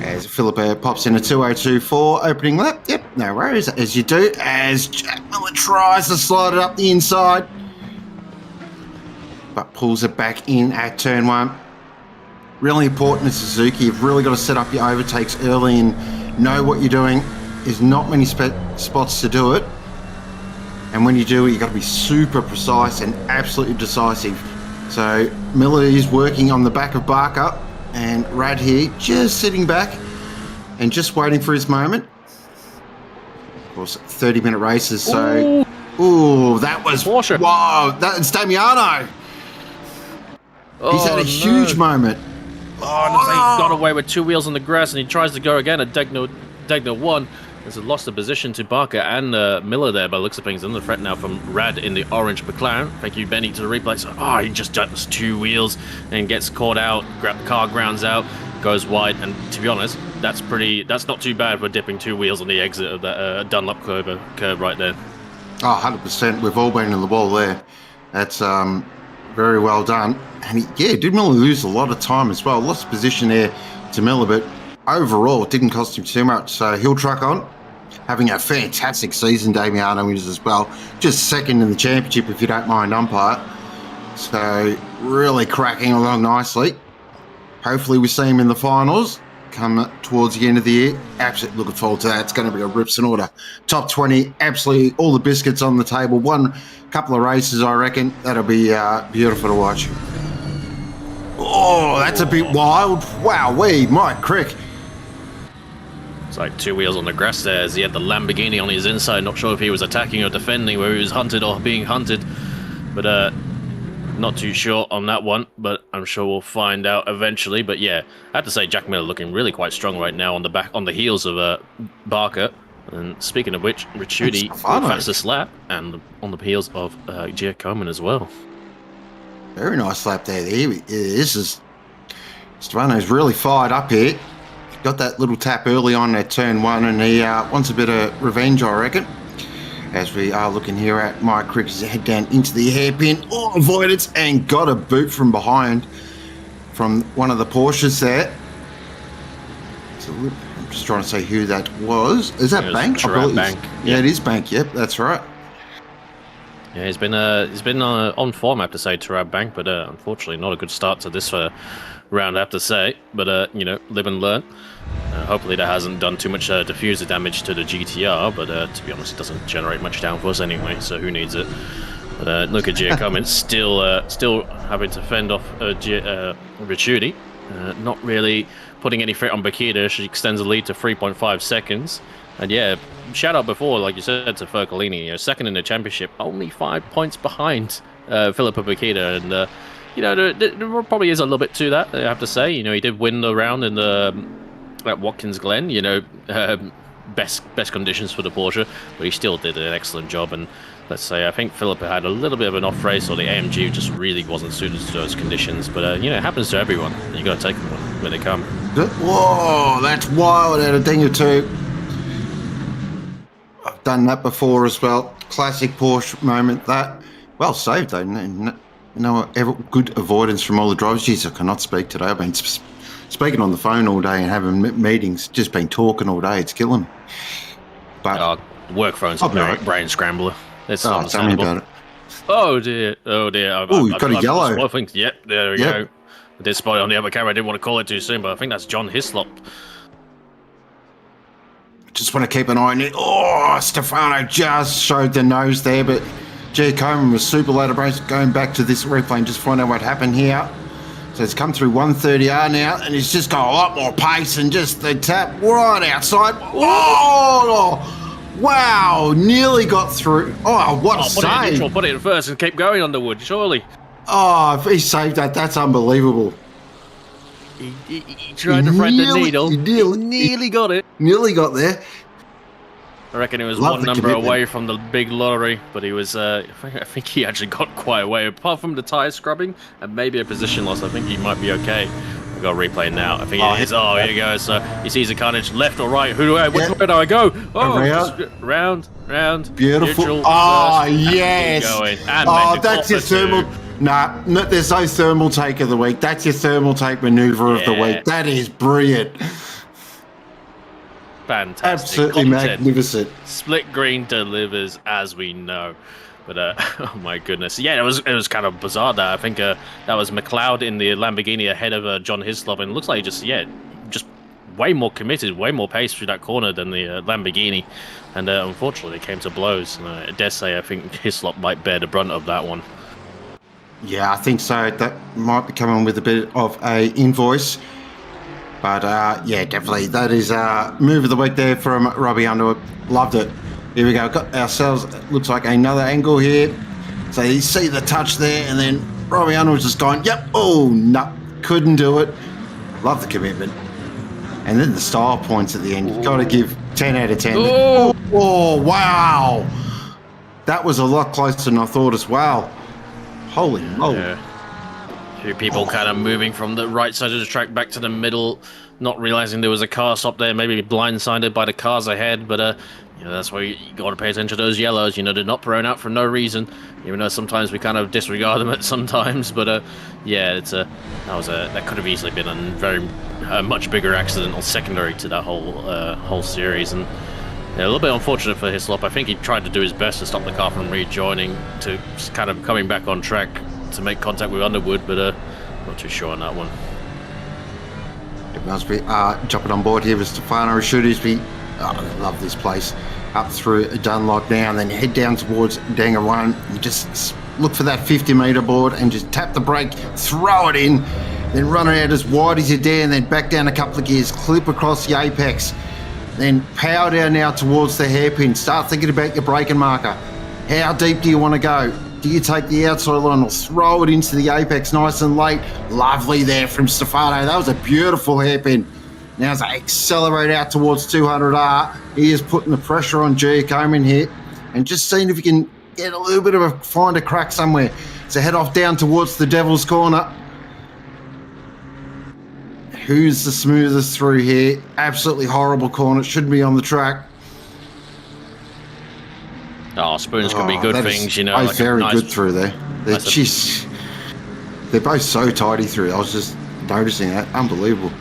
As Philippa pops in a 2024 opening lap. Yep, no worries, as you do, as Jack Miller tries to slide it up the inside, but pulls it back in at turn 1. Really important in Suzuki. You've really got to set up your overtakes early and know what you're doing. There's not many spots to do it. And when you do it, you've got to be super precise and absolutely decisive. So Miller is working on the back of Barker, and Rad here just sitting back and just waiting for his moment. Of course, 30-minute races, so... Ooh, that was... Porsche. Wow, that's Damiano. He's had a huge moment. Oh, he got away with 2 wheels on the grass, and he tries to go again at Degner 1. Has lost the position to Barker and Miller there by the looks of things. Under threat now from Rad in the orange McLaren. Thank you, Benny, to the replay. So, he just jumps 2 wheels and gets caught out. Car grounds out, goes wide, and to be honest, that's not too bad for dipping 2 wheels on the exit of that Dunlop curve right there. Oh, 100%. We've all been in the wall there. That's very well done. And did Miller lose a lot of time as well. Lost position there to Miller, but overall it didn't cost him too much. So he'll truck on. Having a fantastic season, Damiano is as well. Just second in the championship, if you don't mind, umpire. So really cracking along nicely. Hopefully we see him in the finals come towards the end of the year. Absolutely looking forward to that. It's going to be a rips and order. Top 20, absolutely all the biscuits on the table. One couple of races, I reckon. That'll be beautiful to watch. Oh, that's a bit wild. Wow-wee, Mike Crick. It's like 2 wheels on the grass there as he had the Lamborghini on his inside. Not sure if he was attacking or defending, where he was hunted or being hunted. But not too sure on that one, but I'm sure we'll find out eventually. But yeah, I have to say Jack Miller looking really quite strong right now on the heels of Barker. And speaking of which, Ricciardi fastest lap and on the heels of Giacomo as well. Very nice lap there. This is Stefano's really fired up here. Got that little tap early on at turn 1, and he wants a bit of revenge, I reckon. As we are looking here at Mike Crick's head down into the hairpin. Oh, avoidance, and got a boot from behind from one of the Porsches there. So I'm just trying to say who that was. Is that Bank? Bank. Yeah, it is Bank. Yep, that's right. Yeah, he's been on form, I have to say, Tarab Bank, but unfortunately not a good start to this round, I have to say. But live and learn. Hopefully that hasn't done too much diffuser damage to the GTR, but to be honest, it doesn't generate much downforce anyway, so who needs it? But look at Giacomo, still having to fend off Ricciardi. Not really putting any threat on Bakita. She extends the lead to 3.5 seconds. And yeah, shout out before, like you said, to Fercolini, second in the championship, only 5 points behind Filippo Bakita. And, there probably is a little bit to that, I have to say. He did win the round in at Watkins Glen, best conditions for the Porsche, but he still did an excellent job. And let's say I think Philip had a little bit of an off race, or the AMG just really wasn't suited to those conditions. But it happens to everyone. You got to take them when they come. Whoa, that's wild out of ding or two. I've done that before as well. Classic Porsche moment. That well saved though. No good avoidance from all the drivers. Jeez, I cannot speak today. I've been speaking on the phone all day and having meetings. Just been talking all day. It's killing me. But work phone's a brain scrambler. It's tell me about it. Oh dear. Oh, you've got a yellow. I think, yep, there we go. I did spot it on the other camera. I didn't want to call it too soon, but I think that's John Hislop. Just want to keep an eye on it. Oh, Stefano just showed the nose there, but G. Coleman was super late race. Going back to this replay and just find out what happened here. So it's come through 130R now, and he's just got a lot more pace and just the tap right outside. Oh, wow, nearly got through. Oh, what a save. Put it in first and keep going on the wood, surely. Oh, if he saved that, that's unbelievable. He tried to thread the needle. He nearly got it. Nearly got there. I reckon he was one number away from the big lottery, but he was. I think he actually got quite away. Apart from the tyre scrubbing and maybe a position loss, I think he might be okay. We've got a replay now. I think it is. Oh, here he goes. So he sees the carnage, left or right. Which way do I go? Oh, round. Beautiful. Neutral, oh, yes. That's your thermal. Nah, there's no thermal take of the week. That's your thermal take maneuver of the week. That is brilliant. Fantastic. Absolutely magnificent. Split green delivers, as we know. But oh my goodness, yeah, it was kind of bizarre. That I think that was McLeod in the Lamborghini ahead of John Hislop, and it looks like just way more committed, way more pace through that corner than the Lamborghini, and unfortunately it came to blows. I dare say I think Hislop might bear the brunt of that one. Yeah, I think so. That might be coming with a bit of a invoice. But, yeah, definitely. That is move of the week there from Robbie Underwood. Loved it. Here we go. Got ourselves, looks like another angle here. So you see the touch there, and then Robbie Underwood's just gone, yep, oh, no, couldn't do it. Love the commitment. And then the style points at the end. You've got to give 10 out of 10. Oh, wow. That was a lot closer than I thought as well. Holy moly. Yeah. A few people kind of moving from the right side of the track back to the middle, not realizing there was a car stop there, maybe blindsided by the cars ahead, but that's why you got to pay attention to those yellows. They're not thrown out for no reason, even though sometimes we kind of disregard them at sometimes. But yeah, that could have easily been a much bigger accident or secondary to that whole series, and a little bit unfortunate for Hislop. I think he tried to do his best to stop the car from rejoining, to kind of coming back on track to make contact with Underwood, but not too sure on that one. It must be jumping on board here with Stefano Shrewsbury. I love this place. Up through Dunlop now, and then head down towards Danger 1. You just look for that 50-metre board and just tap the brake, throw it in, then run it out as wide as you dare, and then back down a couple of gears, clip across the apex, then power down now towards the hairpin. Start thinking about your braking marker. How deep do you want to go? Do you take the outside line or throw it into the apex nice and late? Lovely there from Stefano. That was a beautiful hairpin. Now as I accelerate out towards 200R, he is putting the pressure on Giacomin here and just seeing if he can get a little bit of find a crack somewhere. So head off down towards the Devil's Corner. Who's the smoothest through here? Absolutely horrible corner. Shouldn't be on the track. Oh, spoons can be good things, Both very good through there. They're both so tidy through. I was just noticing that. Unbelievable.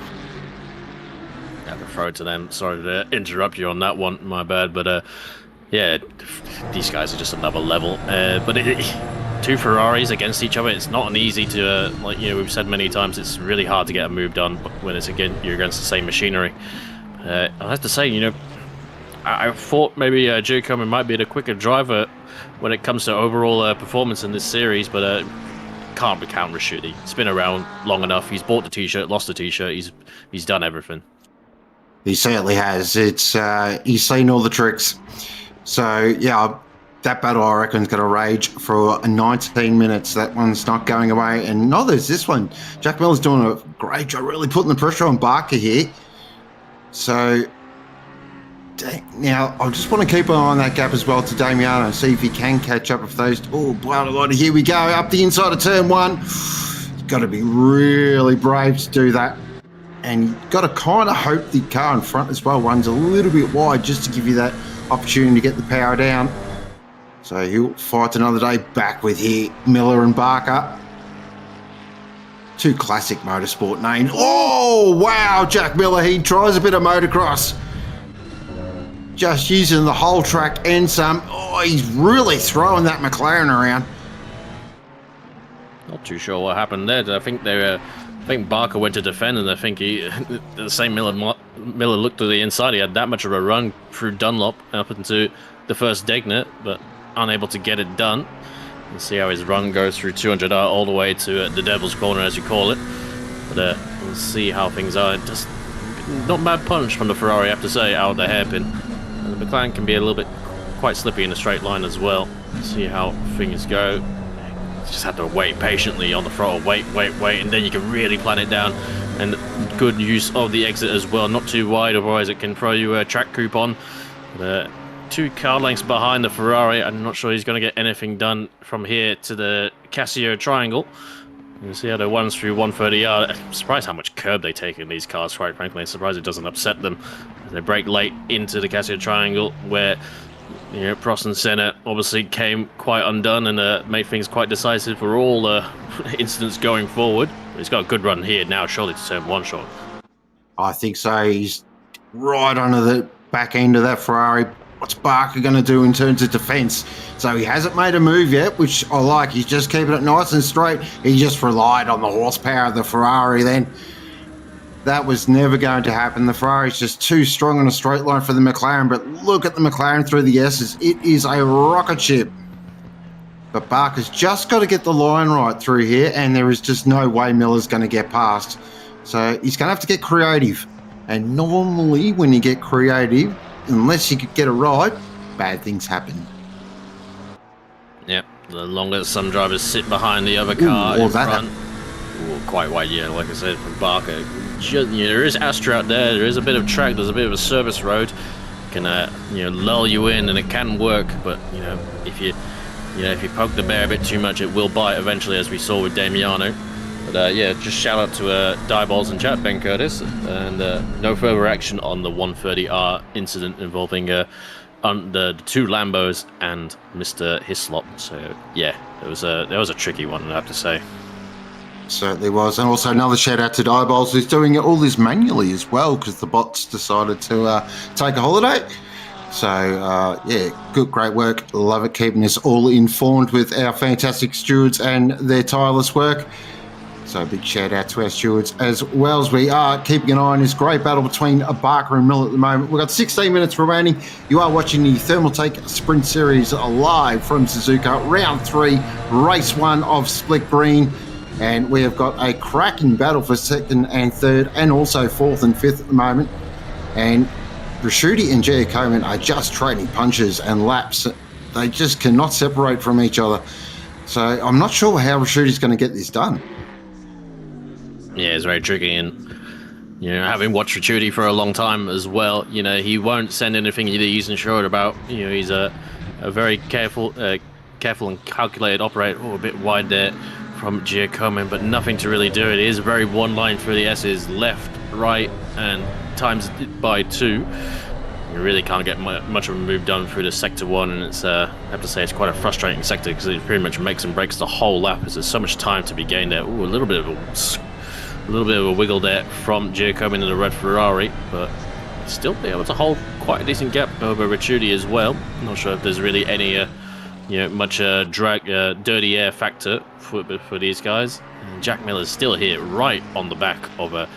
Have to throw it to them. Sorry to interrupt you on that one. My bad. But yeah, these guys are just another level. But two Ferraris against each other, it's not an easy to, we've said many times, it's really hard to get a move done when you're against the same machinery. I have to say, I thought maybe Giacomin might be the quicker driver when it comes to overall performance in this series, but can't recount Rashuti. He's been around long enough. He's bought the T-shirt, lost the T-shirt. He's done everything. He certainly has. He's seen all the tricks. So yeah, that battle I reckon is going to rage for 19 minutes. That one's not going away. And no, there's this one. Jack Miller's doing a great job, really putting the pressure on Barker here. So Now, I just want to keep an eye on that gap as well to Damiano, see if he can catch up with those. Oh, blood a lot. Here we go, up the inside of turn one. You've got to be really brave to do that. And you've got to kind of hope the car in front as well runs a little bit wide just to give you that opportunity to get the power down. So he'll fight another day back with here, Miller and Barker. Two classic motorsport names. Oh, wow, Jack Miller, he tries a bit of motocross. Just using the whole track and some. Oh, he's really throwing that McLaren around. Not too sure what happened there. I think Barker went to defend, and I think the same Miller looked to the inside. He had that much of a run through Dunlop up into the first Degnet, but unable to get it done. We'll see how his run goes through 200R all the way to the Devil's Corner, as you call it. But we'll see how things are. Just not bad punch from the Ferrari, I have to say, out of the hairpin. And the McLaren can be a little bit quite slippy in a straight line as well. See how things go. Just have to wait patiently on the throttle, wait, and then you can really plan it down. And good use of the exit as well, not too wide, otherwise it can throw you a track coupon. 2 car lengths behind the Ferrari. I'm not sure he's going to get anything done from here to the Casio Triangle. You see how they runs through 130R. I'm surprised how much curb they take in these cars, quite frankly. I'm surprised it doesn't upset them. They break late into the Casio Triangle, where Prost and Senna obviously came quite undone and made things quite decisive for all incidents going forward. He's got a good run here now, surely to turn 1 short. I think so. He's right under the back end of that Ferrari. What's Barker going to do in terms of defence? So he hasn't made a move yet, which I like. He's just keeping it nice and straight. He just relied on the horsepower of the Ferrari then. That was never going to happen. The Ferrari's just too strong on a straight line for the McLaren, but look at the McLaren through the S's. It is a rocket ship. But Barker's just got to get the line right through here, and there is just no way Miller's going to get past. So he's going to have to get creative. And normally when you get creative, unless you could get it right, bad things happen. Yep, the longer some drivers sit behind the other car in front. Quite wide, yeah, like I said, from Barker. There is Astra out there is a bit of track, there's a bit of a service road. Can lull you in, and it can work, but if you poke the bear a bit too much, it will bite eventually, as we saw with Damiano. But just shout out to Dieballs in chat, Ben Curtis, and no further action on the 130R incident involving the 2 Lambos and Mr. Hislop. So yeah, it was a tricky one, I have to say. Certainly was. And also another shout out to Dieballs, who's doing all this manually as well, because the bots decided to take a holiday. So great work. Love it, keeping us all informed with our fantastic stewards and their tireless work. So a big shout out to our stewards, as well as we are keeping an eye on this great battle between Barker and Miller at the moment. We've got 16 minutes remaining. You are watching the Thermaltake Sprint Series live from Suzuka, round 3, race 1 of Split Green. And we have got a cracking battle for 2nd and 3rd, and also 4th and 5th at the moment. And Rashuti and Giacomin are just trading punches and laps. They just cannot separate from each other. So I'm not sure how Rashuti's going to get this done. Yeah, it's very tricky, and having watched Ricciuti for a long time as well, he won't send anything that he's unsure about. He's a very careful and calculated operator. Oh, a bit wide there from Giacomin, but nothing to really do. It is very one line through the S's, left, right, and times it by 2. You really can't get much of a move done through the sector 1, and it's I have to say it's quite a frustrating sector, because it pretty much makes and breaks the whole lap, as there's so much time to be gained there. Ooh, a little bit of a wiggle there from Giacomin in the red Ferrari, but still be able to hold quite a decent gap over Ricciuti as well. I'm not sure if there's really any much drag, dirty air factor for these guys. And Jack Miller's still here, right on the back of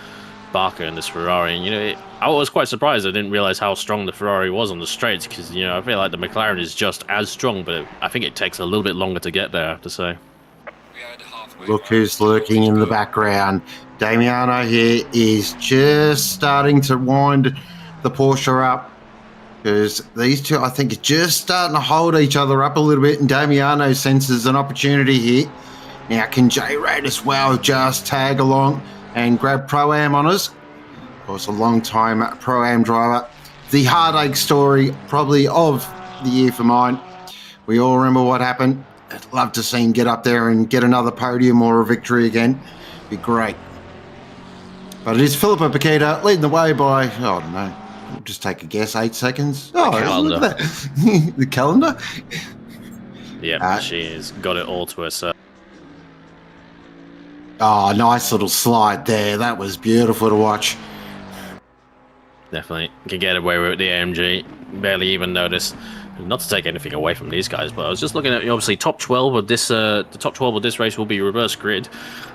Barker in this Ferrari. And I was quite surprised. I didn't realize how strong the Ferrari was on the straights, because I feel like the McLaren is just as strong, but I think it takes a little bit longer to get there, I have to say. Look who's lurking in the background. Damiano here is just starting to wind the Porsche up, because these two, I think, are just starting to hold each other up a little bit, and Damiano senses an opportunity here. Now, can J-Rad as well just tag along and grab Pro-Am honours? Of course, a long-time Pro-Am driver the heartache story probably of the year for mine. We all remember what happened. I'd love to see him get up there and get another podium or a victory again. Be great. But it is Filippo Paqueta leading the way by, I don't know, we'll just take a guess, 8 seconds. Oh, look at that. The calendar. Yeah, she has got it all to herself. Oh, nice little slide there. That was beautiful to watch. Definitely can get away with the AMG. Barely even notice. Not to take anything away from these guys, but I was just looking at obviously top 12 of this. The top 12 of this race will be reverse grid,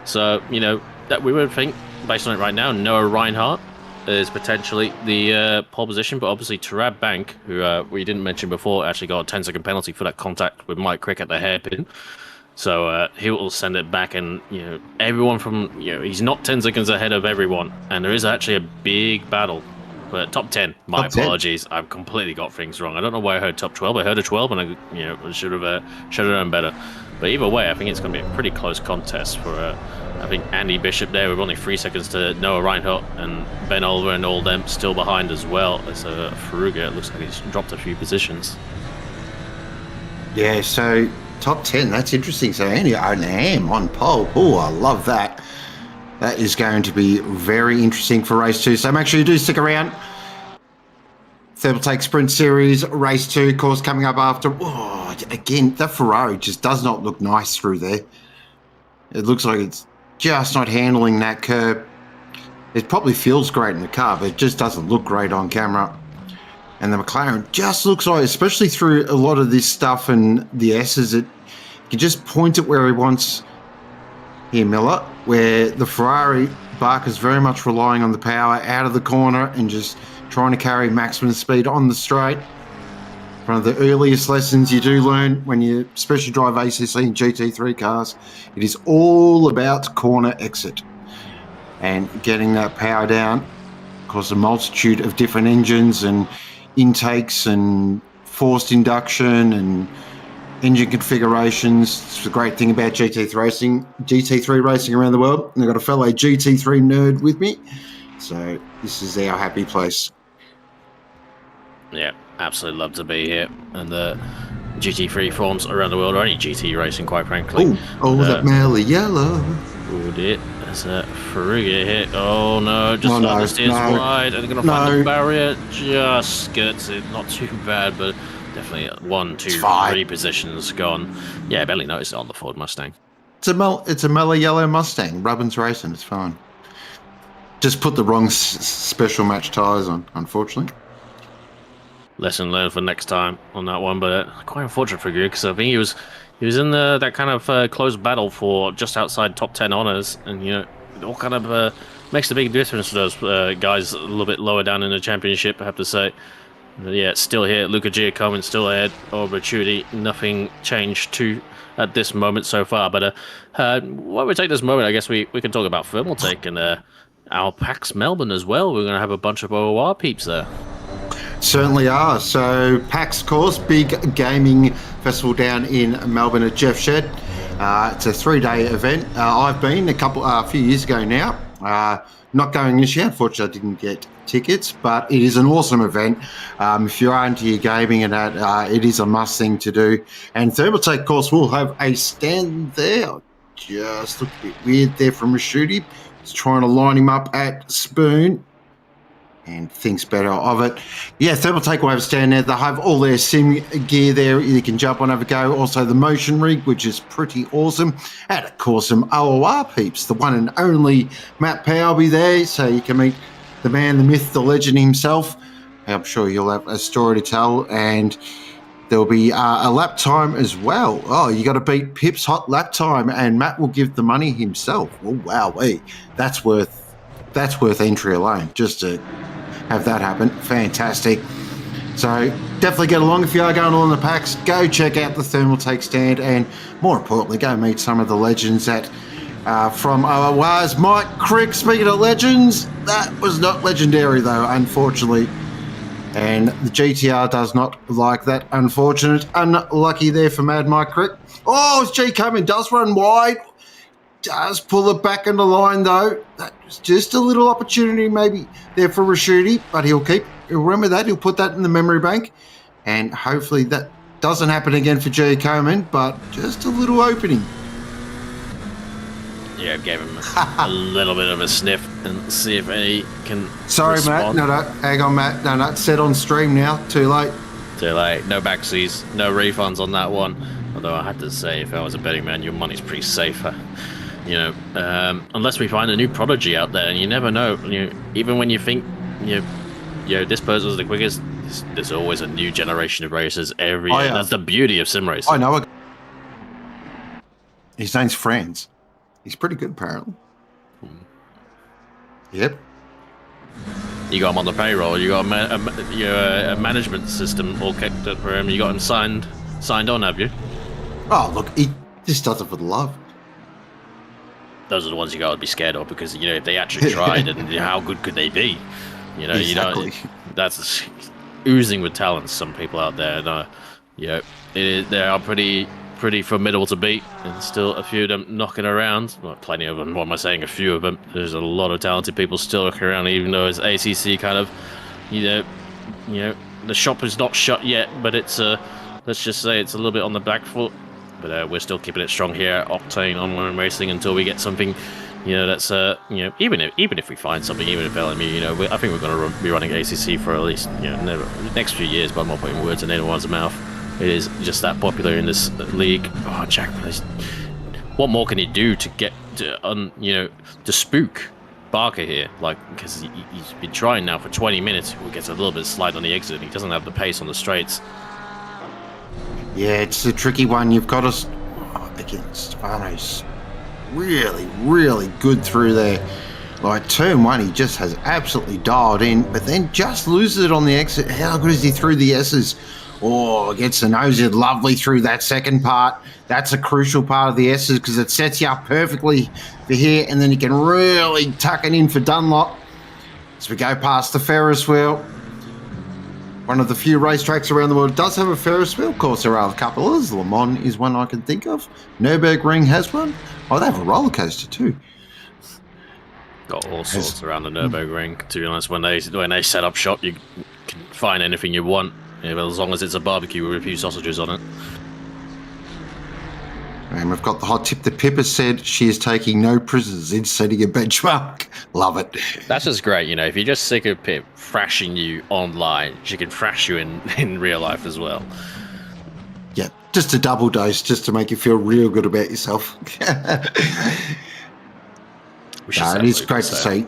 so you know that we would think based on it right now, Noah Reinhardt is potentially the pole position, but obviously Tarab Bank, who we didn't mention before, actually got a 10-second penalty for that contact with Mike Crick at the hairpin. So he will send it back, and everyone from he's not 10 seconds ahead of everyone, and there is actually a big battle. But top 10, my apologies. I've completely got things wrong. I don't know why I heard top 12. I heard a 12, and I should have done better. But either way, I think it's going to be a pretty close contest for I think Andy Bishop there with only 3 seconds to Noah Reinhardt, and Ben Oliver and all them still behind as well. As Faruga, it looks like he's dropped a few positions. Yeah, so top 10, that's interesting. So Andy O'Nam on pole. Oh, I love that. That is going to be very interesting for race 2. So make sure you do stick around. Thermaltake Sprint Series, race 2, course coming up after. Oh, again, that Ferrari just does not look nice through there. It looks like it's just not handling that curb. It probably feels great in the car, but it just doesn't look great on camera. And the McLaren just looks like, especially through a lot of this stuff and the S's, it can just point it where he wants. Here, Miller, where the Ferrari Barker's very much relying on the power out of the corner and just trying to carry maximum speed on the straight. One of the earliest lessons you do learn when you especially drive ACC and GT3 cars, it is all about corner exit and getting that power down. Of course, a multitude of different engines and intakes and forced induction and engine configurations. It's the great thing about GT3 racing around the world. And I've got a fellow GT3 nerd with me, so this is our happy place. Yeah, absolutely love to be here. And the GT3 forums around the world, or any GT racing, quite frankly. That Melly yellow. Oh dear, there's a Faruga here. Oh no, just understeers wide, and they're going to find the barrier. Just skirts it, not too bad, but definitely 1, 2, 3 positions gone. Yeah, I barely noticed it on the Ford Mustang. It's a mellow yellow Mustang. Rubbin's racing, it's fine. Just put the wrong special match tyres on, unfortunately. Lesson learned for next time on that one, but quite unfortunate for Greg, because I think he was in that kind of close battle for just outside top 10 honours, and it all kind of makes a big difference to those guys a little bit lower down in the championship, I have to say. Yeah, it's still here. Luca Giacomin still ahead over Chudy. Nothing changed at this moment so far. But while we take this moment, I guess we can talk about Thermaltake and our PAX Melbourne as well. We're going to have a bunch of OOR peeps there. Certainly are. So PAX, of course, big gaming festival down in Melbourne at Jeff Shed. It's a 3-day event. I've been a few years ago now. Not going this year, unfortunately I didn't get tickets, but it is an awesome event. If you're into your gaming and that, it is a must thing to do. And Thermaltake, of course, will have a stand there. Just looked a bit weird there from Rashuti. He's trying to line him up at Spoon and thinks better of it. Yeah, Thermaltake will have a stand there. They'll have all their sim gear there. You can jump on, have a go. Also the motion rig, which is pretty awesome. And of course some OOR peeps. The one and only Matt Powell will be there, so you can meet the man, the myth, the legend himself. I'm sure he'll have a story to tell, and there'll be a lap time as well. Oh, you got to beat Pip's hot lap time, and Matt will give the money himself. Oh, wow, that's worth entry alone just to have that happen. Fantastic. So definitely get along if you are going along the PAX. Go check out the Thermaltake stand, and more importantly, go meet some of the legends that from OOR's. Mike Crick, speaking of legends, that was not legendary though, unfortunately. And the GTR does not like that. Unfortunate. Unlucky there for Mad Mike Crick. Oh, G coming, does run wide. does pull it back in the line, though. That's just a little opportunity maybe there for Rashidi, but he'll remember that. He'll put that in the memory bank, and hopefully that doesn't happen again for G. Coleman, but just a little opening. Yeah, gave him a little bit of a sniff and see if he can Sorry, respond. Matt. No, hang on, Matt. No, it's set on stream now. Too late. Too late. No backseas, no refunds on that one. Although I had to say, if I was a betting man, your money's pretty safe. Unless we find a new prodigy out there, and you never know. Even when you think, this person's the quickest, there's always a new generation of racers every year. That's the beauty of sim racing. I know. His name's Franz. He's pretty good, apparently. Yep. You got him on the payroll. You got a management system all kept up for him. You got him signed on, have you? Oh, look, he just does it for the love. Those are the ones you got to be scared of, because if they actually tried, and how good could they be? Exactly. That's oozing with talent. Some people out there, they are pretty formidable to beat, and still a few of them knocking around. Well, plenty of them. What am I saying? A few of them. There's a lot of talented people still looking around, even though it's ACC kind of, the shop is not shut yet, but it's let's just say it's a little bit on the back foot. But we're still keeping it strong here at Octane Online Racing until we get something, that's even if we find something, even if LMU, I think we're going to be running ACC for at least next few years. But I'm not putting words in anyone's mouth. It is just that popular in this league. Oh, Jack, what more can he do to get to spook Barker here? Because he's been trying now for 20 minutes. He gets a little bit of slide on the exit. He doesn't have the pace on the straights. Yeah, it's a tricky one. You've got to... again, Stefano's really, really good through there. Turn one, he just has absolutely dialed in, but then just loses it on the exit. How good is he through the S's? Oh, gets the nose in lovely through that second part. That's a crucial part of the S's, because it sets you up perfectly for here, and then you can really tuck it in for Dunlop. As we go past the Ferris wheel, one of the few racetracks around the world does have a Ferris wheel. Of course, there are a couple others. Le Mans is one I can think of. Nürburgring has one. Oh, they have a roller coaster too. Got all sorts around the Nürburgring. To be honest, when they set up shop, you can find anything you want. But as long as it's a barbecue with a few sausages on it. And we've got the hot tip that Pippa said she is taking no prisoners in setting a benchmark. Love it. That's just great. If you're just sick of Pip thrashing you online, she can thrash you in real life as well. Yeah, just a double dose just to make you feel real good about yourself. It is great to see.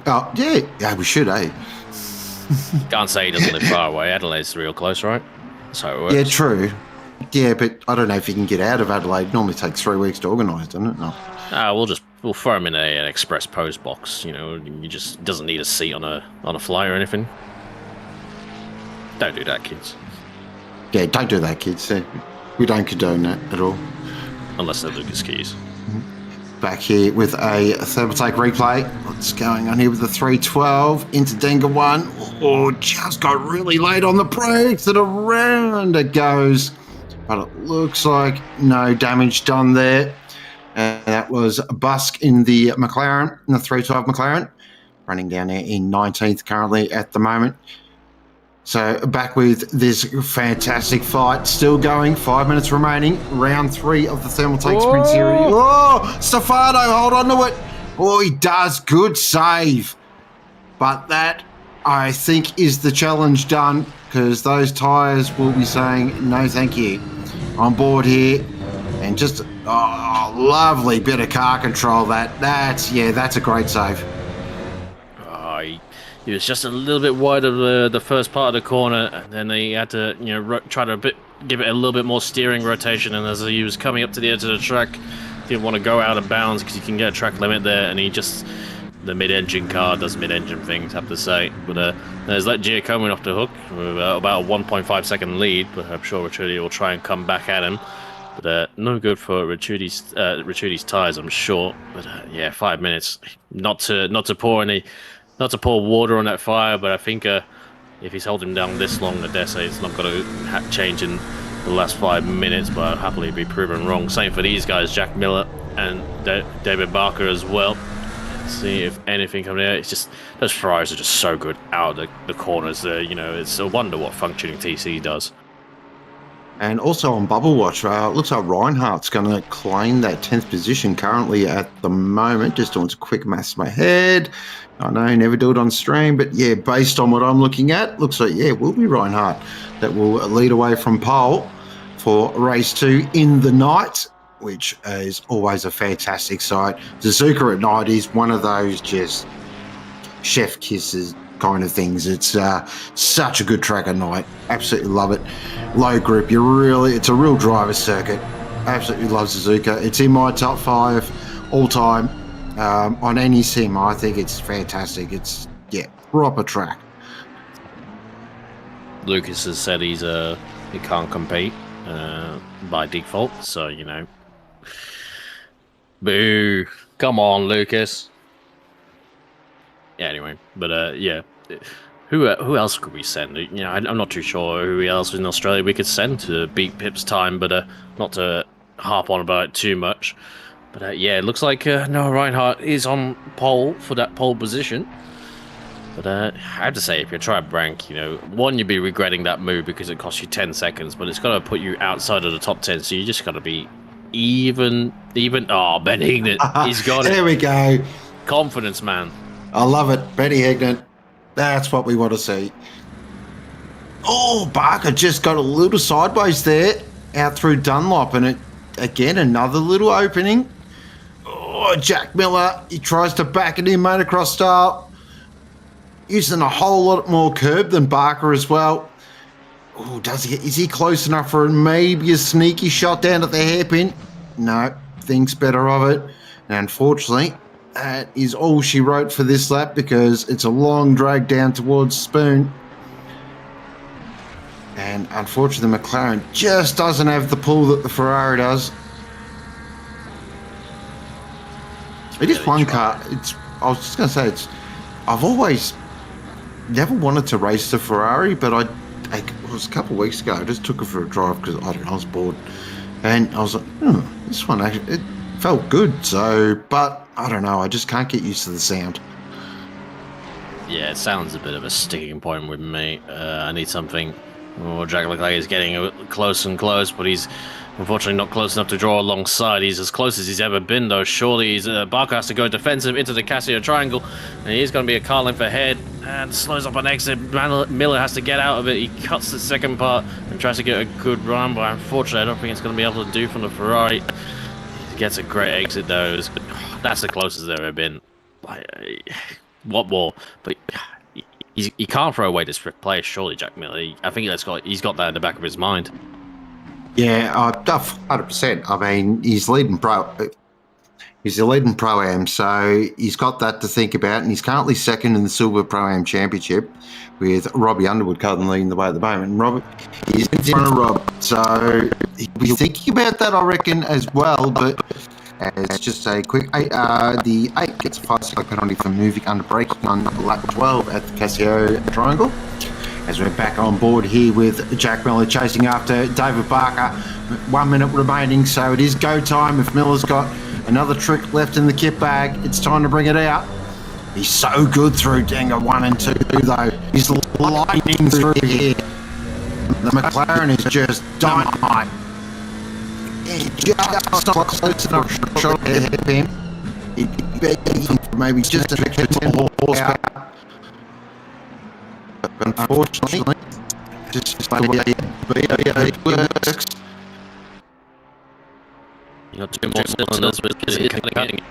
Oh, yeah, we should, eh? Can't say he doesn't live far away. Adelaide's real close, right? That's how it works. Yeah, true. Yeah, but I don't know if you can get out of Adelaide. It normally takes 3 weeks to organise, doesn't it? No. We'll throw him in an express post box. He just doesn't need a seat on a fly or anything. Don't do that, kids. Yeah, don't do that, kids. We don't condone that at all. Unless they're Lucas keys. Back here with a Thermaltake replay. What's going on here with the 312 into Denga 1? Oh, just got really late on the brakes and around it goes. But it looks like no damage done there. And that was Busk in the McLaren, in the 312 McLaren. Running down there in 19th currently at the moment. So back with this fantastic fight still going. 5 minutes remaining. Round 3 of the Thermaltake Sprint Series. Oh, Stefano, hold on to it. Oh, he does. Good save. But that, I think, is the challenge done, because those tyres will be saying no thank you. On board here. And just, lovely bit of car control. That's a great save. He was just a little bit wide of the first part of the corner, and then he had to, try to give it a little bit more steering rotation. And as he was coming up to the edge of the track, didn't want to go out of bounds because you can get a track limit there. And the mid-engine car does mid-engine things, I have to say. But there's let Giacomo off the hook with about a 1.5 second lead. But I'm sure Ricciuti will try and come back at him. But no good for Ricciuti's tyres, I'm sure. But 5 minutes, not to pour water on that fire, but I think if he's holding him down this long, I dare say it's not going to change in the last 5 minutes, but I'll happily be proven wrong. Same for these guys, Jack Miller and David Barker as well. See if anything comes out. It's just those Ferraris are just so good out of the corners there. You know, it's a wonder what functioning TC does. And also on Bubble Watch, looks like Reinhardt's going to claim that 10th position currently at the moment. Just doing some quick maths in my head. I know, never do it on stream, but yeah, based on what I'm looking at, looks like, yeah, it will be Reinhardt that will lead away from pole for race 2 in the night, which is always a fantastic sight. Suzuka at night is one of those just chef kisses kind of things. It's such a good track at night. Absolutely love it. Low grip, it's a real driver's circuit. Absolutely love Suzuka. It's in my top 5 all time on any sim. I think it's fantastic. It's, yeah, proper track. Lucas has said he can't compete by default, so you know. Boo! Come on, Lucas. Yeah, anyway, but yeah, who else could we send? You know, I'm not too sure who else in Australia we could send to beat Pip's time, but not to harp on about it too much. But yeah, it looks like Noah Reinhardt is on pole for that pole position. But I have to say, if you try to rank, you know, one, you'd be regretting that move because it costs you 10 seconds, but it's got to put you outside of the top 10, so you just got to be even. Oh, Ben Hignett, he's got it. There we go. Confidence, man. I love it. Benny Hignett. That's what we want to see. Oh, Barker just got a little sideways there out through Dunlop, and it again, another little opening. Oh, Jack Miller, he tries to back it in, motocross style. Using a whole lot more curb than Barker as well. Oh, is he close enough for maybe a sneaky shot down at the hairpin? No, thinks better of it. And unfortunately, that is all she wrote for this lap because it's a long drag down towards Spoon. And unfortunately, the McLaren just doesn't have the pull that the Ferrari does. It is one car. I was just going to say, I've always never wanted to race the Ferrari, but it was a couple of weeks ago. I just took it for a drive because I don't know, I was bored. And I was like, this one actually, it felt good. So, but I don't know, I just can't get used to the sound. Yeah, it sounds a bit of a sticking point with me. I need something. Oh, Jack looks like he's getting close and close, but he's unfortunately not close enough to draw alongside. He's as close as he's ever been, though. Surely Barker has to go defensive into the Casio triangle, and he's going to be a car length ahead and slows up on exit. Miller has to get out of it. He cuts the second part and tries to get a good run, but unfortunately I don't think it's going to be able to do from the Ferrari. He gets a great exit, though. That's the closest they've ever been. What more? But he can't throw away this play, surely, Jack Miller. I think he's got that in the back of his mind. Yeah, 100%. I mean, he's the leading Pro-Am, so he's got that to think about, and he's currently second in the Silver Pro-Am Championship with Robbie Underwood currently leading the way at the moment. And Robbie, he's in front of Rob, so he'll be thinking about that, I reckon, as well, but as just a quick the 8 gets a 5-second penalty for moving under braking on lap 12 at the Casio Triangle. As we're back on board here with Jack Miller chasing after David Barker. 1 minute remaining, so it is go time. If Miller's got another trick left in the kit bag, it's time to bring it out. He's so good through Denga 1 and 2, though. He's lightning through here. The McLaren is just dynamite. He just not close enough shot ahead of him. He'd be begging for maybe just an extra 10 horsepower. But unfortunately, just the way it works. You got 2 more cylinders, but it's getting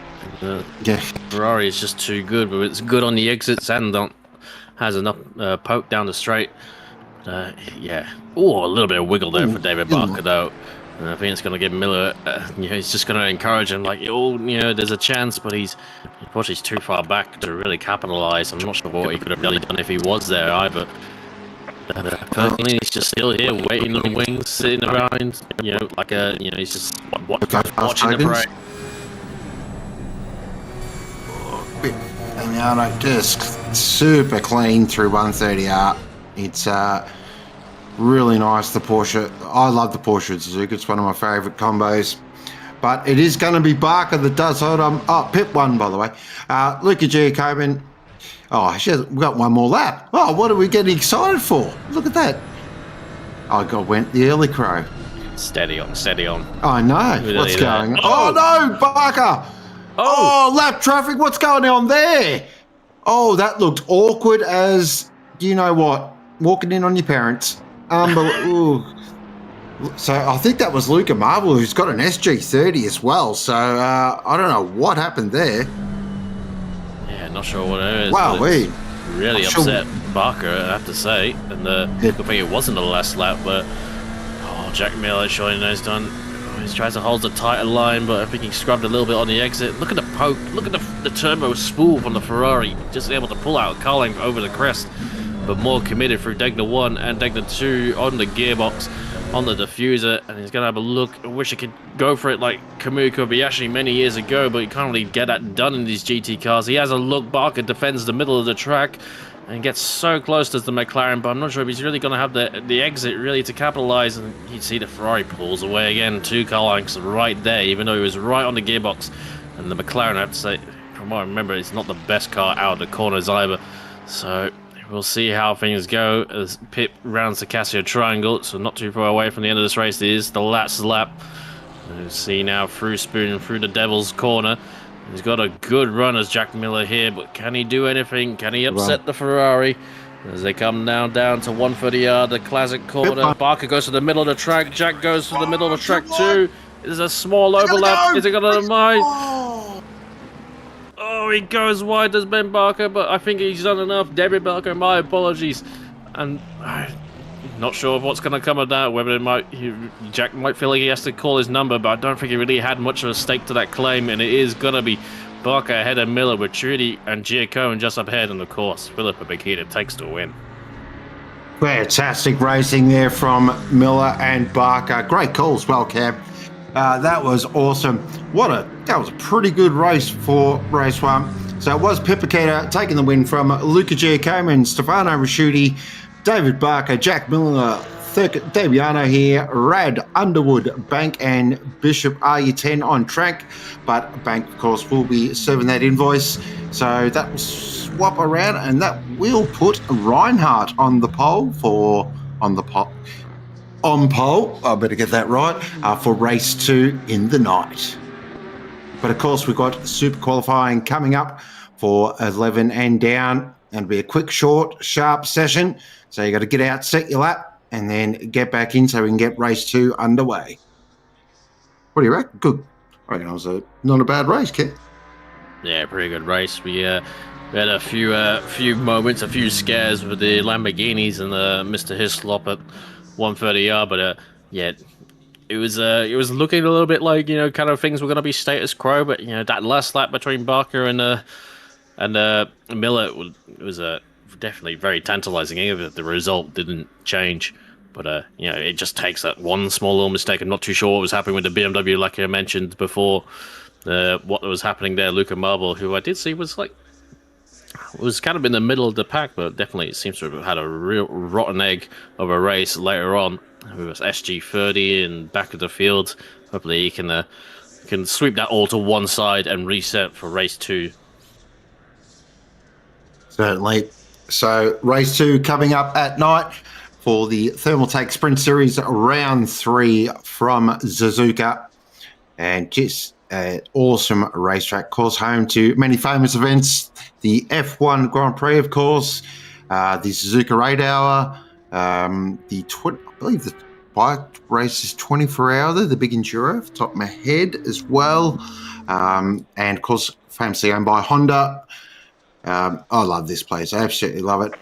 Yeah. Ferrari is just too good, but it's good on the exits and has enough poke down the straight. Yeah. Oh, a little bit of wiggle there for David Barker, though. And I think it's going to give Miller, he's just going to encourage him, like, there's a chance, but unfortunately he's too far back to really capitalise. I'm not sure what he could have really done if he was there either. Personally, he's just still here, waiting on the wings, sitting around, he's just watching the parade. And now just super clean through 130R. It's Really nice, the Porsche. I love the Porsche Suzuka. It's one of my favourite combos. But it is going to be Barker that does hold on. Oh, Pip won, by the way. Luca Giacomin. Oh, we've got one more lap. Oh, what are we getting excited for? Look at that. Oh, God, went the early crow. Steady on, steady on. I know. What's going on? Oh, no, Barker. Oh, lap traffic. What's going on there? Oh, that looked awkward as, you know what, walking in on your parents. Unbelievable. So I think that was Luca Marble, who's got an SG30 as well. So I don't know what happened there. Yeah, not sure what it is. Wow, we really upset Barker, I have to say. And good thing it wasn't the last lap, but Jack Miller showing he's done. He tries to hold the tighter line, but I think he scrubbed a little bit on the exit. Look at the poke. Look at the turbo spool from the Ferrari. Just able to pull out car length over the crest, but more committed through Degner 1 and Degner 2 on the gearbox, on the diffuser, and he's gonna have a look. I wish he could go for it like Kamui Kobayashi many years ago, but you can't really get that done in these GT cars. He has a look. Barker defends the middle of the track and gets so close to the McLaren, but I'm not sure if he's really going to have the exit really to capitalize. And you see the Ferrari pulls away again, 2 car lengths right there, even though he was right on the gearbox. And the McLaren, I have to say, from what I remember, it's not the best car out of the corners either. So we'll see how things go as Pip rounds the Casio Triangle, so not too far away from the end of this race. It is the last lap. You see now through Spoon, through the Devil's Corner. He's got a good run as Jack Miller here, but can he do anything? Can he upset the Ferrari? As they come down to 130 yard, the classic corner. Barker goes to the middle of the track. Jack goes to the middle of the track too. There's a small overlap. Is it going to mind? Oh, he goes wide as Ben Barker, but I think he's done enough. David Barker, my apologies. And I'm not sure of what's going to come of that, whether Jack might feel like he has to call his number, but I don't think he really had much of a stake to that claim, and it is going to be Barker ahead of Miller with Trudy and Giacomin just up ahead, and of course, Philip Abikita takes the win. Fantastic racing there from Miller and Barker. Great call as well, Cam. That was awesome. That was a pretty good race for race 1. So it was Pip Abikita taking the win from Luca Giacomin, Stefano Rasciuti, David Barker, Jack Miller, Daviano here, Rad, Underwood, Bank and Bishop RU10 on track, but Bank of course will be serving that invoice, so that will swap around and that will put Reinhardt on the pole I better get that right, for race 2 in the night. But of course we've got super qualifying coming up for 11 and down. It'll be a quick, short, sharp session. So you got to get out, set your lap, and then get back in so we can get race 2 underway. What do you reckon? Good. I reckon it was not a bad race, Ken. Yeah, pretty good race. We had a few moments, a few scares with the Lamborghinis and Mr. Hislop at 130 yard, but it was looking a little bit like kind of things were going to be status quo. But that last lap between Barker and Miller was definitely very tantalizing. Even if the result didn't change, but it just takes that one small little mistake. I'm not too sure what was happening with the BMW, like I mentioned before. What was happening there, Luca Marble, who I did see was kind of in the middle of the pack, but definitely it seems to have had a real rotten egg of a race later on. It was SG30 and back of the field. Hopefully he can sweep that all to one side and reset for race 2. Certainly. So race 2 coming up at night for the Thermaltake Sprint Series round 3 from Suzuka. And just an awesome racetrack, course home to many famous events. The F1 Grand Prix, of course, the Suzuka 8 Hour, I believe the bike race is 24 hour, the big enduro, off the top of my head as well. And of course, famously owned by Honda. I love this place. I absolutely love it.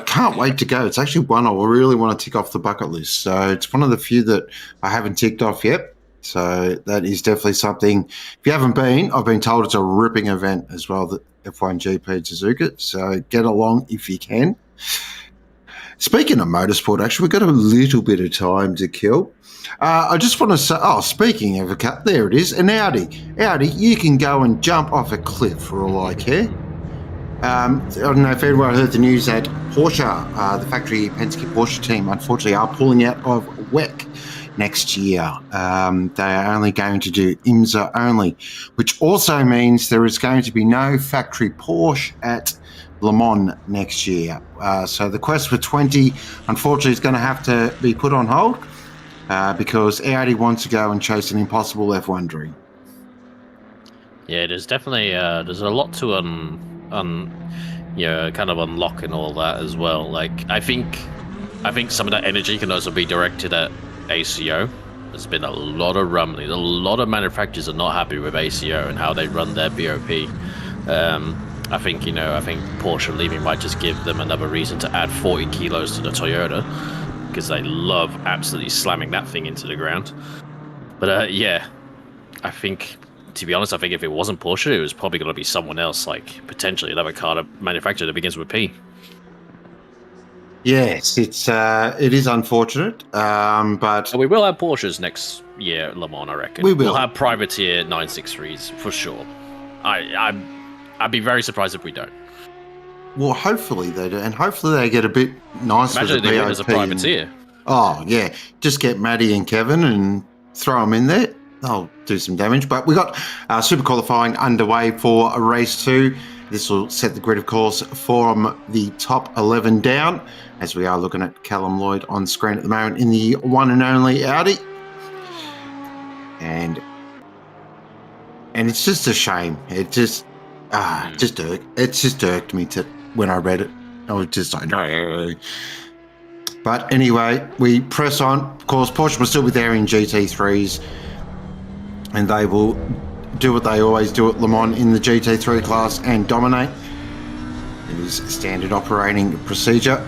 Can't wait to go. It's actually one I really want to tick off the bucket list. So it's one of the few that I haven't ticked off yet. So that is definitely something. If you haven't been, I've been told it's a ripping event as well, the F1 GP at Suzuka. So get along if you can. Speaking of motorsport, actually, we've got a little bit of time to kill. I just want to say, speaking of a cut, there it is, an Audi. Audi, you can go and jump off a cliff for all I care. I don't know if everyone heard the news that Porsche, the factory Penske Porsche team, unfortunately are pulling out of WEC next year. They are only going to do IMSA only, which also means there is going to be no factory Porsche at Le Mans next year. So the quest for 20, unfortunately, is going to have to be put on hold because Audi wants to go and chase an impossible F1 dream. Yeah, there's definitely there's a lot to kind of unlock and all that as well. Like I think some of that energy can also be directed at ACO. There's been a lot of rumblings. A lot of manufacturers are not happy with ACO and how they run their BOP. I think Porsche leaving might just give them another reason to add 40 kilos to the Toyota because they love absolutely slamming that thing into the ground. But yeah, I think. To be honest, I think if it wasn't Porsche, it was probably going to be someone else, like potentially another car manufacturer that begins with P. Yes, it is unfortunate, but we will have Porsches next year at Le Mans, I reckon. We will. We'll have privateer 963s for sure. I'd be very surprised if we don't. Well, hopefully they do, and hopefully they get a bit nicer. Imagine they win as a privateer. Oh yeah, just get Maddie and Kevin and throw them in there. They'll do some damage. But we got super qualifying underway for race 2. This will set the grid, of course, from the top 11 down, as we are looking at Callum Lloyd on screen at the moment in the one and only Audi. And it's just a shame. It just irked me when I read it. I was just like, no. But anyway, we press on. Of course, Porsche will still be there in GT3s. And they will do what they always do at Le Mans in the GT3 class and dominate. It is standard operating procedure.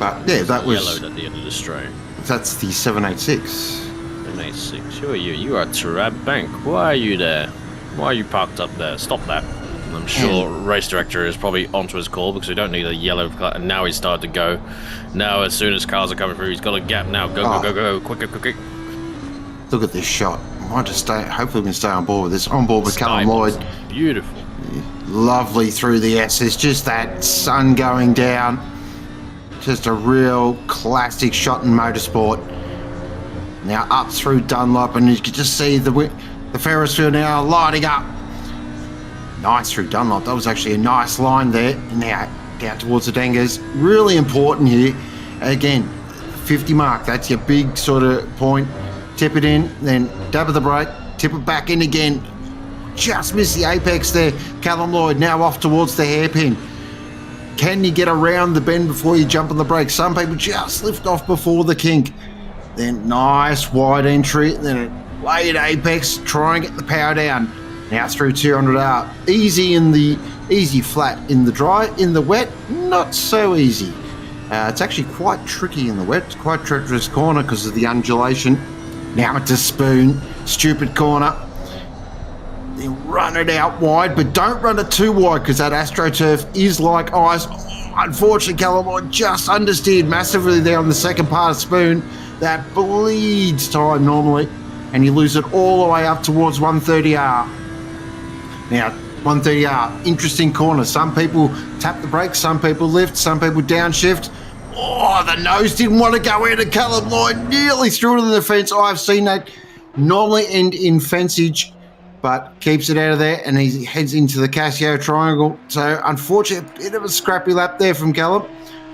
But yeah, that was yellowed at the end of the straight. That's the 786. 786. Who are you? You are Tarab Bank. Why are you there? Why are you parked up there? Stop that. I'm sure race director is probably onto his call because we don't need a yellow car. And now he's started to go. Now, as soon as cars are coming through, he's got a gap now. Go. Quick. Look at this shot. Might just stay. Hopefully, we can stay on board with this. On board with Callum Lloyd. Beautiful. Lovely through the S's. Just that sun going down. Just a real classic shot in motorsport. Now up through Dunlop, and you can just see the Ferris wheel now lighting up. Nice through Dunlop. That was actually a nice line there. Now down towards the Dangers. Really important here. Again, 50 mark. That's your big sort of point. Tip it in, then dab of the brake, tip it back in again. Just missed the apex there. Callum Lloyd now off towards the hairpin. Can you get around the bend before you jump on the brake? Some people just lift off before the kink. Then nice wide entry, then a late apex, try and get the power down. Now through 200R. Easy flat in the dry. In the wet, not so easy. It's actually quite tricky in the wet. It's quite treacherous corner because of the undulation. Now it's a spoon, stupid corner. Then run it out wide, but don't run it too wide because that AstroTurf is like ice. Oh, unfortunately, Callum Lloyd just understeered massively there on the second part of spoon. That bleeds time normally, and you lose it all the way up towards 130R. Now, 130R, interesting corner. Some people tap the brakes, some people lift, some people downshift. Oh, the nose didn't want to go in, and Callum Lloyd nearly threw it in the fence. I've seen that normally end in fencage, but keeps it out of there, and he heads into the Casio triangle. So, unfortunately, a bit of a scrappy lap there from Callum,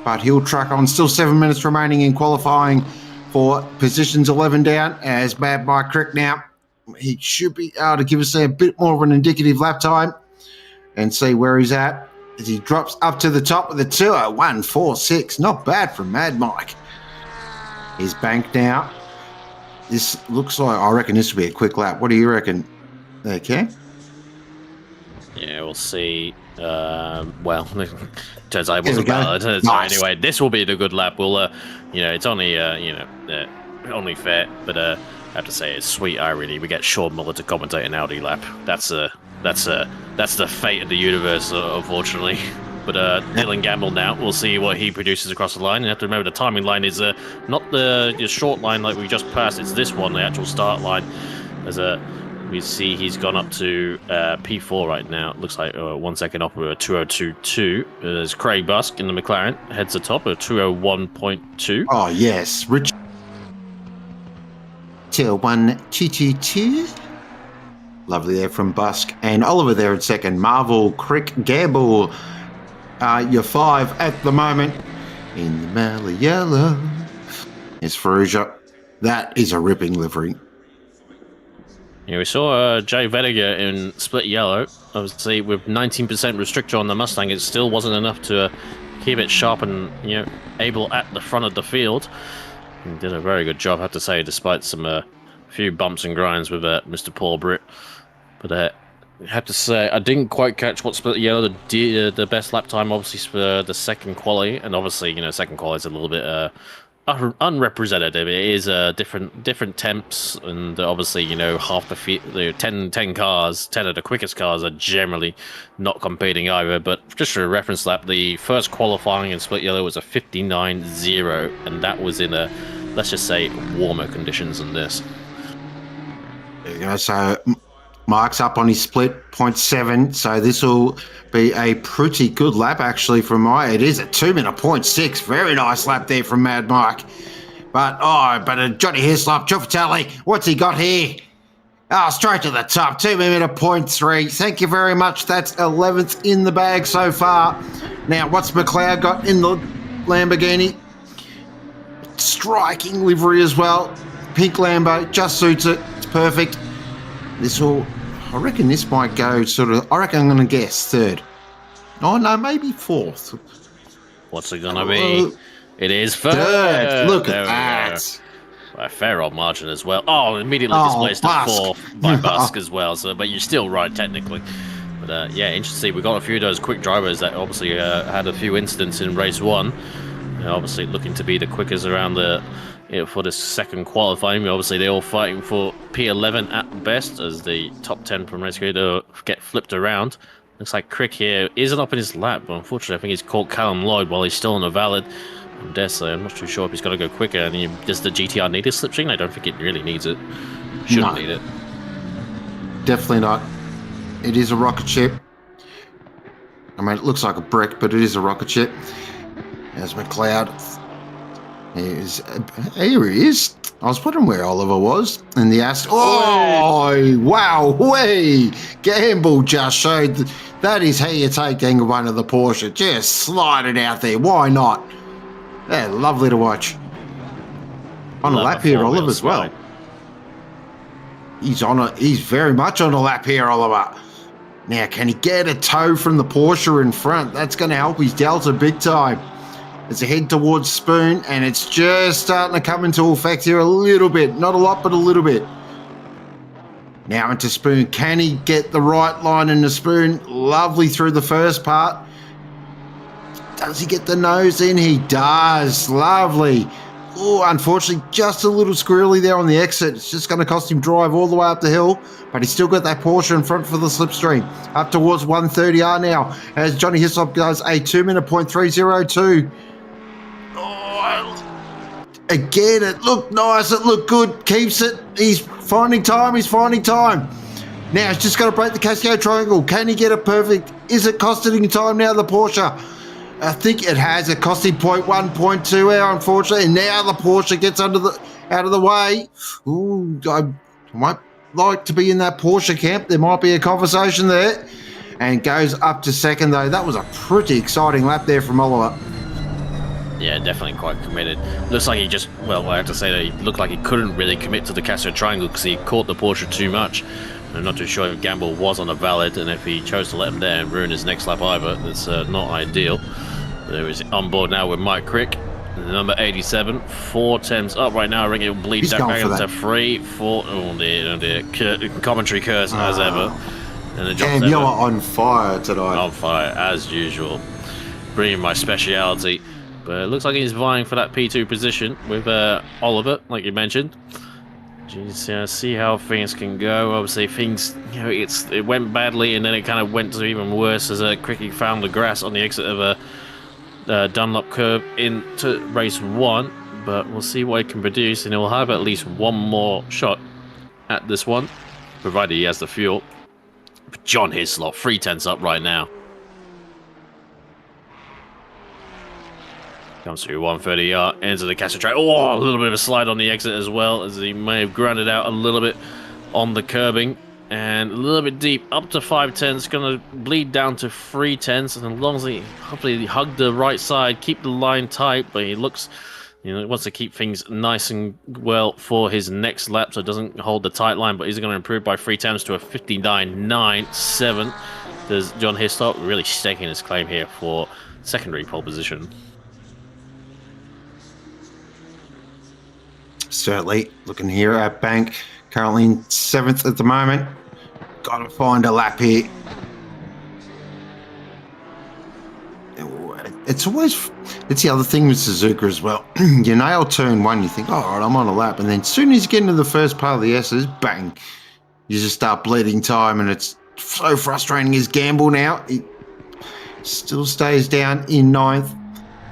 but he'll truck on. Still 7 minutes remaining in qualifying for positions 11 down, as Bad Mike Crick now. He should be able to give us a bit more of an indicative lap time and see where he's at. As he drops up to the top of the 2:01.46. Not bad from Mad Mike. He's banked now. This looks like, I reckon this will be a quick lap. What do you reckon there, Cam? Yeah, we'll see. Well, turns out it wasn't There we bad. go. Nice. Anyway, this will be the good lap. We'll, it's only, only fair, but I have to say it's sweet irony. We get Sean Muller to commentate an Audi lap. That's the fate of the universe, unfortunately. But Dylan Gamble now, we'll see what he produces across the line. You have to remember the timing line is not the short line like we just passed. It's this one, the actual start line. There's We see he's gone up to P4 right now. It looks like 1 second off with a 2:02.2. There's Craig Busk in the McLaren, heads atop at 2:01.2. Oh, yes. Rich. 2:01.222. Lovely there from Busk. And Oliver there at second. Marvel, Crick, Gamble. You're 5 at the moment. In the Mala Yellow. It's Ferrugia. That is a ripping livery. Yeah, we saw Jay Vediger in split yellow. Obviously, with 19% restrictor on the Mustang, it still wasn't enough to keep it sharp and able at the front of the field. He did a very good job, I have to say, despite some few bumps and grinds with Mr. Paul Britt. But I have to say, I didn't quite catch what split yellow the best lap time, obviously, for the second quali, and obviously, second quali is a little bit unrepresentative. It is different temps, and obviously half the 10 cars, 10 of the quickest cars are generally not competing either. But just for a reference lap, the first qualifying in split yellow was a 59.0, and that was in let's just say warmer conditions than this. There you go. So Mark's up on his split 0.7, so this will be a pretty good lap actually from my. It is a 2-minute 0.6. Very nice lap there from Mad Mike. But Johnny Hislop, Chufatali, what's he got here? Oh, straight to the top, 2-minute 0.3. Thank you very much. That's 11th in the bag so far. Now, what's McLeod got in the Lamborghini? Striking livery as well. Pink Lambo, just suits it. It's perfect. I reckon this might go I reckon I'm going to guess third. Oh, no, maybe fourth. What's it going to be? It is third. Look at that. A fair old margin as well. Oh, immediately displaced to fourth by Busk as well. So, but you're still right technically. But yeah, interesting. We got a few of those quick drivers that obviously had a few incidents in race 1. Obviously looking to be the quickest around for the second qualifying. Obviously, they're all fighting for P11 at best, as the top 10 from race grid get flipped around. Looks like Crick here isn't up in his lap, but unfortunately, I think he's caught Callum Lloyd while he's still on a valid. I'm not too sure if he's got to go quicker. And does the GTR need a slipstream? I don't think it really needs it. Shouldn't need it. Definitely not. It is a rocket ship. I mean, it looks like a brick, but it is a rocket ship. There's McLeod. Here he is. I was wondering where Oliver was. And the Oh, wow. Way. Gamble just showed that is how you take one of the Porsche. Just slide it out there. Why not? Yeah, lovely to watch. On a lap here, Oliver, as well. He's very much on a lap here, Oliver. Now, can he get a tow from the Porsche in front? That's going to help his Delta big time. As they head towards Spoon, and it's just starting to come into effect here a little bit. Not a lot, but a little bit. Now into Spoon. Can he get the right line in the Spoon? Lovely through the first part. Does he get the nose in? He does. Lovely. Oh, unfortunately, just a little squirrely there on the exit. It's just going to cost him drive all the way up the hill, but he's still got that Porsche in front for the slipstream. Up towards 130R now, as Johnny Hislop does a 2-minute 0.302. Oh, again, it looked nice. It looked good. Keeps it. He's finding time. Now, he's just got to break the Casio triangle. Can he get it perfect? Is it costing him time now, the Porsche? I think it has. It cost him 0.1, 0.2 hour, unfortunately. And now the Porsche gets out of the way. Ooh, I might like to be in that Porsche camp. There might be a conversation there. And goes up to second, though. That was a pretty exciting lap there from Oliver. Yeah, definitely quite committed. Looks like I have to say that he looked like he couldn't really commit to the Casio triangle because he caught the Porsche too much. I'm not too sure if Gamble was on a valid, and if he chose to let him there and ruin his next lap either, that's not ideal. There is on board now with Mike Crick, number 87, 4 temps up right now. I think it'll bleed that back into 3, 4. Oh dear. Commentary curse as ever. And Cam, you're on fire tonight. On fire as usual. Bringing my speciality. But it looks like he's vying for that P2 position with Oliver, like you mentioned. Jeez, see how things can go. Obviously, things, it went badly, and then it kind of went to even worse as Cricky found the grass on the exit of a Dunlop curve into race 1. But we'll see what he can produce, and he'll have at least one more shot at this one. provided he has the fuel. But John Hislop, 3/10 up right now. Comes through 130 into the Castro track. Oh, a little bit of a slide on the exit as well, as he may have grounded out a little bit on the curbing. And a little bit deep, up to 5/10. It's going to bleed down to 3/10. And as long as he hopefully hug the right side, keep the line tight, but he looks, he wants to keep things nice and well for his next lap, so it doesn't hold the tight line, but he's going to improve by 3/10 to a 59.97. Does John Hislop really staking his claim here for secondary pole position? Certainly. Looking here at Bank, currently in 7th at the moment. Got to find a lap here. It's the other thing with Suzuka as well. You nail turn 1, you think, all right, I'm on a lap. And then as soon as you get into the first part of the S's, bang, you just start bleeding time. And it's so frustrating. His gamble now, it still stays down in 9th.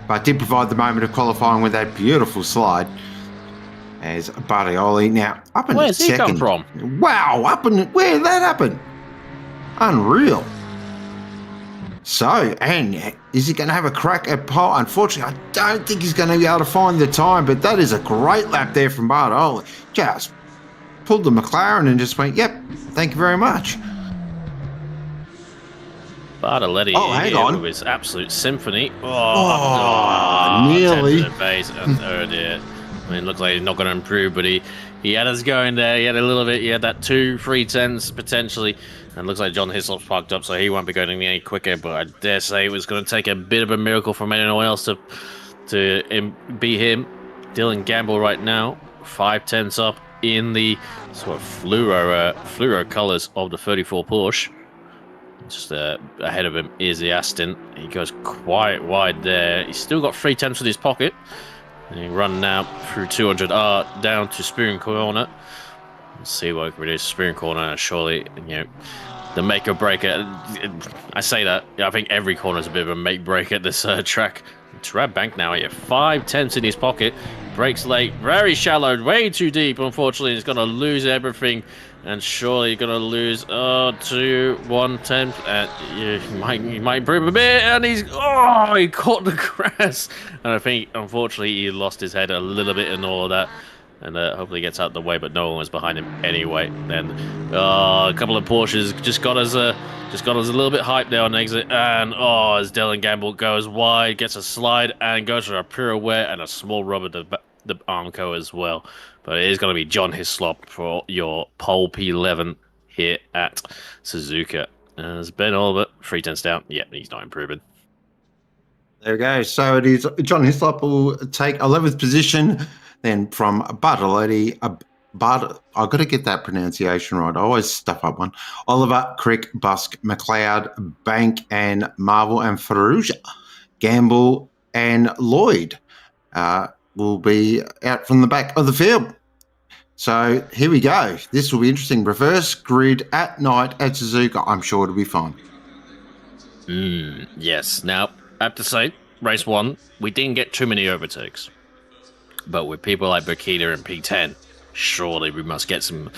But did provide the moment of qualifying with that beautiful slide. As Bartioli now up in Where's second. he come from? Wow, where did that happen? Unreal. So, and is he going to have a crack at pole? Unfortunately, I don't think he's going to be able to find the time, but that is a great lap there from Bartioli. Just pulled the McLaren and just went, yep, thank you very much. Bartoletti hang on. with his absolute symphony. Nearly. Base, oh dear. I mean, it looks like he's not going to improve, but he had us going there. He had a little bit. He had that 2 3/10s potentially. And it looks like John Hislop's parked up, so he won't be going any quicker. But I dare say it was going to take a bit of a miracle from anyone else to beat him. Dylan Gamble right now, 5/10s up in the sort of fluoro colors of the 34 Porsche. Just ahead of him is the Aston. He goes quite wide there. He's still got 3/10s in his pocket. And he run now through 200R down to Spoon Corner. Let's see what it is. Spoon Corner, surely, the make or break. I say that. I think every corner is a bit of a make break at this track. Trab Bank now here, 5/10s in his pocket. Brakes late, very shallow, way too deep. Unfortunately, he's going to lose everything. And surely going to lose to 1/10. He might improve a bit. And he caught the grass. And I think, unfortunately, he lost his head a little bit in all of that. And hopefully gets out the way, but no one was behind him anyway. Then a couple of Porsches just got us a little bit hyped there on exit. And as Dylan Gamble goes wide, gets a slide and goes for a pirouette and a small rubber the Armco as well. But it is going to be John Hislop for your pole P11 here at Suzuka. As Ben Oliver, 3/10s down. Yeah, he's not improving. There we go. So it is John Hislop will take 11th position. Then from Bartoletti, I've got to get that pronunciation right. I always stuff up one. Oliver, Crick, Busk, McLeod, Bank, and Marvel, and Ferrugia. Gamble and Lloyd will be out from the back of the field. So here we go. This will be interesting. Reverse grid at night at Suzuka. I'm sure it'll be fine. Yes. Now, I have to say, race 1, we didn't get too many overtakes. But with people like Bakita and P10, surely we must get some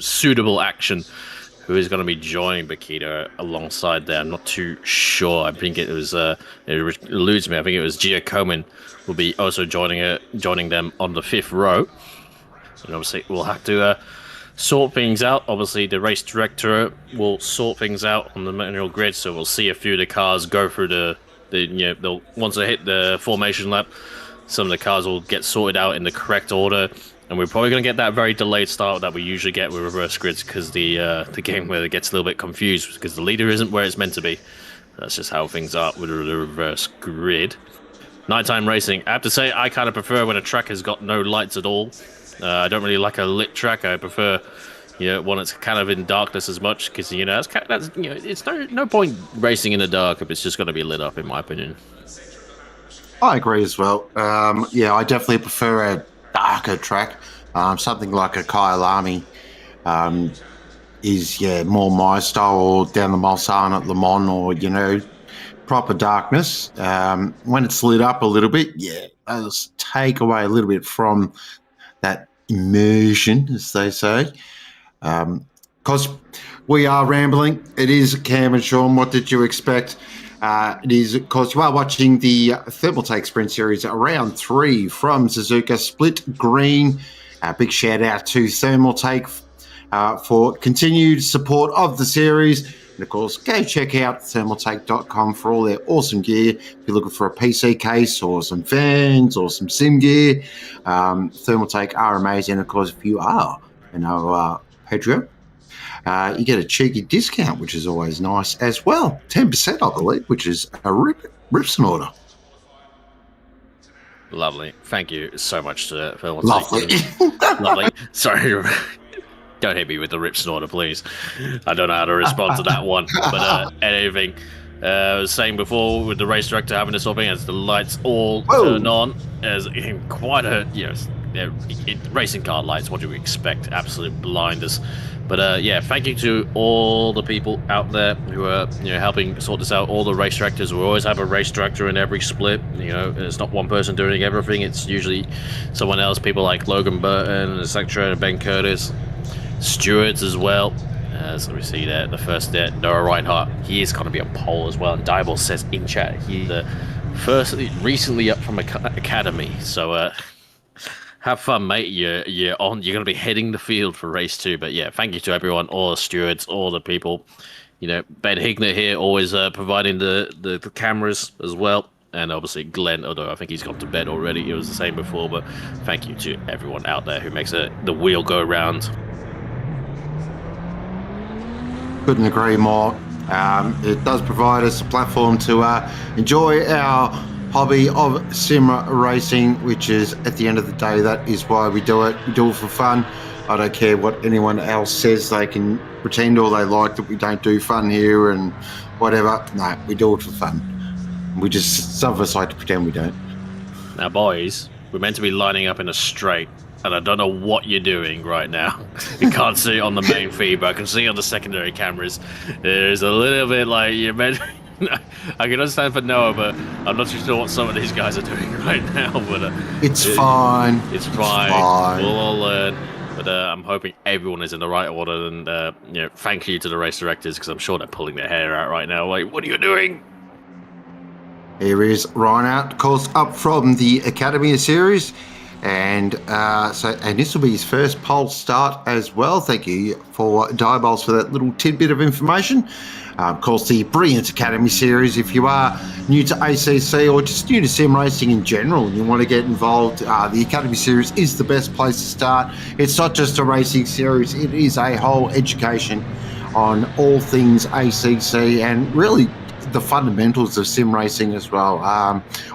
suitable action. Who is going to be joining Bakita alongside there? I'm not too sure. I think it was it eludes me. I think it was Gia Coman will be also joining them on the 5th row. And obviously we'll have to sort things out. Obviously the race director will sort things out on the manual grid, so we'll see a few of the cars go through they'll once they hit the formation lap, some of the cars will get sorted out in the correct order. And we're probably going to get that very delayed start that we usually get with reverse grids, because the game where it gets a little bit confused because the leader isn't where it's meant to be. That's just how things are with the reverse grid. Nighttime racing. I have to say, I kind of prefer when a track has got no lights at all. I don't really like a lit track. I prefer, one that's kind of in darkness as much, because it's no point racing in the dark if it's just going to be lit up, in my opinion. I agree as well. I definitely prefer a darker track. Something like a Kyalami is more my style, or down the Mulsanne at Le Mans, or proper darkness. When it's lit up a little bit, it'll take away a little bit from that immersion, as they say. Because we are rambling, it is Cam and Sean. What did you expect? It is because you are watching the Thermaltake Sprint Series round 3 from Suzuka Split Green. Big shout out to Thermaltake for continued support of the series. And of course, go check out thermaltake.com for all their awesome gear. If you're looking for a PC case or some fans or some sim gear, Thermaltake are amazing. And of course, if you are Patreon, you get a cheeky discount, which is always nice as well. 10%, I believe, which is a rips and order. Lovely. Thank you so much to Phil. Lovely. Lovely. Sorry. Don't hit me with the rip snorter, please. I don't know how to respond to that one. But anything. I was saying before with the race director having this whole thing as the lights all turn on, as in quite a racing car lights. What do we expect? Absolute blinders. But yeah, thank you to all the people out there who are helping sort this out. All the race directors. We always have a race director in every split. It's not one person doing everything. It's usually someone else. People like Logan Burton, etc., Ben Curtis, stewards as well. So we see there the first there, Noah Reinhardt. He is going to be on pole as well. And Dyball says in chat he's first recently up from academy. So have fun, mate. You're going to be heading the field for race 2. But yeah, thank you to everyone, all the stewards, all the people. Ben Higner here always providing the cameras as well. And obviously Glenn, although I think he's gone to bed already. It was the same before. But thank you to everyone out there who makes the wheel go round. Couldn't agree more. It does provide us a platform to enjoy our hobby of sim racing, which is, at the end of the day, that is why we do it. We do it for fun. I don't care what anyone else says. They can pretend all they like that we don't do fun here and whatever. No, we do it for fun. Some of us like to pretend we don't. Now, boys, we're meant to be lining up in a straight. And I don't know what you're doing right now. You can't see it on the main feed, but I can see on the secondary cameras. There's a little bit like you're meant. I can understand for Noah, but I'm not too sure what some of these guys are doing right now. But it's fine. It's fine. We'll all learn. But I'm hoping everyone is in the right order. And thank you to the race directors, because I'm sure they're pulling their hair out right now. Like, what are you doing? Here is Reinhardt, of course, up from the Academy Series. And this will be his first pole start as well. Thank you for Dieballs for that little tidbit of information. Of course, the brilliant Academy Series. If you are new to ACC or just new to sim racing in general and you want to get involved, the Academy Series is the best place to start. It's not just a racing series. It is a whole education on all things ACC and really the fundamentals of sim racing as well.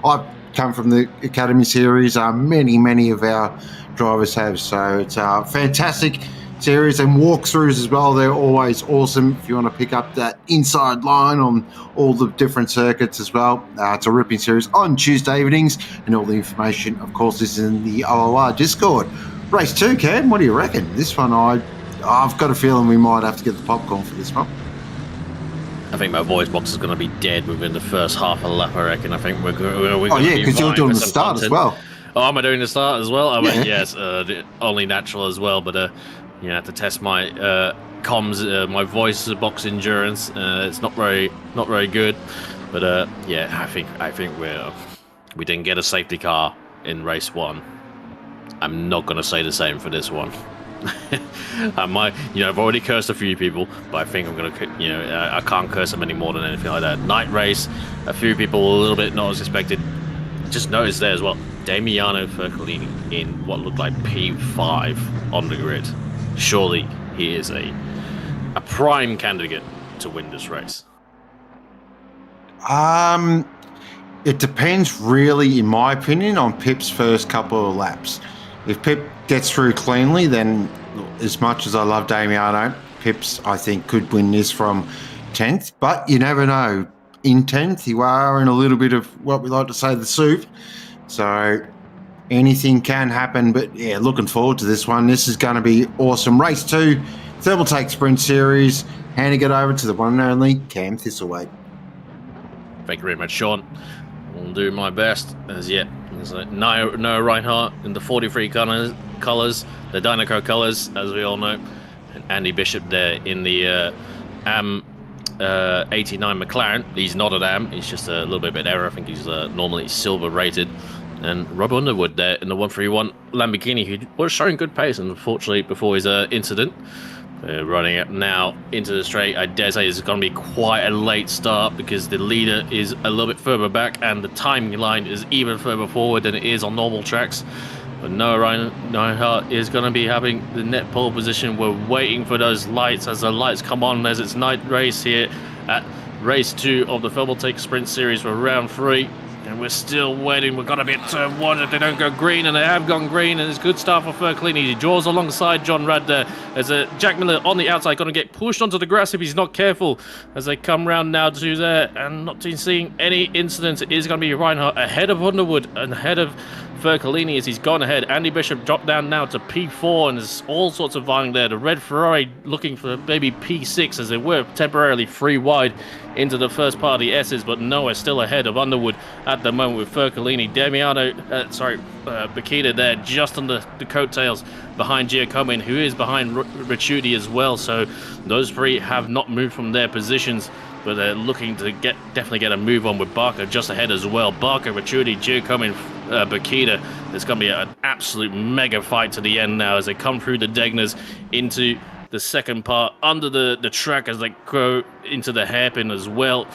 I've come from the Academy Series. Many of our drivers have. So it's a fantastic series, and walkthroughs as well. They're always awesome if you want to pick up that inside line on all the different circuits as well. It's a ripping series on Tuesday evenings, and all the information, of course, is in the OOR Discord. Race 2, Cam, what do you reckon? This one, I've got a feeling we might have to get the popcorn for this one. I think my voice box is going to be dead within the first half of the lap, I reckon. I think we're going to be because you're doing the start content as well. Oh, am I doing the start as well? I mean, yes, only natural as well, but you have to test my comms, my voice box endurance. It's not very good, but yeah, I think we didn't get a safety car in race 1. I'm not going to say the same for this one. I've already cursed a few people, but I think I'm gonna, I can't curse them any more than anything like that. Night race, a few people a little bit not as expected. Just noticed there as well, Damiano Fercolini in what looked like P5 on the grid. Surely he is a prime candidate to win this race. It depends really, in my opinion, on Pip's first couple of laps. If Pip gets through cleanly, then as much as I love Damiano, Pip's, I think, could win this from 10th. But you never know. In 10th, you are in a little bit of what we like to say, the soup. So anything can happen. But yeah, looking forward to this one. This is going to be awesome. Race 2, Thermaltake Sprint Series. Handing it over to the one and only Cam Thistlethwaite. Thank you very much, Sean. I'll do my best. As yet, there's no Reinhardt in the 43 corners. colours, the Dynaco colours, as we all know. And Andy Bishop there in the AM 89 McLaren. He's not an AM, he's just a little bit of an error. I think he's normally silver rated. And Rob Underwood there in the 131 Lamborghini, who was showing good pace, and unfortunately before his incident. Running up now into the straight. I dare say it's going to be quite a late start because the leader is a little bit further back and the timing line is even further forward than it is on normal tracks. But Noah Reinhardt is going to be having the net pole position. We're waiting for those lights as the lights come on as it's night race here at race 2 of the Thermaltake Sprint Series for round 3. And we're still waiting. We're going to be at turn 1 if they don't go green, and they have gone green, and it's a good start for Fercolini. He draws alongside John Rad there as Jack Miller on the outside going to get pushed onto the grass if he's not careful as they come round now to there, and not seeing any incidents. It is going to be Reinhardt ahead of Underwood and ahead of Fercolini as he's gone ahead. Andy Bishop dropped down now to P4, and there's all sorts of vying there. The red Ferrari looking for maybe P6 as they were temporarily free wide into the first part of the S's, but Noah still ahead of Underwood at the moment with Fercolini. Bakita there just on the coattails behind Giacomin, who is behind Ricciuti as well. So those three have not moved from their positions, but they're looking to definitely get a move on with Barker just ahead as well. Barker, Ricciuti, Giacomin, Bakita. There's going to be an absolute mega fight to the end now as they come through the Degners into the second part under the track as they go into the hairpin as well.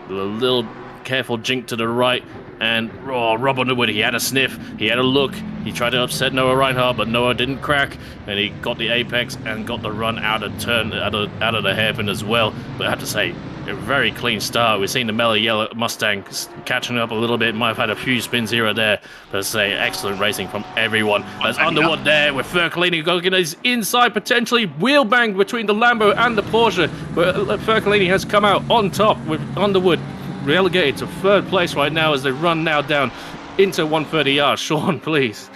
A little careful jink to the right, and Rob Underwood, he had a sniff, he had a look, he tried to upset Noah Reinhardt, but Noah didn't crack, and he got the apex and got the run out of the hairpin as well. But I have to say, a very clean start. We've seen the mellow yellow Mustang catching up a little bit, might have had a few spins here or there, but I say excellent racing from everyone. There's Underwood there with Fercolini going his inside, potentially wheel bang between the Lambo and the Porsche, but Fercolini has come out on top with Underwood relegated to third place right now as they run now down into 130 yards. Sean, please.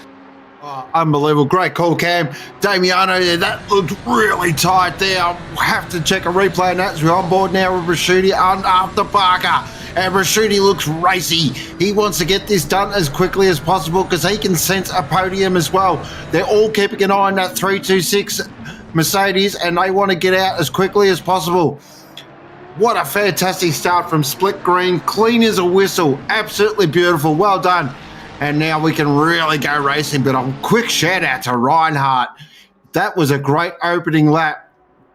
Oh, unbelievable. Great call, Cam. Damiano, that looked really tight there. I'll have to check a replay on that. We're on board now with Ricciuti after Barker. And Ricciuti looks racy. He wants to get this done as quickly as possible because he can sense a podium as well. They're all keeping an eye on that 326 Mercedes, and they want to get out as quickly as possible. What a fantastic start from Split Green. Clean as a whistle. Absolutely beautiful. Well done. And now we can really go racing. But a quick shout out to Reinhardt. That was a great opening lap.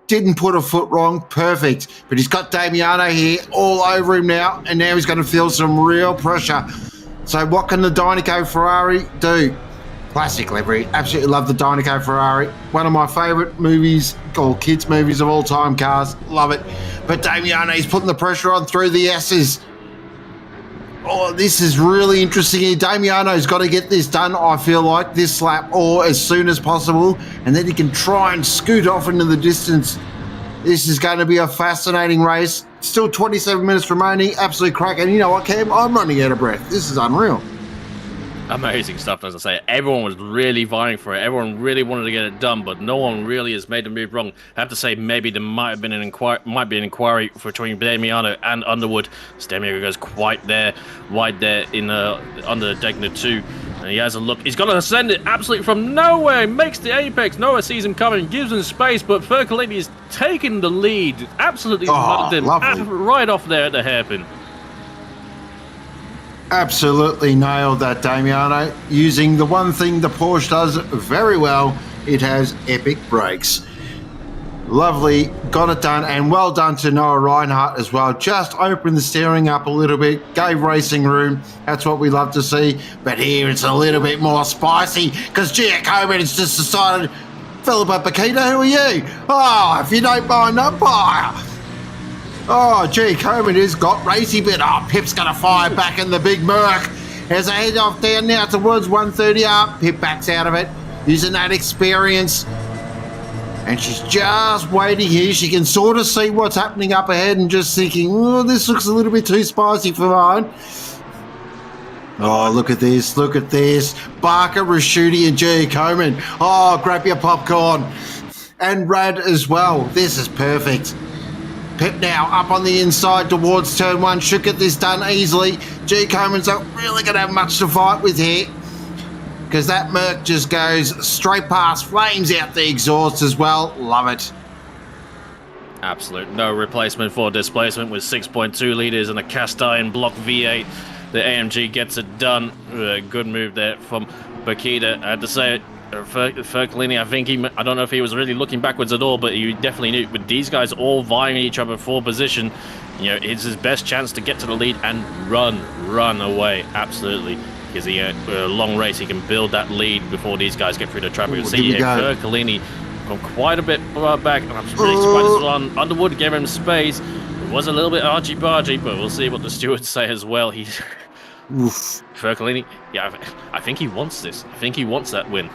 Didn't put a foot wrong. Perfect. But he's got Damiano here all over him now. And now he's going to feel some real pressure. So what can the Dynaco Ferrari do? Classic livery. Absolutely love the Dynaco Ferrari. One of my favourite movies, or kids' movies of all time, cars. Love it. But Damiano, he's putting the pressure on through the S's. Oh, this is really interesting here. Damiano's got to get this done, I feel like, this lap or as soon as possible. And then he can try and scoot off into the distance. This is going to be a fascinating race. Still 27 minutes remaining. Absolutely cracking. You know what, Cam? I'm running out of breath. This is unreal. Amazing stuff, as I say. Everyone was really vying for it. Everyone really wanted to get it done, but no one really has made the move wrong. I have to say, maybe there might have been an inquiry between Damiano and Underwood. Damiano goes quite there, wide there in under the Degner 2. And he has a look. He's got to ascend it absolutely from nowhere. He makes the apex. Noah sees him coming, gives him space, but Fercolini is taking the lead. Absolutely mugged him right off there at the hairpin. Absolutely nailed that, Damiano. Using the one thing the Porsche does very well, it has epic brakes. Lovely, got it done, and well done to Noah Reinhardt as well. Just opened the steering up a little bit, gave racing room. That's what we love to see. But here it's a little bit more spicy because Giacomin has just decided, Philippa Bakita, who are you? Oh, if you don't mind, umpire. Oh, Giacomin has got racy, but Pip's going to fire back in the big Merc. As they head off down now towards 130 up, Pip backs out of it, using that experience. And she's just waiting here. She can sort of see what's happening up ahead and just thinking, oh, this looks a little bit too spicy for mine. Oh, look at this, look at this. Barker, Ricciuti and Giacomin. Oh, grab your popcorn. And Rad as well. This is perfect. Pip now up on the inside towards turn 1. Should get this done easily. Giacomin's not really going to have much to fight with here. because that Merc just goes straight past, flames out the exhaust as well. Love it. Absolute no replacement for displacement with 6.2 litres and a cast iron block V8. The AMG gets it done. Good move there from Bakita. I had to say it. Fercolini, I don't know if he was really looking backwards at all, but he definitely knew with these guys all vying each other for position, it's his best chance to get to the lead and run away. Absolutely. Because a long race, he can build that lead before these guys get through the traffic. You see here, Fercolini from quite a bit back, and I'm really surprised as well. Underwood gave him space. It was a little bit argy-bargy, but we'll see what the stewards say as well. Fercolini, yeah, I think he wants this. I think he wants that win.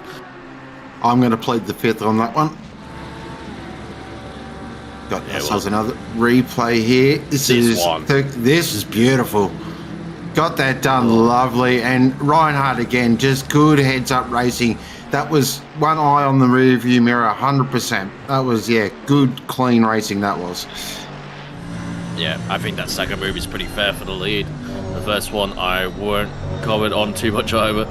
I'm going to plead the fifth on that one. Got ourselves another replay here. This is beautiful. Got that done lovely. And Reinhardt again, just good heads-up racing. That was one eye on the rear view mirror, 100%. That was, good, clean racing that was. Yeah, I think that second move is pretty fair for the lead. The first one I won't comment on too much over.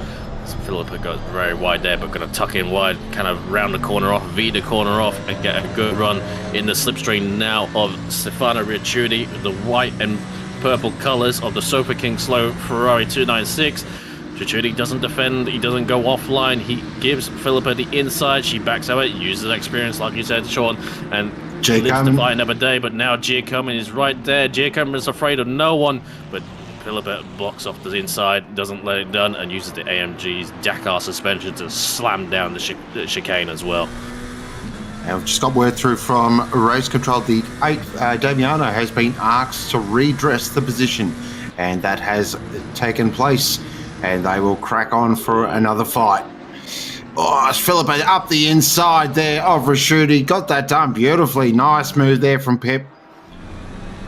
Philippa got very wide there, but going to tuck in wide, kind of round the corner off, V the corner off, and get a good run in the slipstream now of Stefano Ricciuti, the white and purple colours of the Super King Slow Ferrari 296. Ricciuti doesn't defend, he doesn't go offline, he gives Philippa the inside, she backs out, uses experience like you said, Sean, and lives to fight another day. But now Giacomo is right there. Giacomo is afraid of no one, but Philippa blocks off the inside, doesn't let it done, and uses the AMG's Dakar suspension to slam down the chicane as well. And we've just got word through from race control. The 8th Damiano has been asked to redress the position, and that has taken place, and they will crack on for another fight. Oh, it's Philippa up the inside there of Ricciuti. Got that done beautifully. Nice move there from Pep.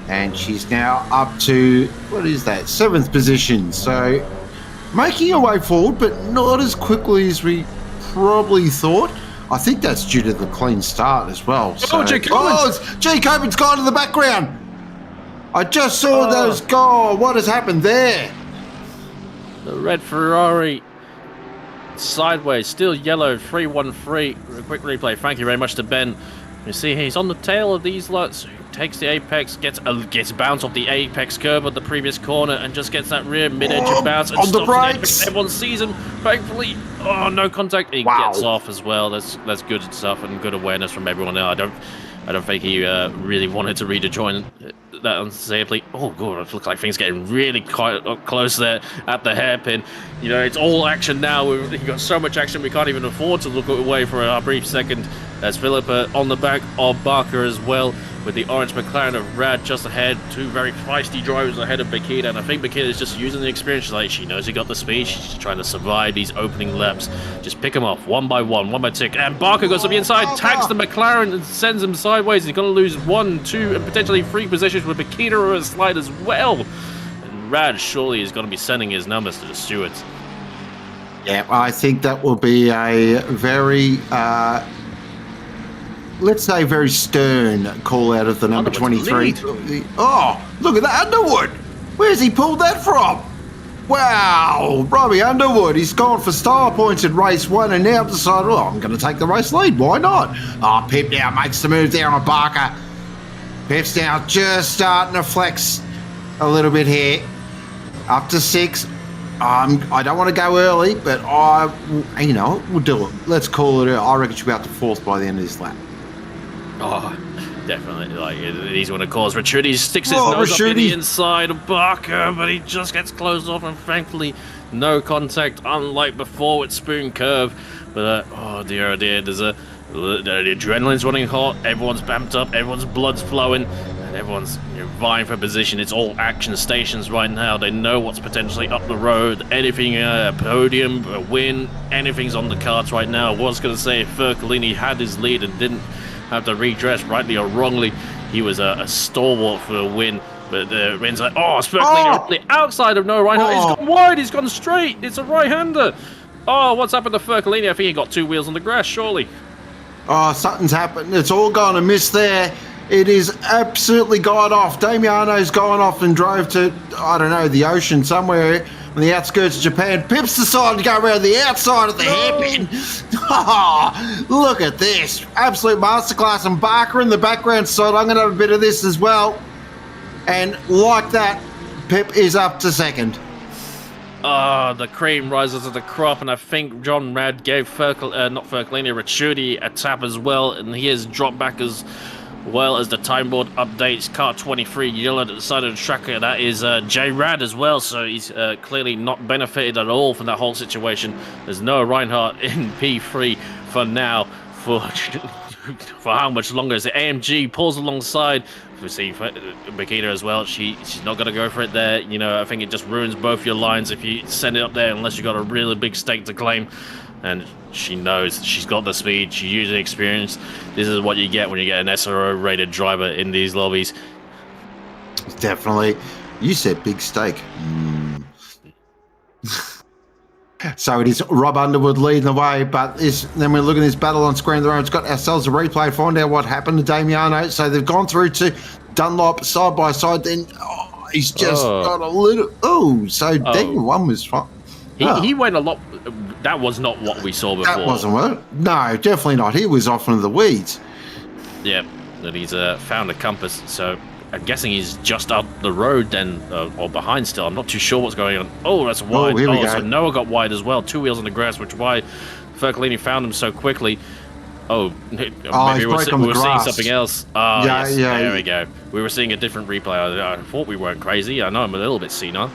And she's now up to, what is that, 7th position. So making her way forward, but not as quickly as we probably thought. I think that's due to the clean start as well. So, Jacobin's gone to the background. I just saw those go. What has happened there? The red Ferrari sideways, still yellow, 313. A quick replay. Thank you very much to Ben. You see he's on the tail of these lots. Takes the apex, gets bounce off the apex curve of the previous corner, and just gets that rear mid-edge bounce and on stops the brakes. Everyone sees him. Thankfully, no contact. He gets off as well. That's good stuff and good awareness from everyone now. I don't think he really wanted to rejoin that unsafely. Oh god, it looks like things getting really quite up close there at the hairpin. It's all action now. We've got so much action we can't even afford to look away for a brief second. There's Philippa on the back of Barker as well, with the orange McLaren of Rad just ahead. Two very feisty drivers ahead of Bakita, and I think Bakita is just using the experience. She knows he got the speed. She's just trying to survive these opening laps. Just pick them off one by one tick. And Barker goes to the inside, tags the McLaren and sends him sideways. He's going to lose 1, 2, and potentially 3 positions with Bakita or a slide as well. And Rad surely is going to be sending his numbers to the stewards. Yeah, I think that will be a very... let's say very stern call out of the number 23. Oh, look at that Underwood. Where's he pulled that from? Wow, Robbie Underwood. He's gone for style points in race 1 and now decided, I'm going to take the race lead. Why not? Oh, Pep now makes the move there on Barker. Pep's now just starting to flex a little bit here. Up to 6. I don't want to go early, but we'll do it. Let's call it. I reckon she'll be up to 4th by the end of this lap. Oh, definitely. He's going to cause Ricciuti sticks his nose up in the inside of Barker, but he just gets closed off, and thankfully, no contact, unlike before with Spoon Curve. But, oh dear, the adrenaline's running hot, everyone's bamped up, everyone's blood's flowing, and everyone's vying for position. It's all action stations right now. They know what's potentially up the road. Anything, a podium, a win, anything's on the cards right now. I was going to say if Fercolini had his lead and didn't have to redress, rightly or wrongly, he was a stalwart for a win. But Ren's like, Fercolini the outside of no right-hander. He's gone wide, he's gone straight. It's a right-hander. Oh, what's happened to Fercolini? I think he got 2 wheels on the grass, surely. Oh, something's happened. It's all gone amiss there. It is absolutely gone off. Damiano's gone off and drove to, I don't know, the ocean somewhere. on the outskirts of Japan. Pip's decided to go around the outside of the hairpin. Oh, look at this. Absolute masterclass. And Barker in the background side. I'm going to have a bit of this as well. And like that, Pip is up to second. The cream rises to the crop, and I think John Rad gave Fercolini Ricciuti a tap as well, and he has dropped back as well as the time board updates. Car 23 yellow at the side of the track, that is J Rad as well, so he's clearly not benefited at all from that whole situation. There's no Reinhardt in P3 for now, for how much longer? As the AMG pulls alongside, we see Makita as well. She's not going to go for it there. You know, I think it just ruins both your lines if you send it up there unless you've got a really big stake to claim. And she knows she's got the speed. She used the experience. This is what you get when you get an SRO rated driver in these lobbies. Definitely. You said big stake. So it is Rob Underwood leading the way, but then we're looking at this battle on screen. It's got ourselves a replay, find out what happened to Damiano. So they've gone through to Dunlop side by side. Then he's just got a little. Daniel 1 was fine. He went a lot. That was not what we saw before. That wasn't what? No, definitely not. He was off into the weeds. Yeah, that he's found a compass. So I'm guessing he's just up the road then, or behind still. I'm not too sure what's going on. Oh, that's wide. Here we go. So Noah got wide as well. 2 wheels on the grass, which is why Fercolini found him so quickly. Maybe we were seeing something else. Yes, there we go. We were seeing a different replay. I thought we weren't crazy. I know I'm a little bit senile.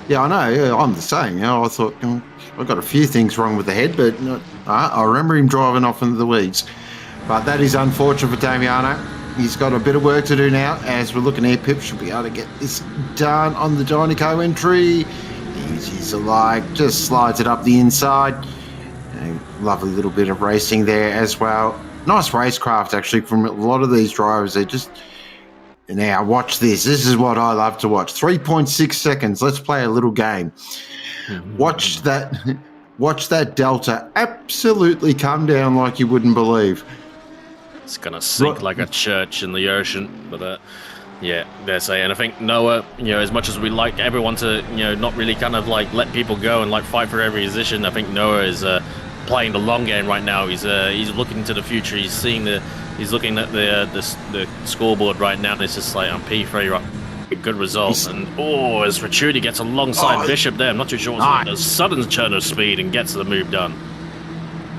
Yeah, I know. Yeah, I'm the same. You know, I thought I've got a few things wrong with the head, but I remember him driving off into the weeds. But that is unfortunate for Damiano. He's got a bit of work to do now. As we're looking here, Pip should be able to get this done on the Dynaco entry. Easy like, just slides it up the inside. Lovely little bit of racing there as well. Nice racecraft actually from a lot of these drivers. They just... Now watch this. This is what I love to watch. 3.6 seconds. Let's play a little game. Watch that delta absolutely come down like you wouldn't believe. It's gonna sink like a church in the ocean, but yeah, they're saying. I think Noah, as much as we like everyone to, not really kind of like let people go and like fight for every position, I think Noah is playing the long game right now. He's looking to the future. He's looking at the scoreboard right now, and it's just like on P3, right? A good result. And as Ricciuti gets alongside Bishop there, I'm not too sure what's a sudden turn of speed and gets the move done.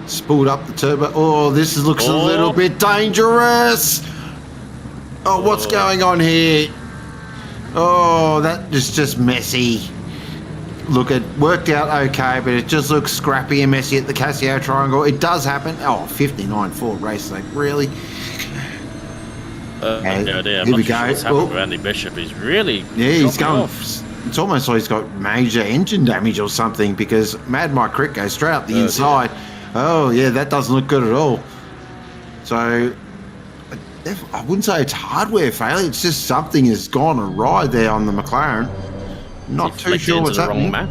Spooled up the turbo. This looks a little bit dangerous. What's going on here? That is just messy. Look, it worked out okay, but it just looks scrappy and messy at the Casio Triangle. It does happen. 59-4 race. Like, really? Here we go. What's happened to Andy Bishop? He's really he's going off. It's almost like he's got major engine damage or something, because Mad Mike Crick goes straight up the inside. Yeah, that doesn't look good at all. So I wouldn't say it's hardware failure. It's just something has gone awry there on the McLaren. Not too sure what's happening. Wrong map?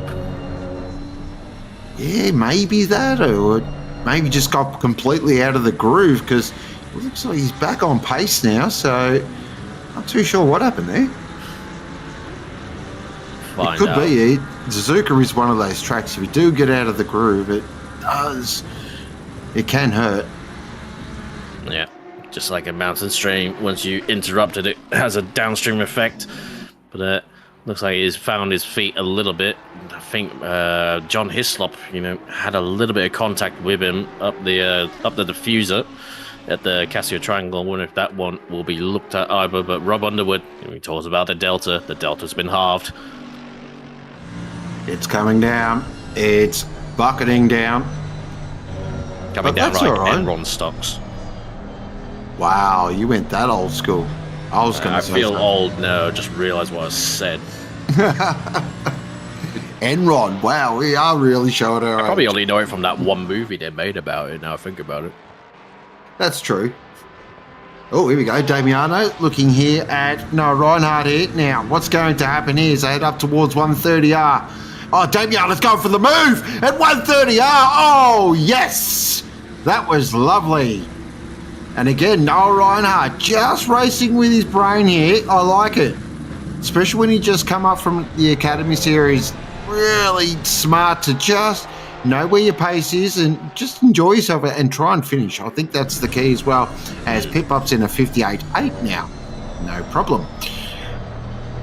Yeah, maybe that, or maybe just got completely out of the groove, because it looks like he's back on pace now, so not too sure what happened there. It could be. Suzuka is one of those tracks, if you do get out of the groove, it can hurt. Yeah, just like a mountain stream, once you interrupt it, it has a downstream effect. But looks like he's found his feet a little bit. I think John Hislop, had a little bit of contact with him up the diffuser at the Casio Triangle. I wonder if that one will be looked at either. But Rob Underwood, he talks about the Delta. The Delta's been halved. It's coming down. It's bucketing down. Coming down right. Enron stocks. Wow, you went that old school. I was going to say. I feel old now. Just realised what I said. Enron. Wow, we are really showing our age. Probably only know it from that one movie they made about it. Now I think about it. That's true. Oh, here we go. Damiano looking here at Noah Reinhardt here. Now, what's going to happen here is they head up towards 130R. Damiano's going for the move at 130R. Oh, yes. That was lovely. And again, Noah Reinhardt just racing with his brain here. I like it. Especially when he just come up from the Academy Series. really smart to just know where your pace is and just enjoy yourself and try and finish. I think that's the key as well, as Pit-Pop's in a 58.8 now. No problem.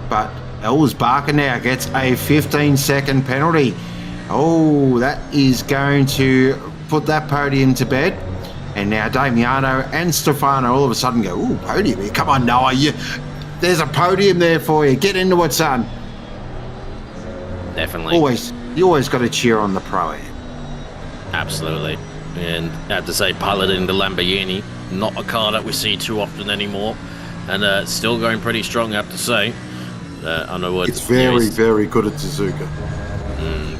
But Ellis Barker now gets a 15-second penalty. Oh, that is going to put that podium to bed. And now Damiano and Stefano all of a sudden go, ooh, podium here. Come on, Noah. There's a podium there for you. Get into it, son. Definitely. You always got to cheer on the pro-am. Absolutely. And I have to say, piloting the Lamborghini, not a car that we see too often anymore. And still going pretty strong, I have to say. Underwood. It's very good at Suzuka.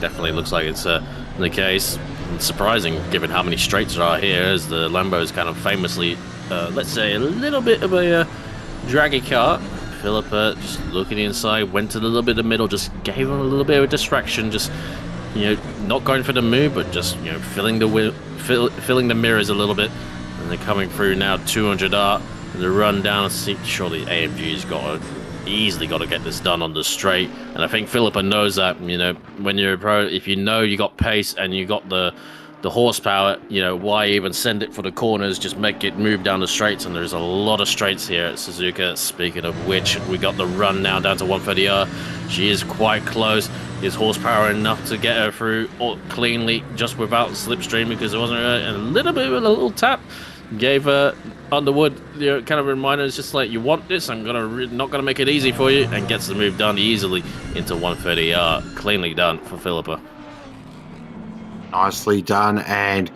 Definitely looks like it's the case. It's surprising, given how many straights there are here, as the Lambo is kind of famously, let's say, a little bit of a draggy car. Philippa just looking inside, went to the little bit of the middle, just gave him a little bit of a distraction, just, not going for the move, but just, filling the mirrors a little bit. And they're coming through now 200R. The run down, surely AMG's easily got to get this done on the straight. And I think Philippa knows that, when you're a pro, if you know you got pace and you got the horsepower, why even send it for the corners? Just make it move down the straights, and there's a lot of straights here at Suzuka. Speaking of which, we got the run now down to 130R. She is quite close. Is horsepower enough to get her through cleanly, just without slipstream, because there wasn't a little bit of a little tap. Gave Underwood kind of a reminder. It's just like, you want this, I'm not gonna make it easy for you, and gets the move done easily into 130R. Cleanly done for Philippa. Nicely done, and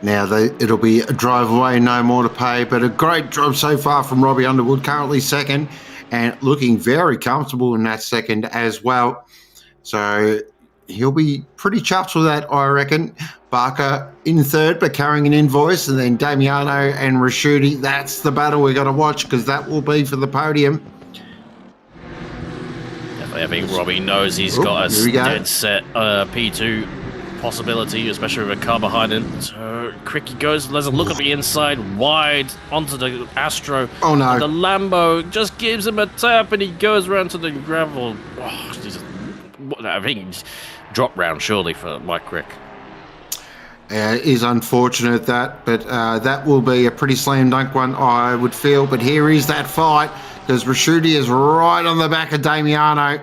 now it'll be a drive away, no more to pay. But a great job so far from Robbie Underwood, currently second, and looking very comfortable in that second as well. So he'll be pretty chuffed with that, I reckon. Barker in third, but carrying an invoice, and then Damiano and Raschuti. That's the battle we got to watch, because that will be for the podium. Definitely, I think Robbie knows he's got a dead set P2 possibility, especially with a car behind him. So quick he goes, doesn't look at the inside, wide onto the Astro. Oh no! And the Lambo just gives him a tap, and he goes around to the gravel. Oh, Jesus. I think drop round surely for Mike Crick. It is unfortunate that, but that will be a pretty slam dunk one, I would feel. But here is that fight, because Raschuti is right on the back of Damiano.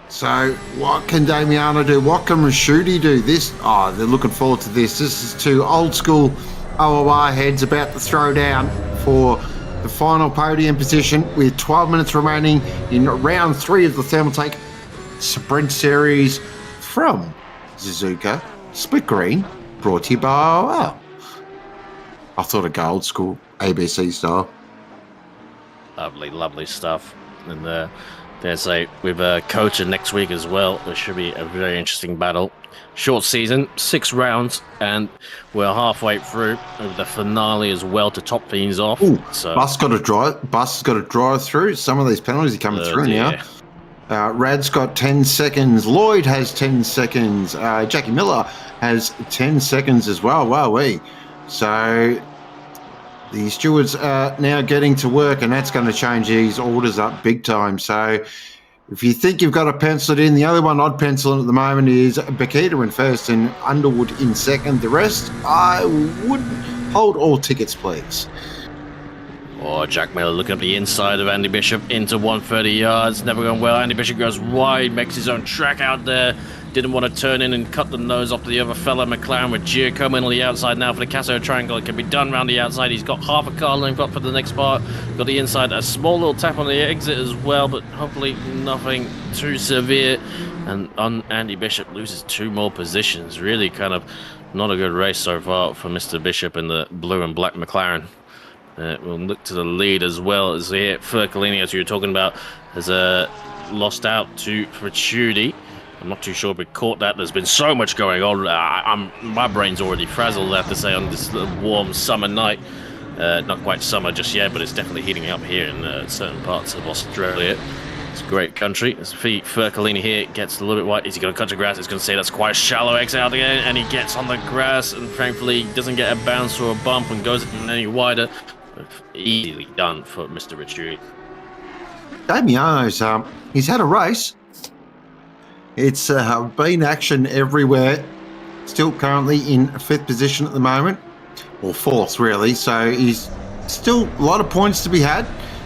So what can Damiano do? What can Raschuti do? They're looking forward to this. This is two old school OOR heads about to throw down for the final podium position, with 12 minutes remaining in round 3 of the Thermaltake Sprint Series from Suzuka. Split Green, brought to you by OOR. I thought I'd go old school ABC style. Lovely stuff. And there's with Coach next week as well. There should be a very interesting battle. Short season, 6 rounds, and we're halfway through with the finale as well to top things off. Ooh, so Bus has got to drive through. Some of these penalties are coming through now. Rad's got 10 seconds. Lloyd has 10 seconds. Jackie Miller has 10 seconds as well. Wowee. So the stewards are now getting to work, and that's going to change these orders up big time. So if you think you've got to pencil it in, the only one I'd pencil in at the moment is Bakita in first and Underwood in second. The rest, I would hold all tickets, please. Oh, Jack Miller looking at the inside of Andy Bishop into 130 yards. Never going well. Andy Bishop goes wide, makes his own track out there. Didn't want to turn in and cut the nose off the other fella. McLaren with Giacomo on the outside now for the Casso Triangle. It can be done around the outside. He's got half a car length up for the next part. Got the inside. A small little tap on the exit as well, but hopefully nothing too severe. And Andy Bishop loses 2 more positions. Really kind of not a good race so far for Mr. Bishop in the blue and black McLaren. We'll look to the lead as well as here. Fercolini, as you were talking about, has lost out to Fracciudi. I'm not too sure if we caught that. There's been so much going on. My brain's already frazzled, I have to say, on this warm summer night. Not quite summer just yet, but it's definitely heating up here in certain parts of Australia. It's a great country. As Fercolini here gets a little bit wide. Is he going to cut the grass? He's going to say that's quite a shallow exit out again, and he gets on the grass, and thankfully doesn't get a bounce or a bump and goes any wider. Easily done for Mr. Ritchie. Damiano's he's had a race. It's been action everywhere. Still currently in 5th position at the moment, or 4th really. So he's still a lot of points to be had.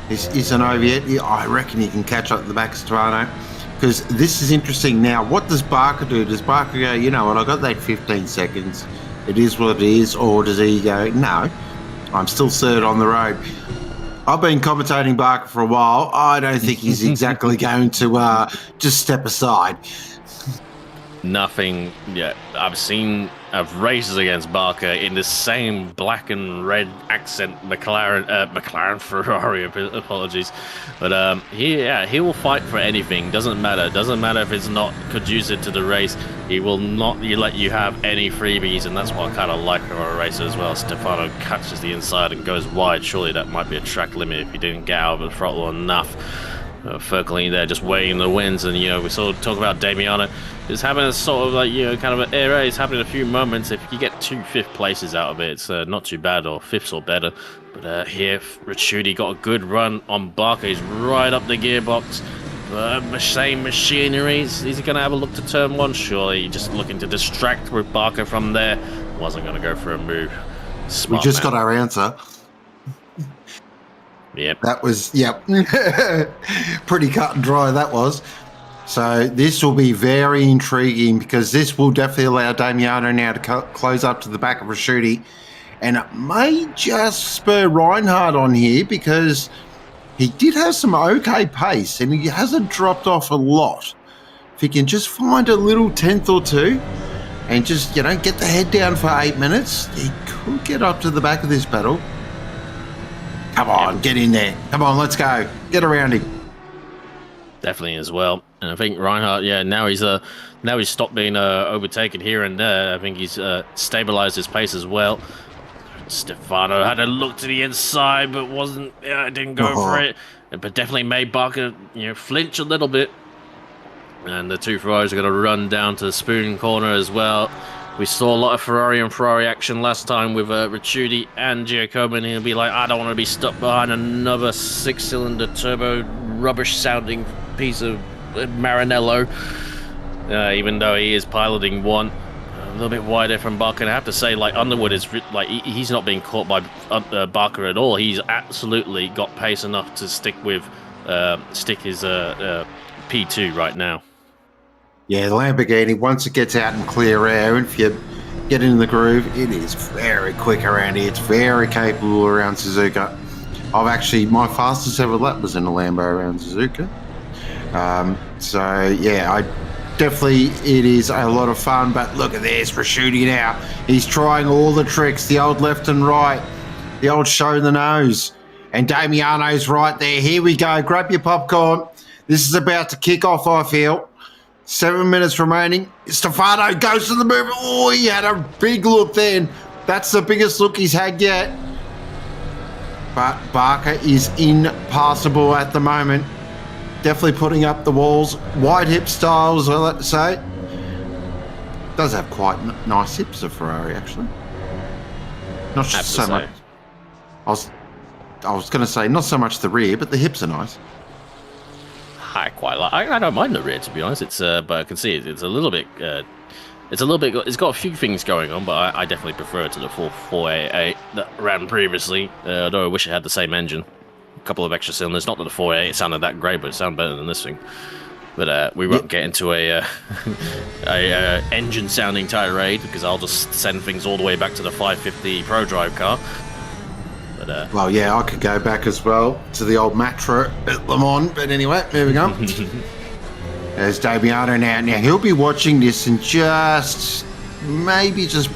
Isn't over yet. I reckon he can catch up at the back of Stefano, because this is interesting. Now, what does Barker do? Does Barker go, you know what, I got that 15 seconds. It is what it is. Or does he go, no, I'm still 3rd on the road. I've been commentating Barker for a while. I don't think he's exactly going to just step aside. Nothing yet. I've seen races against Barker in the same black and red accent McLaren Ferrari, apologies, but he will fight for anything. Doesn't matter if it's not conducive to the race. He will not let you have any freebies, and that's what I kind of like from a racer as well. Stefano catches the inside and goes wide. Surely that might be a track limit if he didn't get out of the throttle enough. Ferkelini there just weighing the wins, and we sort of talk about Damiano is having a sort of kind of an era. He's having a few moments. If you get 2 5th places out of it, it's not too bad, or 5ths or better. But here Ricciuti got a good run on Barker. He's right up the gearbox. Same machinery. Is he going to have a look to turn 1? Surely just looking to distract with Barker from there. Wasn't going to go for a move. Smart we just man. got our answer. Yep. That was, pretty cut and dry, that was. So this will be very intriguing, because this will definitely allow Damiano now to close up to the back of Ricciuti. And it may just spur Reinhardt on here, because he did have some okay pace and he hasn't dropped off a lot. If he can just find a little 10th or 2 and just, get the head down for 8 minutes, he could get up to the back of this battle. Come on, get in there. Come on, let's go. Get around him. Definitely as well. And I think Reinhardt, now he's stopped being overtaken here and there. I think he's stabilized his pace as well. Stefano had a look to the inside, but didn't go for it. But definitely made Barker, flinch a little bit. And the 2 Ferraris are going to run down to the Spoon corner as well. We saw a lot of Ferrari and Ferrari action last time with Ricciuti and Giacomo, and he'll be like, I don't want to be stuck behind another 6-cylinder turbo rubbish-sounding piece of Maranello, even though he is piloting one. A little bit wider from Barker, and I have to say, Underwood is he's not being caught by Barker at all. He's absolutely got pace enough to stick his P2 right now. Yeah, the Lamborghini, once it gets out in clear air, if you get in the groove, it is very quick around here. It's very capable around Suzuka. My fastest ever lap was in a Lambo around Suzuka. It is a lot of fun, but look at this, Ricciuti now. He's trying all the tricks, the old left and right, the old show the nose. And Damiano's right there. Here we go, grab your popcorn. This is about to kick off, I feel. 7 minutes remaining. Stefano goes to the move. Oh, he had a big look then. That's the biggest look he's had yet. But Barker is impassable at the moment. Definitely putting up the walls. Wide hip style, as I like to say. Does have quite nice hips, of Ferrari, actually. Not so much. I was going to say not so much the rear, but the hips are nice. I quite like. I don't mind the rear, to be honest. But I can see it's a little bit. It's got a few things going on, but I definitely prefer it to the 488 that ran previously. Although I wish it had the same engine, a couple of extra cylinders. Not that the 488 sounded that great, but it sounded better than this thing. But we won't get into a engine sounding tirade, because I'll just send things all the way back to the 550 Pro Drive car. But, I could go back as well to the old Matra at Le Mans, but anyway, there we go. There's Damiano now. Now, he'll be watching this and just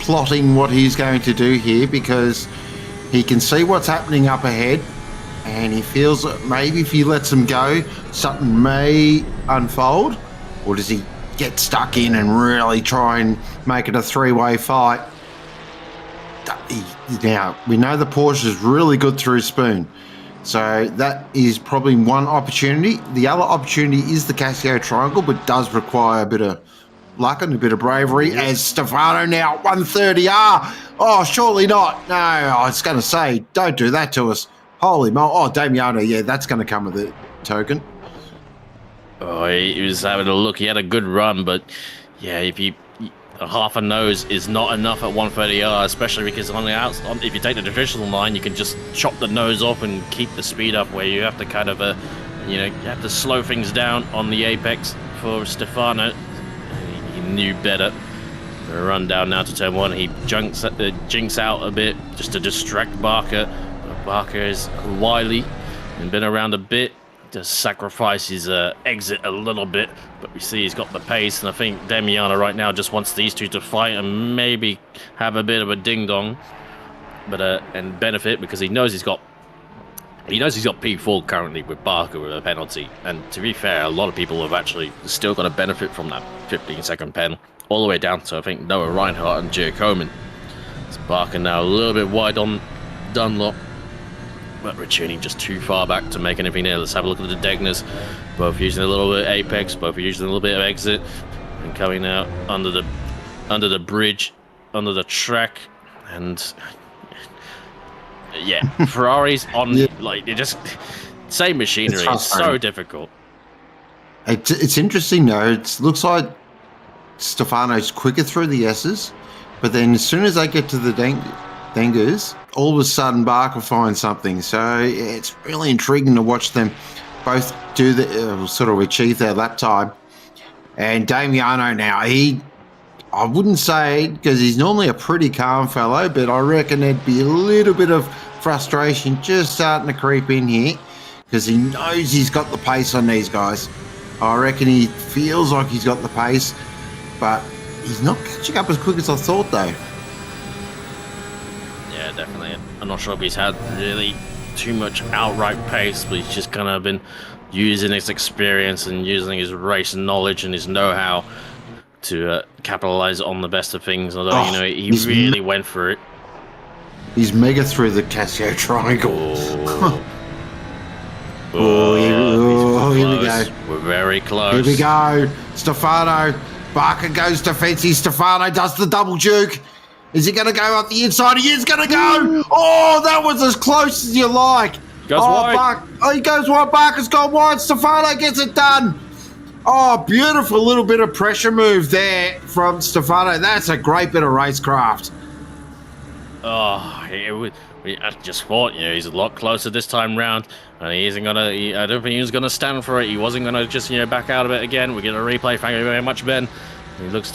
plotting what he's going to do here, because he can see what's happening up ahead, and he feels that maybe if he lets him go, something may unfold. Or does he get stuck in and really try and make it a 3-way fight? Now, we know the Porsche is really good through Spoon, so that is probably one opportunity. The other opportunity is the Casio Triangle, but does require a bit of luck and a bit of bravery, as Stefano now 130R. Oh, surely not. No, I was going to say, don't do that to us. Holy mo! Oh, Damiano, that's going to come with a token. Oh, he was having a look. He had a good run, but yeah, a half a nose is not enough at 130R, especially because on the outside, if you take the traditional line, you can just chop the nose off and keep the speed up. Where you have to kind of, you have to slow things down on the apex for Stefano. He knew better. The run down now to turn 1. He jinks out a bit just to distract Barker. But Barker is wily and been around a bit. Just sacrifice his exit a little bit, but we see he's got the pace, and I think Damiano right now just wants these two to fight and maybe have a bit of a ding dong, but and benefit because he knows he's got P4 currently with Barker with a penalty, and to be fair, a lot of people have actually still got to benefit from that 15-second pen all the way down to I think Noah Reinhardt and Giacomin. It's Barker now a little bit wide on Dunlop, but returning just too far back to make anything there. Let's have a look at the Degners. Both using a little bit of apex, both using a little bit of exit, and coming out under the bridge, under the track, and yeah, Ferraris on like they're just same machinery. It's so difficult. It's interesting though. It looks like Stefano's quicker through the S's, but then as soon as they get to the Dengers, all of a sudden Barker finds something. So it's really intriguing to watch them both do sort of achieve their lap time. And Damiano now, I wouldn't say, because he's normally a pretty calm fellow, but I reckon there'd be a little bit of frustration just starting to creep in here because he knows he's got the pace on these guys. I reckon he feels like he's got the pace, but he's not catching up as quick as I thought though. Yeah, definitely. I'm not sure if he's had really too much outright pace, but he's just kind of been using his experience and using his race knowledge and his know-how to capitalize on the best of things. Although, he really went for it. He's mega through the Casio triangle. Here we go. We're very close. Here we go. Stefano. Barker goes defensive. Stefano does the double juke. Is he going to go up the inside? He is going to go. Oh, that was as close as you like. Goes wide. He goes wide. Barker's gone wide. Stefano gets it done. Oh, beautiful little bit of pressure move there from Stefano. That's a great bit of racecraft. I just thought, he's a lot closer this time round, and he isn't gonna. I don't think he was gonna stand for it. He wasn't gonna just back out of it again. We get a replay. Thank you very much, Ben. He does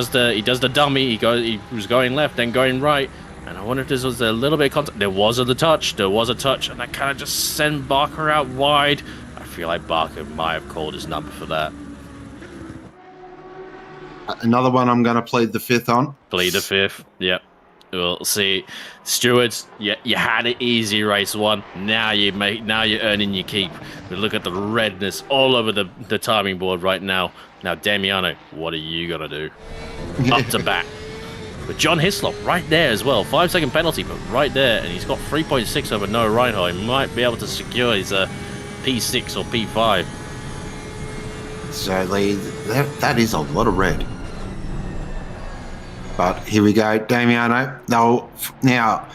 the dummy. He was going left, then going right. And I wonder if this was a little bit of contact. There was a touch, and that kind of just sent Barker out wide. I feel like Barker might have called his number for that. Another one I'm going to plead the fifth on. Plead the fifth, yep. We'll see. Stewards, you had it easy race 1. Now you're earning your keep. But look at the redness all over the timing board right now. Now, Damiano, what are you going to do? Up to bat. But John Hislop right there as well. 5-second penalty, but right there. And he's got 3.6 over Noah Reinhardt. He might be able to secure his P6 or P5. So that is a lot of red. But here we go, Damiano. Now,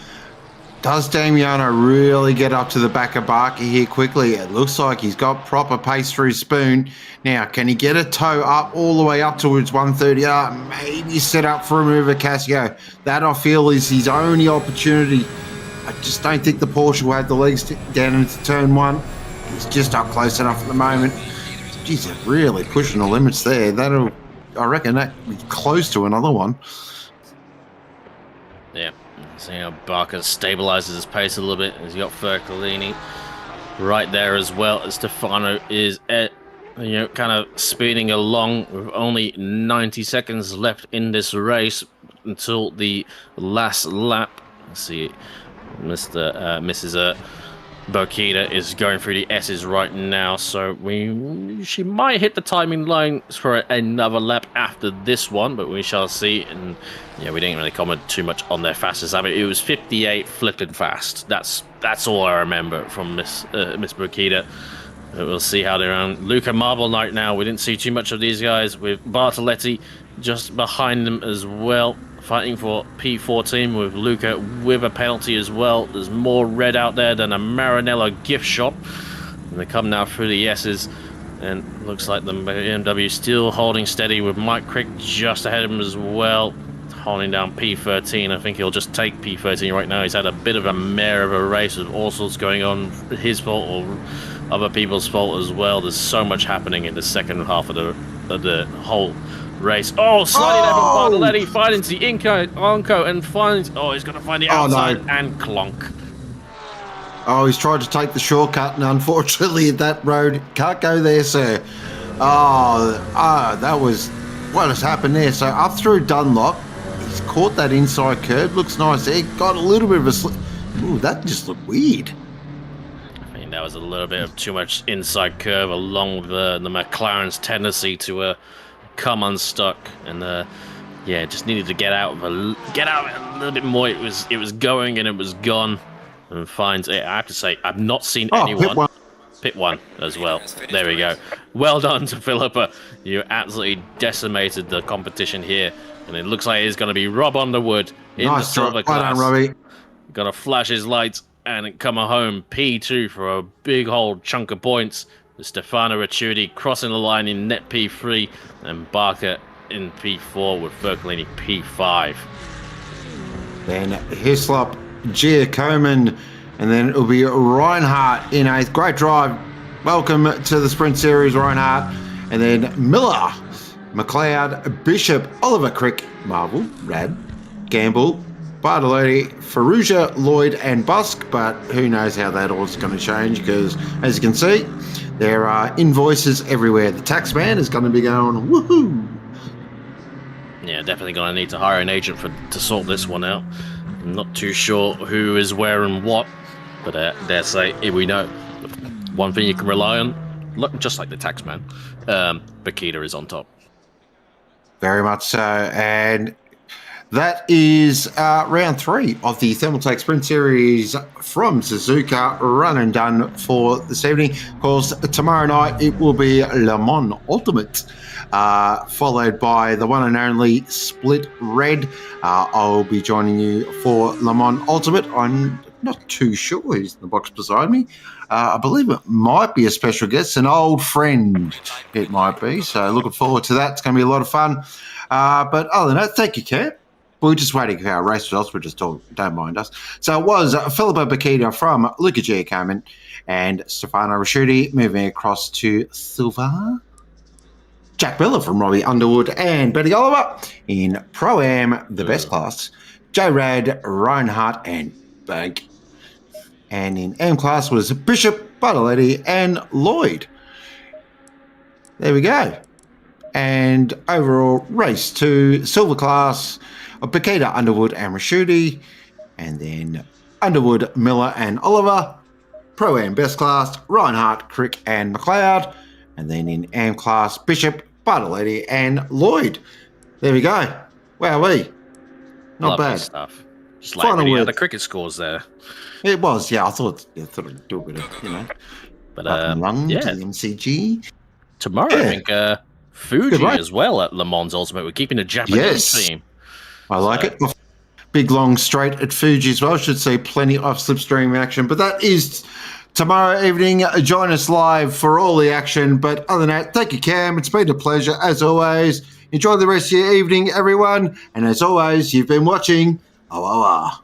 does Damiano really get up to the back of Barker here quickly? It looks like he's got proper pace through Spoon. Now, can he get a toe up all the way up towards 130R? Maybe set up for a move at Casio. That, I feel, is his only opportunity. I just don't think the Porsche will have the legs down into turn 1. He's just not close enough at the moment. Geez, they're really pushing the limits there. I reckon that will be close to another one. Yeah, see how Barker stabilizes his pace a little bit. He's got Fercolini right there as well. As Stefano is kind of speeding along with only 90 seconds left in this race until the last lap. Let's see, Mrs. Bokita is going through the S's right now, so she might hit the timing line for another lap after this one, but we shall see. And we didn't really comment too much on their fastest. I mean, it was 58 flipping fast. That's all I remember from Miss Bokita. We'll see how they're on. Luca Marble Knight now. We didn't see too much of these guys with Bartoletti just behind them as well, fighting for P14 with Luca with a penalty as well. There's more red out there than a Maranello gift shop. And they come now through the S's. And looks like the BMW still holding steady with Mike Crick just ahead of him as well, holding down P13. I think he'll just take P13 right now. He's had a bit of a mare of a race with all sorts going on, his fault or other people's fault as well. There's so much happening in the second half of the whole race. Oh, sliding over Bartoletti, finds the Onco, and finds... Oh, he's going to find the outside and clonk. Oh, he's tried to take the shortcut, and unfortunately that road can't go there, sir. That was what has happened there. So up through Dunlop, he's caught that inside curve. Looks nice there. Got a little bit of a slip. Ooh, that just looked weird. I mean, that was a little bit of too much inside curve along with the McLaren's tendency to come unstuck, and just needed to get out of it a little bit more. It was going and it was gone. And finds it. I have to say, I've not seen anyone. Pit one as well. There we go. Well done to Philippa. You absolutely decimated the competition here. And it looks like it's going to be Rob Underwood in the silver class. Well done, Robbie. Got to flash his lights and come home P2 for a big old chunk of points. Stefano Ricciuti crossing the line in net P3. And Barker in P4 with Vercolini P5. Then Hislop, Giacomin, and then it'll be Reinhardt in 8th. Great drive. Welcome to the Sprint Series, Reinhardt. And then Miller, McLeod, Bishop, Oliver Crick, Marvel, Rad, Gamble, Bartolotti, Ferrugia, Lloyd, and Busk. But who knows how that all is going to change, because as you can see, there are invoices everywhere. The tax man is going to be going, woohoo! Yeah, definitely going to need to hire an agent to sort this one out. I'm not too sure who is where and what, but dare say, if we know one thing you can rely on, just like the taxman, Bakita is on top. Very much so, and that is round 3 of the Thermaltake Sprint Series from Suzuka, run and done for this evening. Of course, tomorrow night it will be Le Mans Ultimate, followed by the one and only Split Red. I'll be joining you for Le Mans Ultimate. I'm not too sure who's in the box beside me. I believe it might be a special guest, an old friend it might be. So looking forward to that. It's going to be a lot of fun. But other than that, thank you, Kurt. We're just waiting for our race results. We're just talking. Don't mind us. So it was Filippo Bakita from Luca Giacomin and Stefano Ricciuti moving across to Silva. Jack Miller from Robbie Underwood and Betty Oliver in Pro-Am, the best class. J-Rad, Reinhardt, and Bank. And in M class was Bishop, Bartoletti, and Lloyd. There we go. And overall race to silver class of Bakita, Underwood, and Ricciuti. And then Underwood, Miller, and Oliver. Pro-Am best class, Reinhardt, Crick, and McLeod. And then in AM class, Bishop, Bartoletti, and Lloyd. There we go. Wowee. Not Lovely bad stuff. Just like any other cricket scores there. It was, yeah. I thought I'd do a bit of, But run to the MCG. Tomorrow, I think Fuji as well at Le Mans Ultimate. We're keeping a Japanese theme. I like it. Big long straight at Fuji as well. Should see plenty of slipstream action. But that is tomorrow evening. Join us live for all the action. But other than that, thank you, Cam. It's been a pleasure as always. Enjoy the rest of your evening, everyone. And as always, you've been watching. Oh.